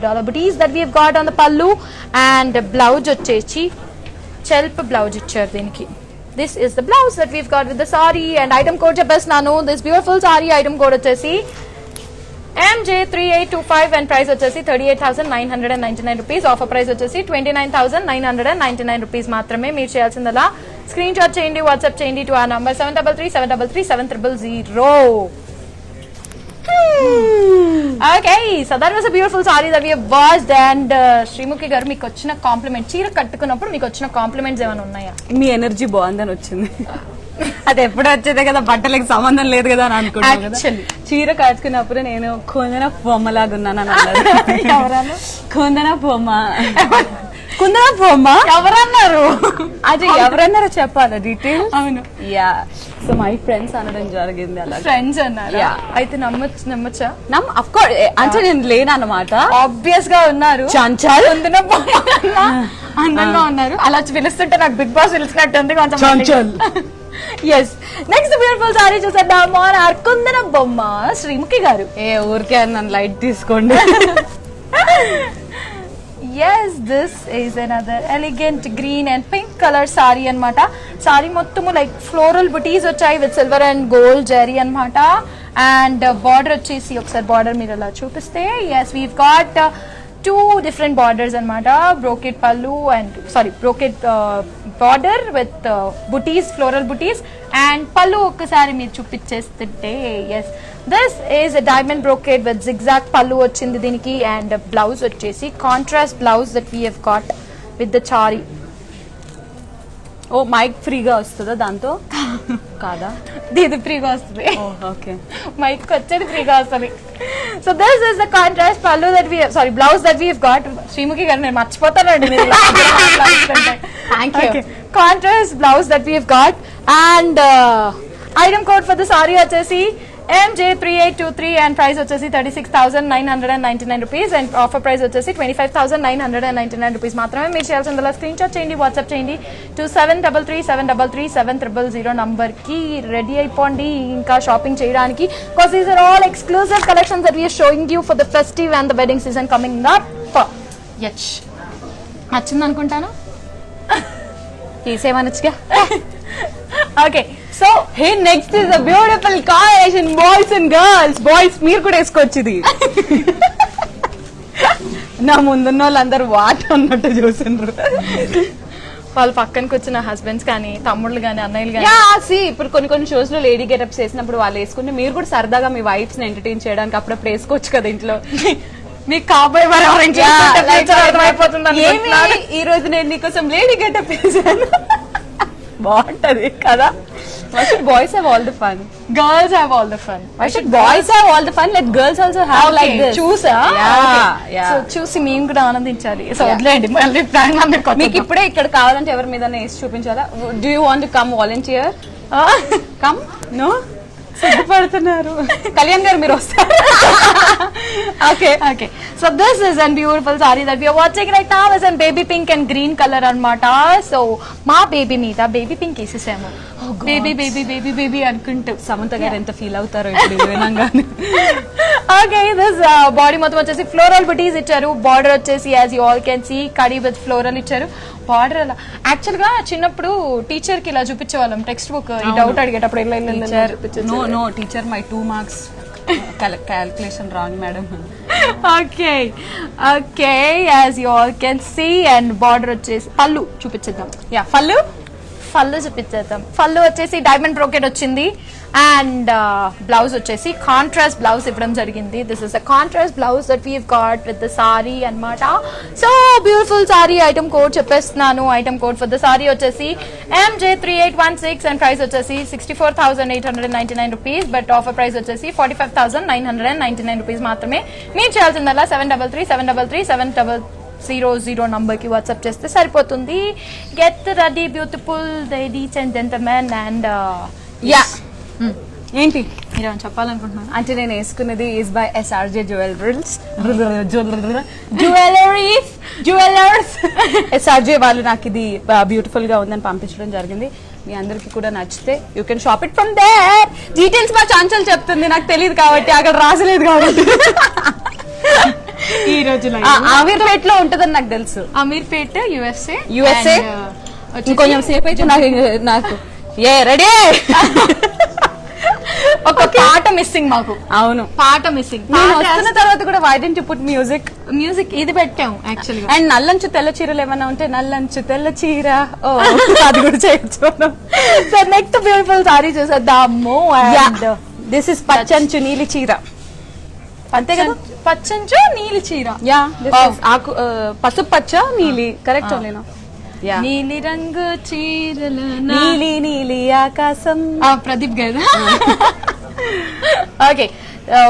[SPEAKER 1] dollar booties that we have got on the pallu. And blouse వచ్చేసి chelp blouse ఇచ్చారు దీనికి. This is the blouse that we've got with the saree and item code చెప్పేస్తున్నాను. This beautiful saree item code వచ్చేసి MJ3825 and price వచ్చేసి 38,999 rupees. Offer price వచ్చేసి 29,999 rupees మాత్రమే. మీరు చేయాల్సిందలా స్క్రీన్ షాట్ చేయండి, వాట్సాప్ చేయండి టు ఆ number 7337337300. Okay, so that was a beautiful saree that we have watched. And Sreemukhi గారు, మీకు వచ్చిన కాంప్లిమెంట్, చీర కట్టుకున్నప్పుడు మీకు వచ్చిన కాంప్లిమెంట్స్ ఏమైనా ఉన్నాయా?
[SPEAKER 2] మీ ఎనర్జీ బాగుందని వచ్చింది. అది ఎప్పుడు వచ్చేదే కదా, బట్టలకి సంబంధం లేదు కదా అని అనుకుంటాను కదా. చీర కట్టుకున్నప్పుడు నేను కొందన బొమ్మలాగా ఉన్నాను అని అన్నారు.
[SPEAKER 1] ఎవరన్నా?
[SPEAKER 2] కొందన బొమ్మ. కుందన బొమ్మ
[SPEAKER 1] ఎవరన్నారు?
[SPEAKER 2] అది ఎవరన్నారో చెప్పాలి డీటెయిల్.
[SPEAKER 1] అవును,
[SPEAKER 2] యా. సో మై ఫ్రెండ్స్ అనడం జరిగింది. అలా
[SPEAKER 1] ఫ్రెండ్స్ అన్నారు. అయితే నమ్మచ్చా?
[SPEAKER 2] అఫ్ కోర్స్, అంటే నేను లేను అన్నమాట.
[SPEAKER 1] ఆబ్వియస్ గా ఉన్నారు.
[SPEAKER 2] చంచల్
[SPEAKER 1] అందంగా ఉన్నారు. అలా పిలుస్తుంటే నాకు బిగ్ బాస్ పిలిచినట్టుంది కొంచెం. ఎస్, నెక్స్ట్ బ్యూటిఫుల్ సారీ చూసేద్దాం. కుందన బొమ్మ శ్రీముఖి గారు.
[SPEAKER 2] ఏ ఊరికే నన్ను లైట్ తీసుకోండి.
[SPEAKER 1] Yes, this is another elegant green and pink colour sari అన్నమాట. సారీ మొత్తము లైక్ ఫ్లోరల్ బుటీస్ వచ్చాయి with silver and gold zari అన్నమాట. అండ్ బార్డర్ వచ్చేసి ఒకసారి బార్డర్ మీరు అలా చూపిస్తే, yes we've got 2 different borders అన్నమాట. Brocade pallu and brocade border with butis, floral butis and pallu ఒక్కసారి మీరు చూపించేస్తుంటే, yes this is a diamond brocade with zigzag pallu వచ్చింది దీనికి. అండ్ బ్లౌజ్ వచ్చేసి contrast blouse that we have got with the sari.
[SPEAKER 2] Oh mike ఫ్రీగా వస్తుందా దాంతో? కాదా,
[SPEAKER 1] ఇది ఫ్రీగా వస్తుంది.
[SPEAKER 2] ఓకే,
[SPEAKER 1] మైక్ వచ్చేది ఫ్రీగా వస్తుంది. So this is the contrast pallu that we blouse that we have got. Sreemukhi గారు నేను మర్చిపోతానండి మీరు contrast blouse that we have got. And item code for the sorry వచ్చేసి MJ3823 and price వచ్చేసి 36,999 rupees and offer price వచ్చేసి 25,999 rupees మాత్రమే. మీరు చేయాల్సిందల్లా స్క్రీన్ షాట్ చేయండి, వాట్సాప్ చేయండి to 7337337000 నంబర్ కి. రెడీ అయిపోండి ఇంకా షాపింగ్ చేయడానికి, because these are all exclusive collections that we are showing you for the festive and the wedding season coming up. Yes, నచ్చింది అనుకుంటాను.
[SPEAKER 2] తీసేమనొచ్చుగా.
[SPEAKER 1] Okay,
[SPEAKER 2] so hey next is a beautiful combination boys and girls. Boys మీరు కూడా వేసుకోవచ్చు ఇది. నా ముందున్న వాళ్ళందరూ వాట్ అన్నట్టు చూసిండ్రు.
[SPEAKER 1] వాళ్ళ పక్కనకి వచ్చిన హస్బెండ్స్ కానీ, తమ్ముళ్ళు కానీ, అన్నయ్యలు కానీ.
[SPEAKER 2] ఇప్పుడు కొన్ని షోస్ లో లేడీ గెటప్స్ వేసినప్పుడు వాళ్ళు వేసుకుంటే మీరు కూడా సరదాగా మీ వైఫ్స్ ని ఎంటర్టైన్ చేయడానికి అప్పుడప్పుడు వేసుకోవచ్చు కదా ఇంట్లో.
[SPEAKER 1] మీకు కాబోయే అయిపోతుంది.
[SPEAKER 2] ఈ రోజు నేను నీకోసం లేడీ గెటప్ వేసాను, బాగుంటది కదా. Why should boys have all the fun?
[SPEAKER 1] Girls have all the fun.
[SPEAKER 2] Why should boys have all the fun? Let girls also have like this.
[SPEAKER 1] చూసా?
[SPEAKER 2] Yeah.
[SPEAKER 1] సో చూసి మేము కూడా ఆనందించాలి. సో వదిలేండి, మళ్ళీ ప్లాన్
[SPEAKER 2] మీకు ఇప్పుడే ఇక్కడ కావాలంటే ఎవరి మీద వేసి చూపించాలా? Do you want to come volunteer? Come? No? సిగ్గుపడుతున్నారు. Kalyan గారు మీరు వస్తారు.
[SPEAKER 1] Okay. So this is a beautiful saree that we are watching right now is in baby pink and green color అన్నమాట. సో మా బేబీ మీద బేబీ పింక్ వేసేసాము. బేబీ అనుకుంటూ
[SPEAKER 2] సమంత గారు ఎంత feel అవుతారో ఇప్పుడు వినంగానే.
[SPEAKER 1] ఓకే, దిస్ బాడీ మొత్తం వచ్చేసి ఫ్లోరల్ బుటీస్ ఇచ్చారు. బార్డర్ వచ్చేసి as you all can see కడీ విత్ ఫ్లోరల్ ఇచ్చారు. బార్డర్ అలా యాక్చువల్ గా చిన్నప్పుడు టీచర్ కి ఇలా చూపించేవాళ్ళం టెక్స్ట్ బుక్. ఈ డౌట్ అడిగేటప్పుడు
[SPEAKER 2] no teacher my 2 marks calculation wrong madam.
[SPEAKER 1] Okay, as you all can see. And border వచ్చేసి పళ్ళు చూపించేద్దాం. పళ్ళు చూపించేద్దాం. పళ్ళు వచ్చేసి డైమండ్ బ్రోకెట్ వచ్చింది. అండ్ బ్లౌజ్ వచ్చేసి కాంట్రాస్ట్ బ్లౌజ్ ఇవ్వడం జరిగింది. This is a contrast blouse that we got with the sorry అన్నమాట. So beautiful sorry. Item code చెప్పేస్తున్నాను. Item code for the sorry వచ్చేసి MJ3816 అండ్ ప్రైస్ వచ్చేసి 64,899 rupees. బట్ ఆఫర్ ప్రైస్ వచ్చేసి 45,999 rupees మాత్రమే. మీరు చేయాల్సిందల్లా 7333737000 నంబర్ కి వాట్సాప్ చేస్తే సరిపోతుంది. Get ready beautiful ladies and gentlemen. And
[SPEAKER 2] ఏంటి
[SPEAKER 1] మీరు చెప్పాలనుకుంటున్నాను
[SPEAKER 2] అంటే నేను వేసుకున్నది is by SRJ jewellers. SRJ వాళ్ళు నాకు ఇది బ్యూటిఫుల్ గా ఉందని పంపించడం జరిగింది. మీ అందరికి కూడా నచ్చితే you can shop it from there. Details మా చాంచల్ చెప్తుంది, నాకు తెలియదు కాబట్టి, అక్కడ రాసలేదు కాబట్టి.
[SPEAKER 1] ఈ రోజులో
[SPEAKER 2] అమీర్పేట్ లో ఉంటదని నాకు తెలుసు.
[SPEAKER 1] అమీర్పేట్ USA.
[SPEAKER 2] ఇంకొంచెం సేపు అయితే నాకు ఏ రెడీ.
[SPEAKER 1] ఒక పాట మిస్సింగ్ మాకు.
[SPEAKER 2] అవును,
[SPEAKER 1] పాట మిస్సింగ్.
[SPEAKER 2] వస్తున్న తర్వాత కూడా why don't you put music
[SPEAKER 1] ఇది పెట్టాం యాక్చువల్ గా.
[SPEAKER 2] అండ్ నల్లంచు తెల్ల చీరలు ఏమైనా ఉంటే నల్లంచు తెల్ల చీర అది కూడా చేయొచ్చు.
[SPEAKER 1] సో నెక్స్ట్ బ్యూటిఫుల్ సారీ చూసేద్దాము.
[SPEAKER 2] దిస్ ఇస్ పచ్చంచు నీలి చీర.
[SPEAKER 1] అంతే కదా, పచ్చంచు నీలి చీర.
[SPEAKER 2] ఆకు పసుపు పచ్చ నీలి కరెక్ట్ ఓన్లీనా?
[SPEAKER 1] నీలి రంగు చీరలు
[SPEAKER 2] నీలి ఆకాశం.
[SPEAKER 1] ప్రదీప్ గారు. ఓకే,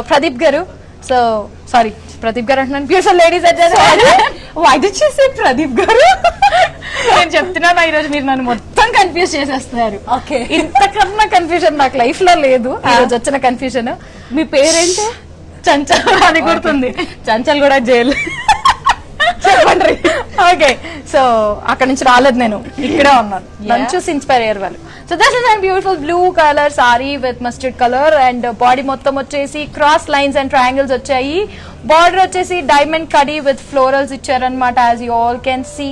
[SPEAKER 1] ప్రదీప్ గారు. సో సారీ ప్రదీప్ గారు అంటున్నాను. బ్యూటిఫుల్ లేడీస్
[SPEAKER 2] వచ్చేసి ప్రదీప్ గారు
[SPEAKER 1] నేను చెప్తున్నాను. ఈ రోజు మీరు నన్ను మొత్తం కన్ఫ్యూజ్ చేసేస్తున్నారు.
[SPEAKER 2] ఓకే,
[SPEAKER 1] ఇంతకన్నా కన్ఫ్యూజన్ నాకు లైఫ్ లో లేదు. ఈ రోజు వచ్చిన కన్ఫ్యూజన్.
[SPEAKER 2] మీ పేరేంటి?
[SPEAKER 1] చంచల్ అని గుర్తుంది.
[SPEAKER 2] చంచల్ కూడా జైలు.
[SPEAKER 1] చెప్పండి. ఓకే, సో అక్కడ నుంచి రాలేదు, నేను ఇక్కడే ఉన్నాను. నన్ను చూసి ఇన్స్పైర్ అయ్యారు వాళ్ళు. So this is and beautiful blue colour sari with mustard colour and body మొత్తం వచ్చేసి క్రాస్ లైన్స్ అండ్ ట్రయాంగిల్స్ వచ్చాయి. బార్డర్ వచ్చేసి డైమండ్ కడీ విత్ ఫ్లోరల్స్ ఇచ్చారనమాట. As you all can see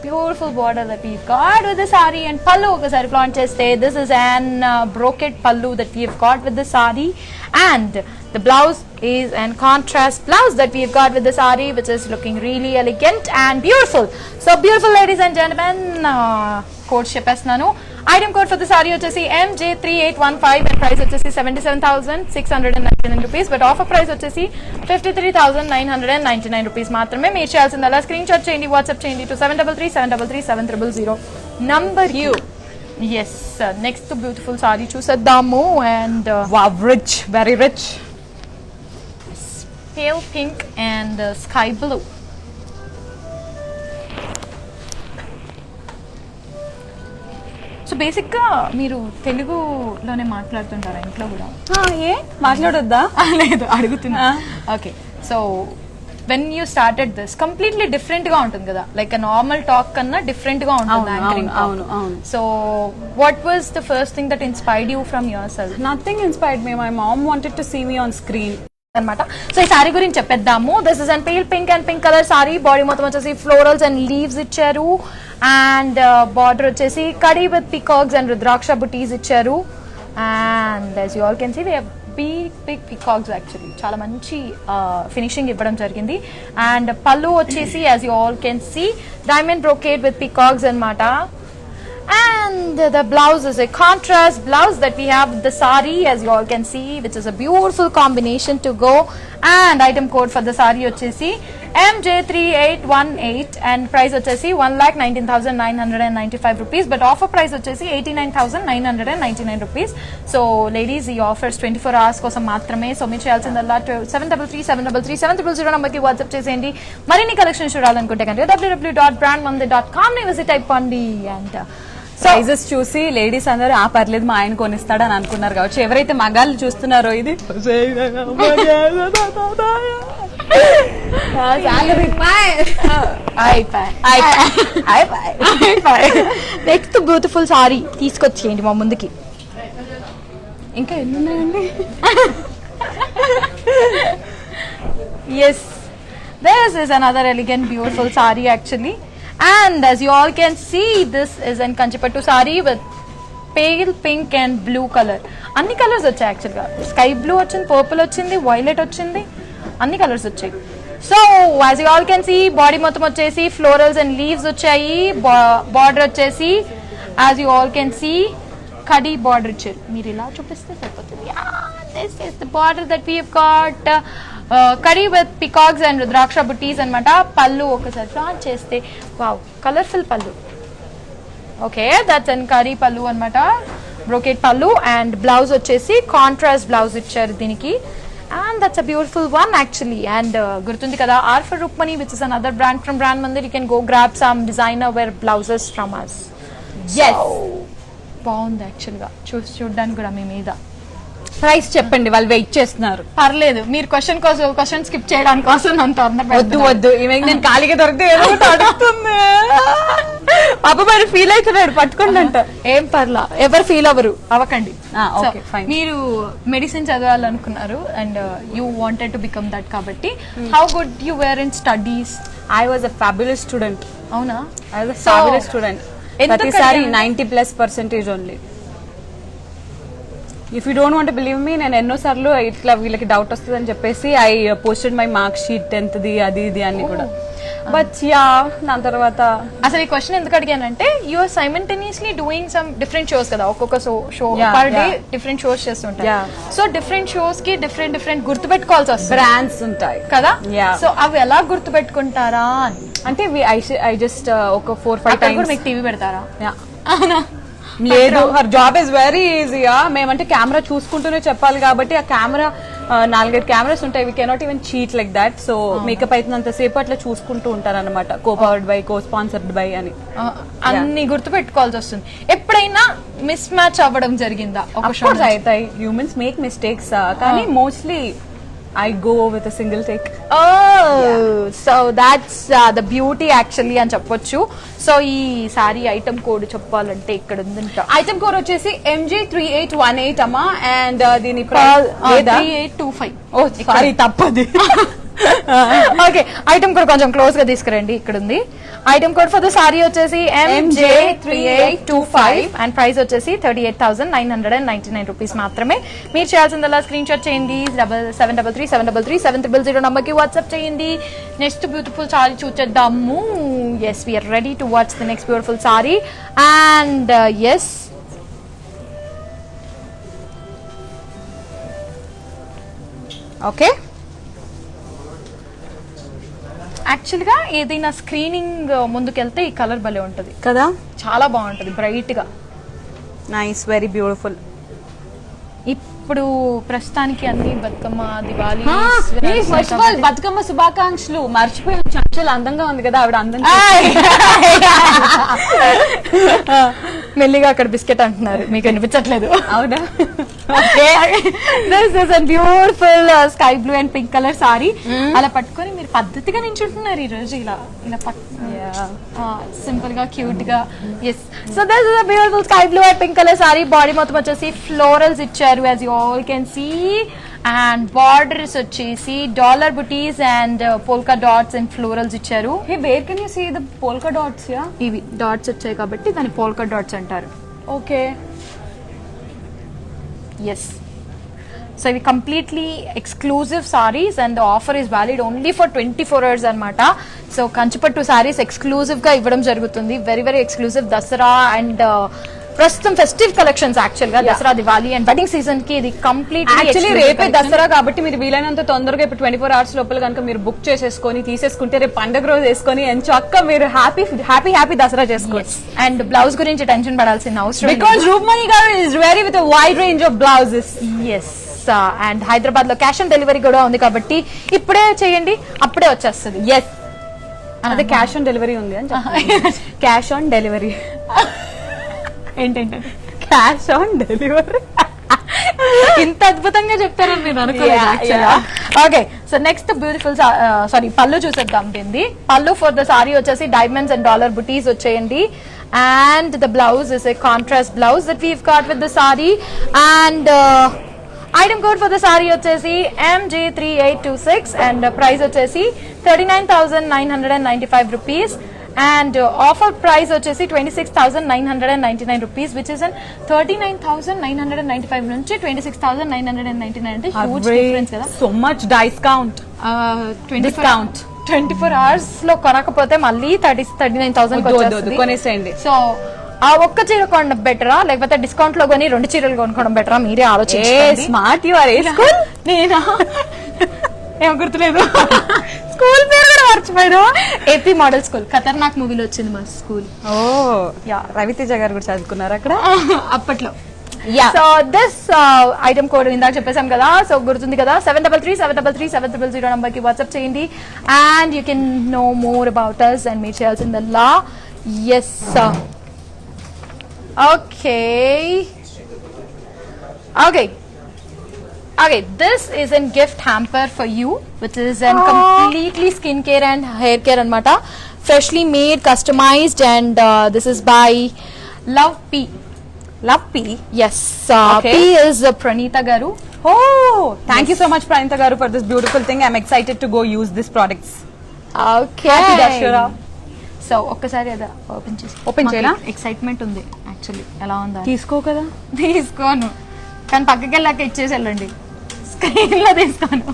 [SPEAKER 1] beautiful border that we got with the sorry. And pallu ఒకసారి plan చేస్తే this is an brocade pallu that we got with the sari. And the blouse is an contrast blouse that we've got with the sari, which is looking really elegant and beautiful. So beautiful ladies and gentlemen, code చెప్పేస్తున్నాను. Item code for the sari వచ్చేసి MJ3815 and price వచ్చేసి 77,699 rupees, but offer price వచ్చేసి 53,999 rupees మాత్రమే. మీరు చేయాల్సిందల్లా screenshot చేయండి, WhatsApp చేయండి to 7337337000 number you. Yes, next beautiful saree చూసేద్దాము. And
[SPEAKER 2] wow, rich, very rich.
[SPEAKER 1] Pale pink and sky blue. So basic గా మీరు తెలుగులోనే మాట్లాడుతుంటారా ఇంట్లో కూడా?
[SPEAKER 2] ఏ మాట్లాడొద్దా?
[SPEAKER 1] లేదు, అడుగుతున్నా. Okay, so when you started this completely different గా ఉంటుంది కదా, లైక్ నార్మల్ టాక్ కన్నా డిఫరెంట్ గా ఉంటుంది anchoring. So what was the first thing that inspired you from yourself?
[SPEAKER 2] Nothing inspired me, my mom wanted to see me on screen
[SPEAKER 1] అనమాట. So ఈ సారీ గురించి చెప్పేద్దాము. This is and pale pink and pink colour sari. Body మొత్తం వచ్చేసి florals and leaves ఇచ్చారు. And border వచ్చేసి కడీ with peacocks and rudraksha బుటీస్ ఇచ్చారు. And as you all can see they big peacocks, actually చాలా మంచి ఫినిషింగ్ ఇవ్వడం జరిగింది. అండ్ పళ్ళు వచ్చేసి as you all can see diamond brocade with peacocks అనమాట. And the blouse is a contrast blouse that we have with the sari, as you all can see, which is a beautiful combination to go. And item code for the sari vachesi MJ3818 and price vachesi 1,19,995 rupees, but offer price vachesi 89,999 rupees. So ladies, the offer is 24 hours kosam maatrame. So meer cheyalsindalla 7337337000 number ki WhatsApp cheseyandi. Marini collection చూడాలనుకుంటే కనుక www.brandmande.com ని visit అయిపోండి. And
[SPEAKER 2] prices చూసి ladies అందరూ ఆ పర్లేదు మా ఆయన కొనిస్తాడని అనుకున్నారు కావచ్చు. ఎవరైతే మగాళ్ళు చూస్తున్నారో ఇది
[SPEAKER 1] నెక్స్ట్ బ్యూటిఫుల్ సారీ తీసుకొచ్చేయండి మా ముందుకి.
[SPEAKER 2] ఇంకా ఎన్ని ఉన్నాయండి?
[SPEAKER 1] Yes, this is another elegant beautiful saree actually. And as you all can see, this is an kanchipattu saree with pale pink and blue color. Anni colors వచ్చాయి యాక్చువల్ గా. Sky blue వచ్చింది, purple వచ్చింది, violet వచ్చింది, అన్ని colours వచ్చాయి. So as you all can see, body మొత్తం వచ్చేసి florals and leaves వచ్చాయి. బార్డర్ వచ్చేసి as you all can see khadi border ఇచ్చారు. మీరు ఇలా చూపిస్తే సరిపోతుంది. This is the border that we have got. కడీ with peacocks and rudraksha butis అనమాట. పళ్ళు ఒకసారి ఫ్లాన్ చేస్తే wow, colourful pallu. Okay, that's and కడీ పళ్ళు అనమాట, బ్రోకెట్ పళ్ళు. అండ్ బ్లౌజ్ వచ్చేసి కాంట్రాస్ట్ బ్లౌజ్ ఇచ్చారు దీనికి. And that's a beautiful one actually. And గుర్తుంది కదా, R for Rukmini, which is another brand from Brand Mandir. You can go grab some designer wear blouses from us. బాగుంది యాక్చువల్గా, చూడడానికి కూడా మీ మీద.
[SPEAKER 2] ప్రైస్ చెప్పండి, వాళ్ళు వెయిట్ చేస్తున్నారు.
[SPEAKER 1] పర్లేదు, మీరు క్వశ్చన్ స్కిప్ చేయడానికి కోసం
[SPEAKER 2] వద్దు నేను ఖాళీగా దొరికితే ఏదో అడుగుతుంది. పాప మరి ఫీల్ అవుతున్నాడు, పట్టుకోండి అంట.
[SPEAKER 1] ఏం పర్లా, ఎవరు ఫీల్ అవ్వకండి.
[SPEAKER 2] fine.
[SPEAKER 1] మీరు మెడిసిన్ చదవాలనుకున్నారు and you wanted to become that కాబట్టి how good you were in studies?
[SPEAKER 2] I was a fabulous student.
[SPEAKER 1] అవునా?
[SPEAKER 2] I was a fabulous student. ప్రతిసారి 90+% only. If you don't want believe me, నేను ఎన్నోసార్లు ఇట్లా వీళ్ళకి doubt వస్తుంది అని చెప్పేసి I posted my mark sheet 10th అది ఇది అన్ని కూడా. బట్ యా, దాని తర్వాత
[SPEAKER 1] అసలు ఈ క్వశ్చన్ ఎందుకు అడిగానంటే, you are simultaneously doing some different shows కదా, ఒక్కొక్క show per day different shows చేస్తుంటారు. సో డిఫరెంట్ షోస్ కి డిఫరెంట్ గుర్తుపెట్టుకోవాల్సి వస్తుంది,
[SPEAKER 2] బ్రాండ్స్ ఉంటాయి
[SPEAKER 1] కదా. సో అవి ఎలా గుర్తుపెట్టుకుంటారా
[SPEAKER 2] అంటే ఐ జస్ట్ ఒక 4-5 టైమ్స్
[SPEAKER 1] మీకు టీవీ పెడతారా?
[SPEAKER 2] లేదు, హర్ జాబ్ ఇస్ వెరీ ఈజీగా. మేమంటే కెమెరా చూసుకుంటూనే చెప్పాలి కాబట్టి ఆ కెమెరా 4-5 కెమెరాస్ ఉంటాయి. We cannot even cheat like that. So makeup అవుతున్నంత సేపు అట్లా చూసుకుంటూ ఉంటారు అనమాట. Co powered by, co sponsored by అని
[SPEAKER 1] అన్ని గుర్తు పెట్టుకోవాల్సి వస్తుంది. ఎప్పుడైనా మిస్ మ్యాచ్ అవ్వడం జరిగిందా?
[SPEAKER 2] అవుతాయి, హ్యూమన్స్ మేక్ మిస్టేక్స్, కానీ mostly I go with a single take.
[SPEAKER 1] So that's the beauty actually అని చెప్పొచ్చు. సో ఈ సారీ ఐటమ్ కోడ్ చెప్పాలంటే ఇక్కడ ఉందంట.
[SPEAKER 2] ఐటమ్ కోడ్ వచ్చేసి MG3818 అమ్మా. అండ్ దీని
[SPEAKER 1] 3825.
[SPEAKER 2] ఓ సారీ తప్పది.
[SPEAKER 1] ఓకే, ఐటమ్ కోడ్ కొంచెం క్లోజ్ గా తీసుకురండి. ఇక్కడ ఉంది item code for the sorry వచ్చేసి MJ3825 అండ్ ప్రైస్ వచ్చేసి 38,999 రూపీస్ మాత్రమే. మీరు చేయాల్సిందల్లా స్క్రీన్ షాట్ చేయండి, 7733 నంబర్ కి వాట్సాప్ చేయండి. నెక్స్ట్ బ్యూటిఫుల్ సారీ చూసేద్దాము. Yes, we're ready to watch the next beautiful sari. And yes, okay, యాక్చువల్గా ఏదైనా స్క్రీనింగ్ ముందుకెళ్తే ఈ కలర్ భలే ఉంటుంది
[SPEAKER 2] కదా,
[SPEAKER 1] చాలా బాగుంటుంది బ్రైట్ గా.
[SPEAKER 2] Nice, very beautiful.
[SPEAKER 1] ఇప్పుడు ప్రస్తుతానికి అన్ని Bathukamma, Diwali,
[SPEAKER 2] first of all Bathukamma శుభాకాంక్షలు. మర్చిపోయాం, చాలా అందంగా ఉంది కదా ఆవిడ. అందంగా
[SPEAKER 1] మెల్లిగా అక్కడ బిస్కెట్ అంటున్నారు, మీకు అనిపించట్లేదు?
[SPEAKER 2] అవునా?
[SPEAKER 1] This is a beautiful sky blue and pink colour sorry. అలా పట్టుకొని మీరు పద్ధతిగా నించుంటున్నారు ఈ రోజు. ఇలా ఇలా సింపుల్ గా క్యూట్ గా. Yes, so this is a beautiful sky blue and pink colour sari. Body మొత్తం వచ్చేసి ఫ్లోరల్స్ ఇచ్చారు, as you all can see. And borders వచ్చేసి డాలర్ బుటీస్ and polka dots and florals ఇచ్చారు.
[SPEAKER 2] Hey, where can you see the polka dots? Yeah,
[SPEAKER 1] ఇవి dots వచ్చాయి కాబట్టి దాన్ని పోల్కా డాట్స్ అంటారు.
[SPEAKER 2] okay.
[SPEAKER 1] ఎస్, సో ఇవి completely exclusive saris and offer is valid only for 24 hours అనమాట. సో కంచిపట్టు saris exclusive గా ఇవ్వడం జరుగుతుంది, very very exclusive. Dasara and ప్రస్తుతం ఫెస్టివ్ కలెక్షన్స్, యాక్చువల్ గా Dasara, Diwali and wedding season కి ఇది
[SPEAKER 2] యాక్చువల్లీ రేపే దసరా కాబట్టి మీరు వీలైనంత తొందరగా ఇప్పుడు 24 hours లోపల కనుక మీరు బుక్ చేసేసుకొని తీసేసుకుంటే రేపు పండుగ రోజు వేసుకొని చక్క మీరు హ్యాపీ దసరా చేసుకోవచ్చు.
[SPEAKER 1] అండ్ బ్లౌజ్ గురించి టెన్షన్ పడాల్సిన అవసరం,
[SPEAKER 2] బికాస్ రూప్మణి గారు is very with wide range of blouses.
[SPEAKER 1] Yes, and Hyderabad లో క్యాష్ ఆన్ డెలివరీ కూడా ఉంది కాబట్టి ఇప్పుడే చేయండి, అప్పుడే వచ్చేస్తుంది.
[SPEAKER 2] ఎస్, అదే క్యాష్ ఆన్ డెలివరీ ఉంది అని క్యాష్ ఆన్ డెలివరీ
[SPEAKER 1] ఏంటంటే
[SPEAKER 2] క్యాష్ ఆన్ డెలివరీ
[SPEAKER 1] ఇంత అద్భుతంగా చెప్తారని నేను అనుకోలేదు. Okay, so next beautiful sorry పళ్ళు చూసేద్దాం. దీన్ని పళ్ళు ఫర్ ద సారీ వచ్చేసి డైమండ్స్ అండ్ డాలర్ బుటీస్ వచ్చేయండి. And the blouse is a contrast blouse that we've got with the sorry. And item code for the sorry వచ్చేసి MJ3826 అండ్ ప్రైస్ వచ్చేసి 39,995 rupees. And offer price వచ్చేసి 26,999 rupees, which is 39,995 నుంచి 26,999 అంటే huge difference కదా.
[SPEAKER 2] So much discount.
[SPEAKER 1] 24 hours లో కొనకపోతే మళ్ళీ 39,000
[SPEAKER 2] కొనేసేయండి.
[SPEAKER 1] So ఆ ఒక్క చీర కొనడం బెటరా, లేకపోతే డిస్కౌంట్ లో కొని 2 చీరలు కొనుక్కోవడం బెటరా? మీరే ఆలోచించండి.
[SPEAKER 2] Smart you are.
[SPEAKER 1] నేనా? ఏం గుర్తులేదు, స్కూల్ పేరు కూడా మర్చిపోయాను. ఏపీ మోడల్ స్కూల్, ఖతర్నాక్ మూవీలో వచ్చింది మా స్కూల్.
[SPEAKER 2] ఓ యా, రవితేజ గారు కూడా చదువుకున్నారు అక్కడ
[SPEAKER 1] అప్పట్లో. సో దిస్ ఐటమ్ కోడ్ ఇందాక చెప్పేసాం కదా, సో గుర్తుంది కదా. 7337337000 నంబర్ కి వాట్సాప్ చేయండి. And you can know more about us and మీరు చేయాల్సిందల్లా. Yes, okay okay Okay, this is a gift hamper for you, which is a completely skincare and hair care anamata. Freshly made, customized, and this is by Love P.
[SPEAKER 2] Love P?
[SPEAKER 1] Yes.
[SPEAKER 2] Okay.
[SPEAKER 1] P is Pranita Garu.
[SPEAKER 2] Oh, thank you so much, Pranita Garu, for this beautiful thing. I'm excited to go use these products.
[SPEAKER 1] Okay.
[SPEAKER 2] Happy Dashera.
[SPEAKER 1] So, ఒక్కసారి అదా open చేసి
[SPEAKER 2] open చేయనా?
[SPEAKER 1] Excitement ఉంది actually. ఎలా ఉందా?
[SPEAKER 2] తీసుకో కదా.
[SPEAKER 1] తీసుకోను, కానీ పక్కకి వెళ్ళాక ఇచ్చేసి వెళ్ళండి, స్క్రీన్ లో తీసుకోను.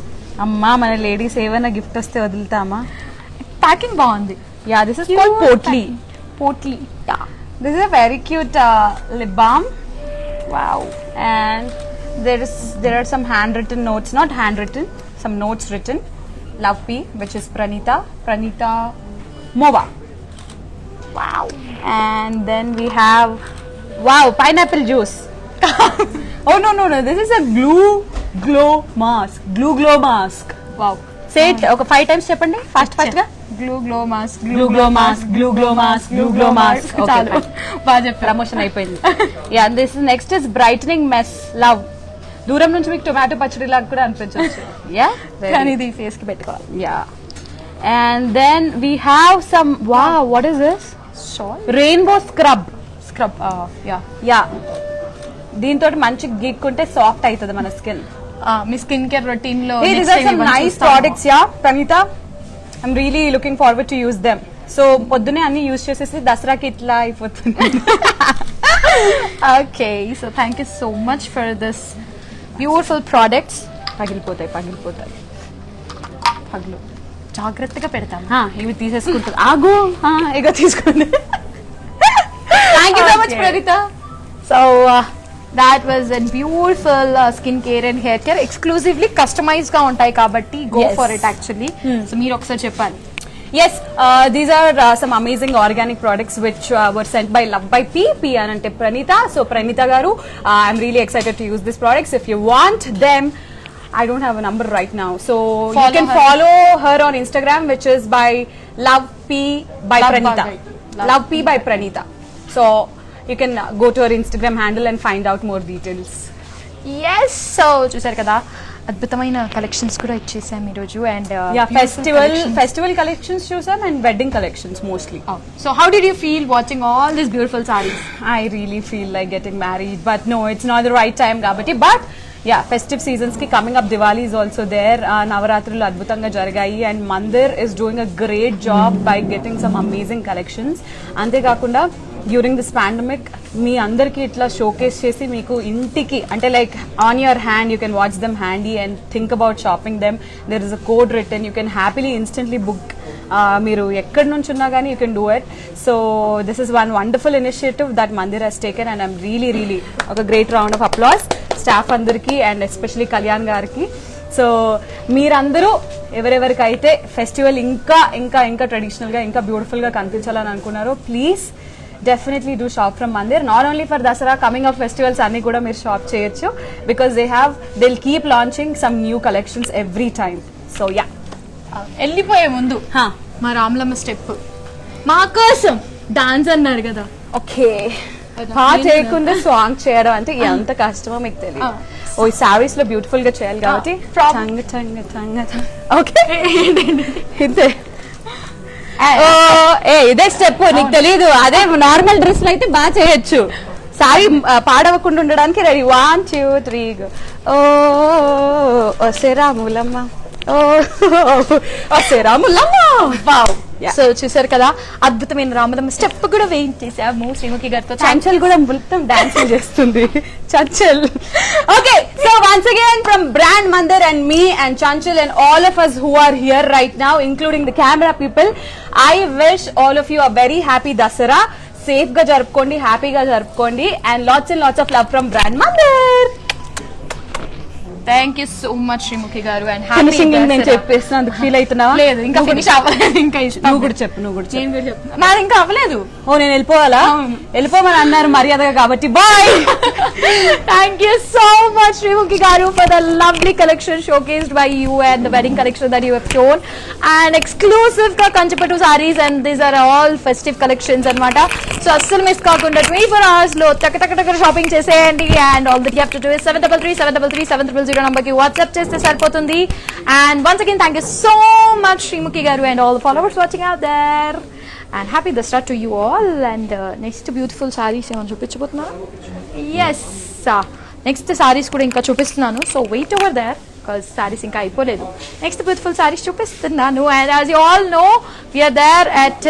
[SPEAKER 2] అమ్మా, మన లేడీస్ ఏమైనా గిఫ్ట్ వస్తే వదులుతామా?
[SPEAKER 1] ప్యాకింగ్ బాగుంది.
[SPEAKER 2] Yeah, this is called potli.
[SPEAKER 1] Potli, yeah.
[SPEAKER 2] This is a very cute lip balm.
[SPEAKER 1] Wow.
[SPEAKER 2] And there are some handwritten notes, not handwritten, some notes written. Love P, which is Pranita Mova.
[SPEAKER 1] Wow.
[SPEAKER 2] And then we have, wow, pineapple juice. Oh no, this is a glue glow mask. Wow. Say it okay 5 times చెప్పండి fast గా.
[SPEAKER 1] Glue glow mask.
[SPEAKER 2] చాలు, బాగా చెప్పారు. Promotion అయిపోయింది. Yeah, this is next is brightening mess love. దూరం నుంచి మీకు tomato పచ్చడి లాగా కూడా అనిపించవచ్చు. యా,
[SPEAKER 1] కానీ ఇది ఫేస్ కి పెట్టుకోవాలి.
[SPEAKER 2] Yeah. And then we have some, wow, what is this? Rainbow scrub.
[SPEAKER 1] Yeah
[SPEAKER 2] yeah, దీంతో మంచి గీక్కుంటే సాఫ్ట్ అవుతుంది మన స్కిన్.
[SPEAKER 1] మీ స్కిన్ కేర్ రొటీన్ లో
[SPEAKER 2] These are some nice products, yeah, Pranita. I'm really looking forward to use them. So పొద్దునే అన్ని use చేసేసి దసరాకి ఇట్లా అయిపోతుంది.
[SPEAKER 1] Okay, so thank you so much for this beautiful products.
[SPEAKER 2] పగిలిపోతాయి
[SPEAKER 1] పగులు జాగ్రత్తగా పెడతాం.
[SPEAKER 2] ఇవి తీసేసుకుంటుంది. ఆగు, ఇక తీసుకోండి.
[SPEAKER 1] Thank you so much Praneetha. So that was a beautiful skin care and hair care, exclusively customized గా ఉంటాయి కాబట్టి go
[SPEAKER 2] Yes.
[SPEAKER 1] for it actually. So మీరు ఒకసారి చెప్పాలి.
[SPEAKER 2] Yes, these are some amazing organic products which were sent by Love by P and Pranita. So Pranita garu, I'm really excited to use these products. If you want them, I don't have a number right now, so you can follow her on Instagram, which is by Love P by Pranita. Love P by Pranita. So you can go to her Instagram handle and find out more details.
[SPEAKER 1] Yes, so చూసారు కదా, అద్భుతమైన collections కూడా ఇచ్చేసాం ఈ రోజు. And
[SPEAKER 2] festival collections చూసాం and wedding collections mostly.
[SPEAKER 1] So how did you feel watching all these beautiful sarees?
[SPEAKER 2] I really feel like getting married, but no, it's not the right time kabatti. But yeah, festive seasons ki coming up, Diwali is also there. Navaratrulu adbhutanga jaragayi and Mandir is doing a great job by getting some amazing collections. Ante kakunda during this pandemic మీ అందరికి ఇట్లా showcase చేసి మీకు ఇంటికి అంటే like on your hand you can watch them handy and think about shopping them. There is a code return, you can happily instantly book. మీరు ఎక్కడి నుంచి ఉన్నా కానీ you can do it. So this is one wonderful initiative that Mandir has taken and I'm really ఒక great round of applause staff అందరికీ and especially Kalyan గారికి. So మీరందరూ ఎవరెవరికైతే festival ఇంకా ఇంకా ఇంకా ట్రెడిషనల్గా ఇంకా బ్యూటిఫుల్గా కనిపించాలని అనుకున్నారో please definitely do shop from Mandir. Not only for Dasara, coming up festivals anni kuda meer shop cheyochu because they'll keep launching some new collections every time. So yeah,
[SPEAKER 1] వెళ్ళిపోయే ముందు మా రామలమ్మ స్టెప్ మా కోసం డాన్స్ అన్నారు కదా.
[SPEAKER 2] Okay, చేయకుండా song చేయడం అంటే ఎంత కష్టమో మీకు తెలియదు. ఓ ఈ సారీస్ లో బ్యూటిఫుల్ గా చేయాలి కాబట్టి ఓకే ఇంతే. ఇదే స్టెప్ నీకు తెలీదు. అదే నార్మల్ డ్రెస్ లో అయితే బాగా చేయొచ్చు. సారీ పాడవకుండా ఉండడానికి రెడీ. 1 2 3 ఓ శ్రీరాములమ్మ, ఓ శ్రీరాములమ్మ. వావ్.
[SPEAKER 1] సో చూసారు కదా, అద్భుతమైన రామలమ్మ స్టెప్ కూడా వేయించేసాము శ్రీముఖి గారితో.
[SPEAKER 2] చంచల్ కూడా మొత్తం డాన్సింగ్ చేస్తుంది. Chanchal. Okay, so once again from Brand Mandir and me and Chanchal and all of us who are here right now, including the camera people, I wish all of you a very happy Dasara. Safe గా జరుపుకోండి, హ్యాపీగా జరుపుకోండి and lots of love from brand Mandir.
[SPEAKER 1] Thank you so much Sreemukhi గారు. And
[SPEAKER 2] finishing నేను చెప్పేసిన అందుకు feel అవుతున్నావా?
[SPEAKER 1] లేదు, ఇంకా ఫినిష్ అవ్వలేదు. ఇంకా
[SPEAKER 2] నువ్వు కూడా చెప్పు.
[SPEAKER 1] నాది ఇంకా అవ్వలేదు.
[SPEAKER 2] ఓ నేను వెళ్ళిపోవాలా? వెళ్ళిపోమని అన్నారు మర్యాదగా కాబట్టి. Bye.
[SPEAKER 1] Thank you so much Sreemukhi garu for the lovely collection showcased by you and the wedding collection that you have shown and exclusive గా కంచిపట్టు saris and these are all festive collections అన్నమాట. సో అస్సలు మిస్ కాకుండా 24 hours లో టక shopping చేసేయండి. And all that you have to do is 7333 number కి WhatsApp చేస్తే సరిపోతుంది. And once again thank you so much Sreemukhi గారు and all the followers watching out there. And happy Dussehra to you all. And next beautiful saris ఏమైనా చూపించబోతున్నాను. Yes, next saris కూడా ఇంకా చూపిస్తున్నాను. So wait over there because saris ఇంకా అయిపోలేదు. నెక్స్ట్ బ్యూటిఫుల్ సారీస్ చూపిస్తున్నాను. And as you all know we're there at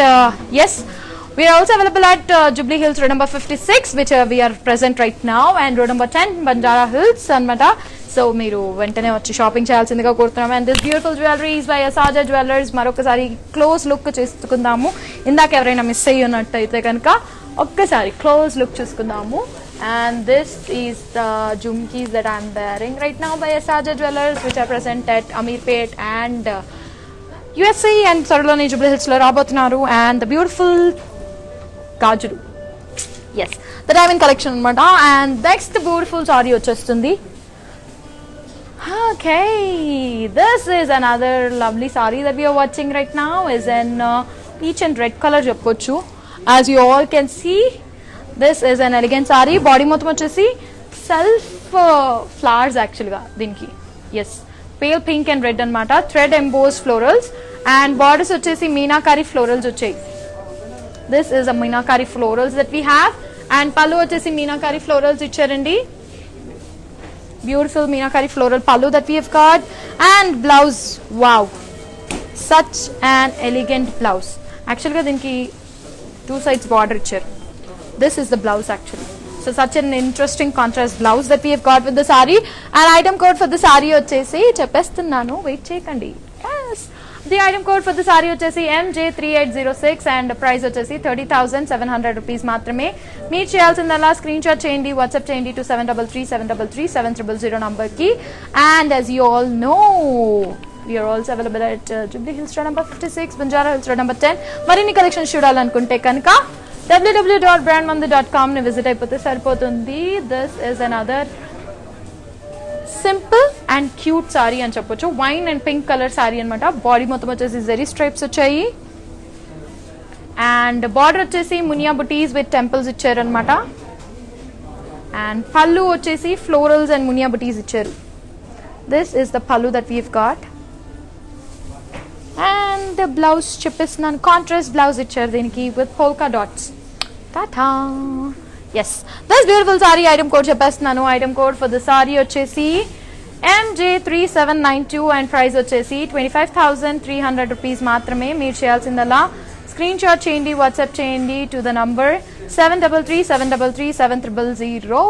[SPEAKER 1] we are also available at Jubilee Hills road number 56 which we are present right now and road number 10 Banjara Hills annamata. So మీరు వెంటనే వచ్చి shopping చేయాల్సిందిగా కోరుతున్నాము. And this beautiful jewelleries by Asaja jewellers. మరొకసారి close look చేసుకుందాము. ఇందాక ఎవరైనా miss అయ్యి ఉన్నట్టయితే కనుక ఒక్కసారి క్లోజ్ లుక్ చూసుకుందాము. And this is the jhumkis that I'm wearing right now by Asaja Jewelers which are present at Ameerpet and USA and Sarolani Jubilee Hills lo rabothunnaru. And the beautiful gajulu, yes, the diamond collection anamata. And next beautiful saree vachestundi. Okay, this is another lovely saree that we are watching right now is in peach and red color cheppochu. As you all can see, this is an elegant saree. Body మొత్తం వచ్చేసి self flowers యాక్చువల్గా దీనికి. Yes, pale pink and red అనమాట. Thread emboss florals and borders వచ్చేసి meenakari florals వచ్చాయి. This is a meenakari florals that we have. And పళ్ళు వచ్చేసి meenakari florals ఇచ్చారండి. బ్యూటిఫుల్ మీనాకారి ఫ్లోరల్ పళ్ళు that we have got. And blouse, wow, such and elegant blouse. యాక్చువల్గా దీనికి 2 sides border ఇచ్చారు. This is the blouse actually. So such an interesting contrast blouse that we have got with the sorry. And item code for the sorry వచ్చేసి చెప్పేస్తున్నాను, wait చేయకండి. The item code for the sorry వచ్చేసి MJ3806 and price వచ్చేసి 30,700 rupees మాత్రమే. మీరు చేయాల్సిందల్లా screenshot చేయండి, WhatsApp చేయండి టు 7337337000 నంబర్కి. And as you all know, we are also available at Jubilee Hills Road number 56, Banjara Hills Road number 10. మరిన్ని collections చూడాలనుకుంటే కనుక www.brandmandir.com ని విజిట్ అయిపోతే సరిపోతుంది. This is another simple and cute sorry అని చెప్పొచ్చు. Wine and pink colour sorry అనమాట. Body మొత్తం వచ్చేసి జెరీ స్ట్రైప్స్ వచ్చాయి అండ్ బార్డర్ వచ్చేసి మునియా బుటీస్ విత్ టెంపుల్స్ ఇచ్చారనమాట. అండ్ పళ్ళు వచ్చేసి ఫ్లోరల్స్ అండ్ మునియా బుటీస్ ఇచ్చారు. దిస్ ఇస్ ద పళ్ళు that we've got. And blouse చెప్పేస్తున్నాను, కాంట్రాస్ట్ బ్లౌజ్ ఇచ్చారు దీనికి విత్ పోల్కా డాట్స్. టాటా. Yes, this beautiful sorry item code చెప్పేస్తున్నాను. Item code for the sorry వచ్చేసి MJ3792 అండ్ ప్రైస్ వచ్చేసి 25,300 రూపీస్ మాత్రమే. మీరు చేయాల్సిందల్లా స్క్రీన్ షాట్ చేయండి, వాట్సాప్ చేయండి టు ద నంబర్ 7337337000.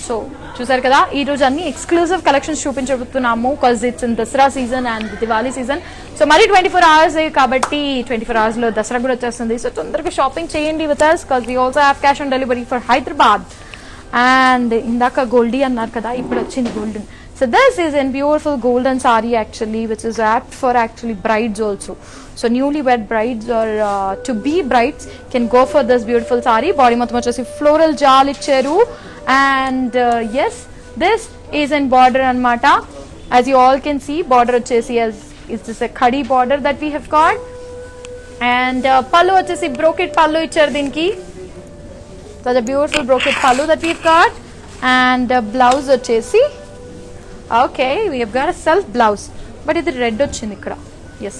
[SPEAKER 1] సో చూసారు కదా, ఈ రోజు అన్ని ఎక్స్క్లూజివ్ కలెక్షన్స్ చూపించబోతున్నాము because it's in Dasara season and Diwali season. So మరి 24 hours కాబట్టి 24 hours లో దసరా కూడా వచ్చేస్తుంది. సో తొందరగా షాపింగ్ చేయండి with us because we also have cash on delivery for Hyderabad. And ఇందాక గోల్డీ అన్నారు కదా, ఇప్పుడు వచ్చింది golden. So this is a beautiful golden saree actually, which is apt for actually brides also. So newlywed brides or to be brides can go for this beautiful saree. Body మొత్తం వచ్చేసి floral jal ఇచ్చారు. And yes, this is in border anamata. As you all can see, border వచ్చేసి as is this a khadi border that we have got. And pallu వచ్చేసి brocade pallu ఇచ్చారు దీనికి. Such a beautiful brocade pallu that we've got. And blouse వచ్చేసి okay, we have got a self blouse, but ఇది red వచ్చింది ఇక్కడ. Yes,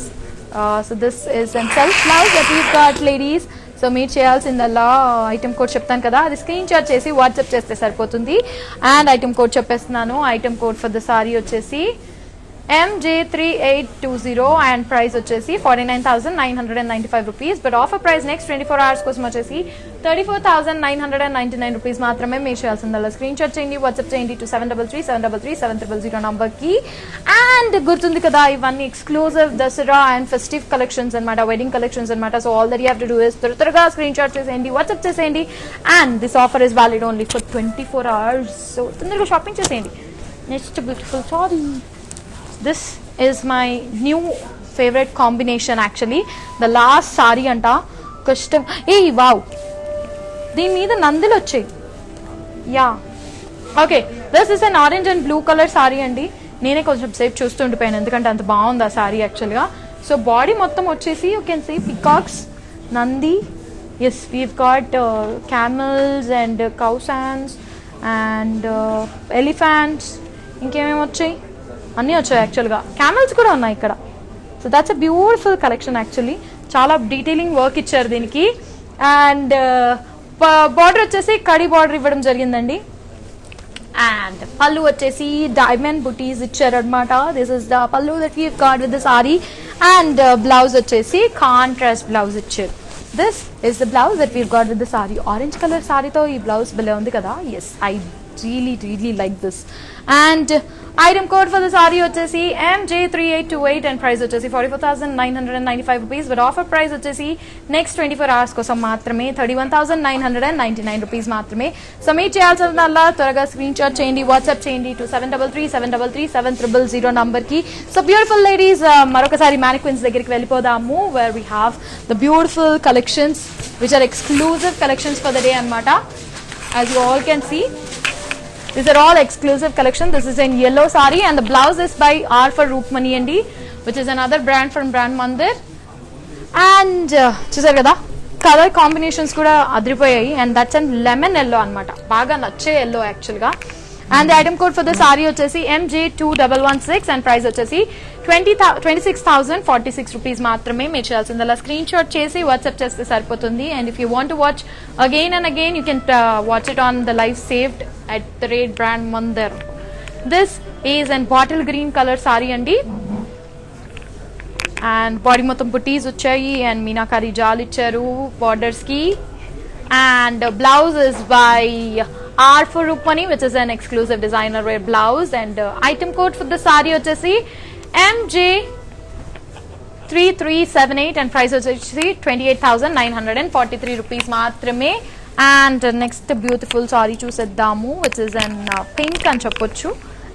[SPEAKER 1] so this is a self blouse that we've got ladies. So మీరు చేయాల్సిందల్లా item code చెప్తాను కదా, అది screen shot చేసి వాట్సాప్ చేస్తే సరిపోతుంది. అండ్ ఐటమ్ కోడ్ చెప్పేస్తున్నాను. Item code for the sorry వచ్చేసి MJ3820 అండ్ ప్రైస్ వచ్చేసి 49,995 rupees. But offer price next 24 hours కోసం వచ్చేసి 34,999 రూపీస్ మాత్రమే. మీరు చేయాల్సిందల్లా స్క్రీన్ షాట్ చేయండి, వాట్సాప్ చేయండి టు 7337337000 నంబర్కి. అండ్ గుర్తుంది కదా, ఇవన్నీ exclusive Dasara and festive collections అనమాట, వెడ్డింగ్ కలెక్షన్స్ అనమాట. So all that you have to do is త్వరగా స్క్రీన్ షాట్ చేసేయండి, వాట్సాప్ చేసేయండి. And this offer is valid only for 24 hours. So తొందరగా షాపింగ్ చేసేయండి. Next beautiful sorry. This is my new favorite combination actually. The last saree anta custom. Hey wow, దీని మీద నందులు వచ్చాయి. Yeah okay, this is an orange and blue colour sari అండి. నేనే కొంచెం సేపు చూస్తుండిపోయాను ఎందుకంటే అంత బాగుంది ఆ సారీ యాక్చువల్గా. సో బాడీ మొత్తం వచ్చేసి you can see peacocks, Nandi. Yes, we've got camels and cows and and elephants. ఇంకేమేమి వచ్చాయి, అన్నీ వచ్చాయి యాక్చువల్గా. క్యామెల్స్ కూడా ఉన్నాయి ఇక్కడ. So that's a beautiful collection actually. చాలా డీటెయిలింగ్ వర్క్ ఇచ్చారు దీనికి. అండ్ బార్డర్ వచ్చేసి కడి బార్డర్ ఇవ్వడం జరిగిందండి. అండ్ పళ్ళు వచ్చేసి డైమండ్ బుటీస్ ఇచ్చారు అనమాట. దిస్ ఇస్ ద పళ్ళు that we got with the sorry. And blouse వచ్చేసి కాంట్రాస్ట్ బ్లౌజ్ ఇచ్చారు. This is the blouse that we got with the sari. Orange colour సారీతో ఈ బ్లౌజ్ భలే ఉంది కదా. Yes, I really like this. And item code for the saree వచ్చేసి MJ3828 and price వచ్చేసి 44,995 rupees. but offer price వచ్చేసి next 24 hours కోసం మాత్రమే 31,999 rupees మాత్రమే. సో మీరు చేయాల్సిందల్లా త్వరగా స్క్రీన్ షాట్ చేయండి, వాట్సాప్ చేయండి టు 7337337000 నంబర్కి. సో బ్యూటిఫుల్ లేడీస్, మరొకసారి mannequins దగ్గరికి వెళ్ళిపోదాము, where we have the beautiful collections which are exclusive collections for the day అన్నమాట. As you all can see, these are all exclusive collection. This is in yellow saree and the blouse is by R for Roopmani Andi, which is another brand from Brand Mandir. And చూసారు కదా, colour combinations కూడా అదిరిపోయాయి and that's and lemon yellow అన్నమాట, బాగా నచ్చే yellow యాక్చువల్గా. And the item code for the sorry వచ్చేసి MJ2116 and price వచ్చేసి 26,046 రూపీస్ మాత్రమే. మీరు చేయాల్సింది అలా స్క్రీన్ షాట్ చేసి వాట్సాప్ చేస్తే సరిపోతుంది. And if you want to watch again and again you can watch it on the live saved @brand Mandir. This is and bottle green colour sari అండి. And body మొత్తం బుటీస్ వచ్చాయి అండ్ మీనాకారి జాల్ ఇచ్చారు borders కి. And blouse is by R for Rukmani, which is an exclusive designer wear blouse. And item code for the saree వచ్చేసి MJ3378 and price వచ్చేసి 28,943 rupees మాత్రమే. And next beautiful sorry చూసేద్దాము, which is an pink అని చెప్పొచ్చు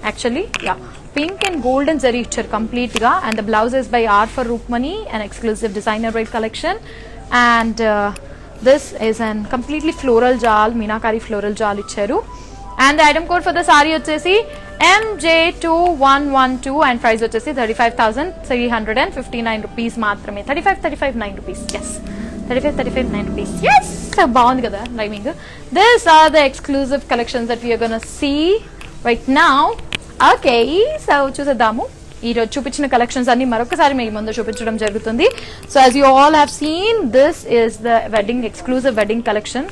[SPEAKER 1] actually. Yeah, pink and golden zari ఇచ్చారు complete గా. And the blouse is by R for Rukmani, an exclusive designer wear collection. And this is an completely floral jal, Meenakari floral jal icharu. And the item code for the saree వచ్చేసి MJ2112 and price వచ్చేసి 35,359 rupees మాత్రమే. 35,9 rupees. Yes, 35,9 rupees. Yes, బాగుంది కదా rhyming. These are the exclusive collections that we are gonna see right now. Okay, so చూసేద్దాము. ఈ రోజు చూపించిన collections అన్ని మరొకసారి మీ ముందు చూపించడం జరుగుతుంది. So as you all have seen, this is the wedding exclusive wedding collection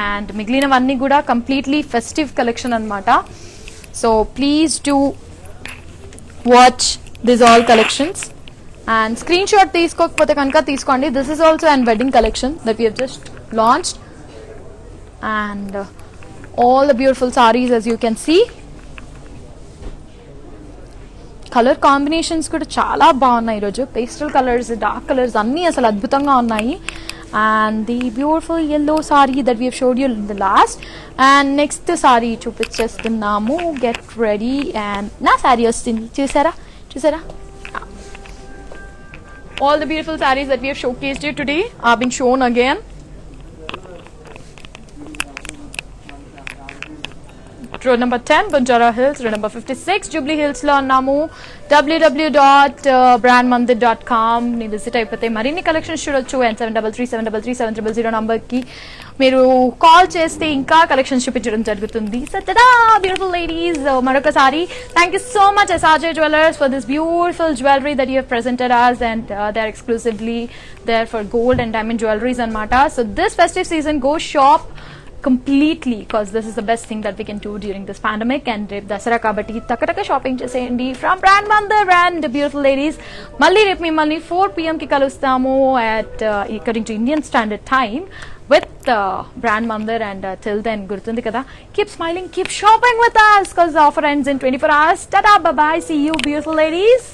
[SPEAKER 1] and మిగిలినవన్నీ కూడా కంప్లీట్లీ ఫెస్టివ్ కలెక్షన్ అన్నమాట. So please do watch this all collections and screenshot తీసుకోకపోతే కనుక తీసుకోండి. This is also and wedding collection that we have just launched and all the beautiful saris as you can see. Colour combinations కూడా చాలా బాగున్నాయి ఈరోజు. Pastel colours, dark colours అన్నీ అసలు అద్భుతంగా ఉన్నాయి. And the beautiful yellow sari that we showed you in the last. And next sari చూపించేస్తున్నాము. Get ready. And నా సారీ వస్తుంది, చూసారా చూసారా. All the beautiful saris that we have showcased you today are been shown again. Road number 10, Banjara Hills. Road number 56, Jubilee Hills లో ఉన్నాము. www.brandmandir.com ని visit అయిపోతే మరిన్ని కలెక్షన్స్ చూడొచ్చు. అండ్ 7337337000 నంబర్కి మీరు కాల్ చేస్తే ఇంకా కలెక్షన్స్ చూపించడం జరుగుతుంది. సో తదా బ్యూటిఫుల్ లేడీస్, మరొకసారి thank you so much SRJ Jewelers for this beautiful jewelry that you have presented us. And they are exclusively there for gold and diamond jewelries anamata. So this festive season, go shop completely because this is the best thing that we can do during this pandemic. And రేపు దసరా కాబట్టి తక్కటక్క shopping చేసేయండి from Brand Mandir. And beautiful ladies, మళ్ళీ రేపు మిమ్మల్ని 4 PM కి కలుస్తాము at according to Indian Standard Time with Brand Mandir. And till then గుర్తుంది కదా, keep smiling, keep shopping with us because the offer ends in 24 hours. Tada, bye bye, see you beautiful ladies.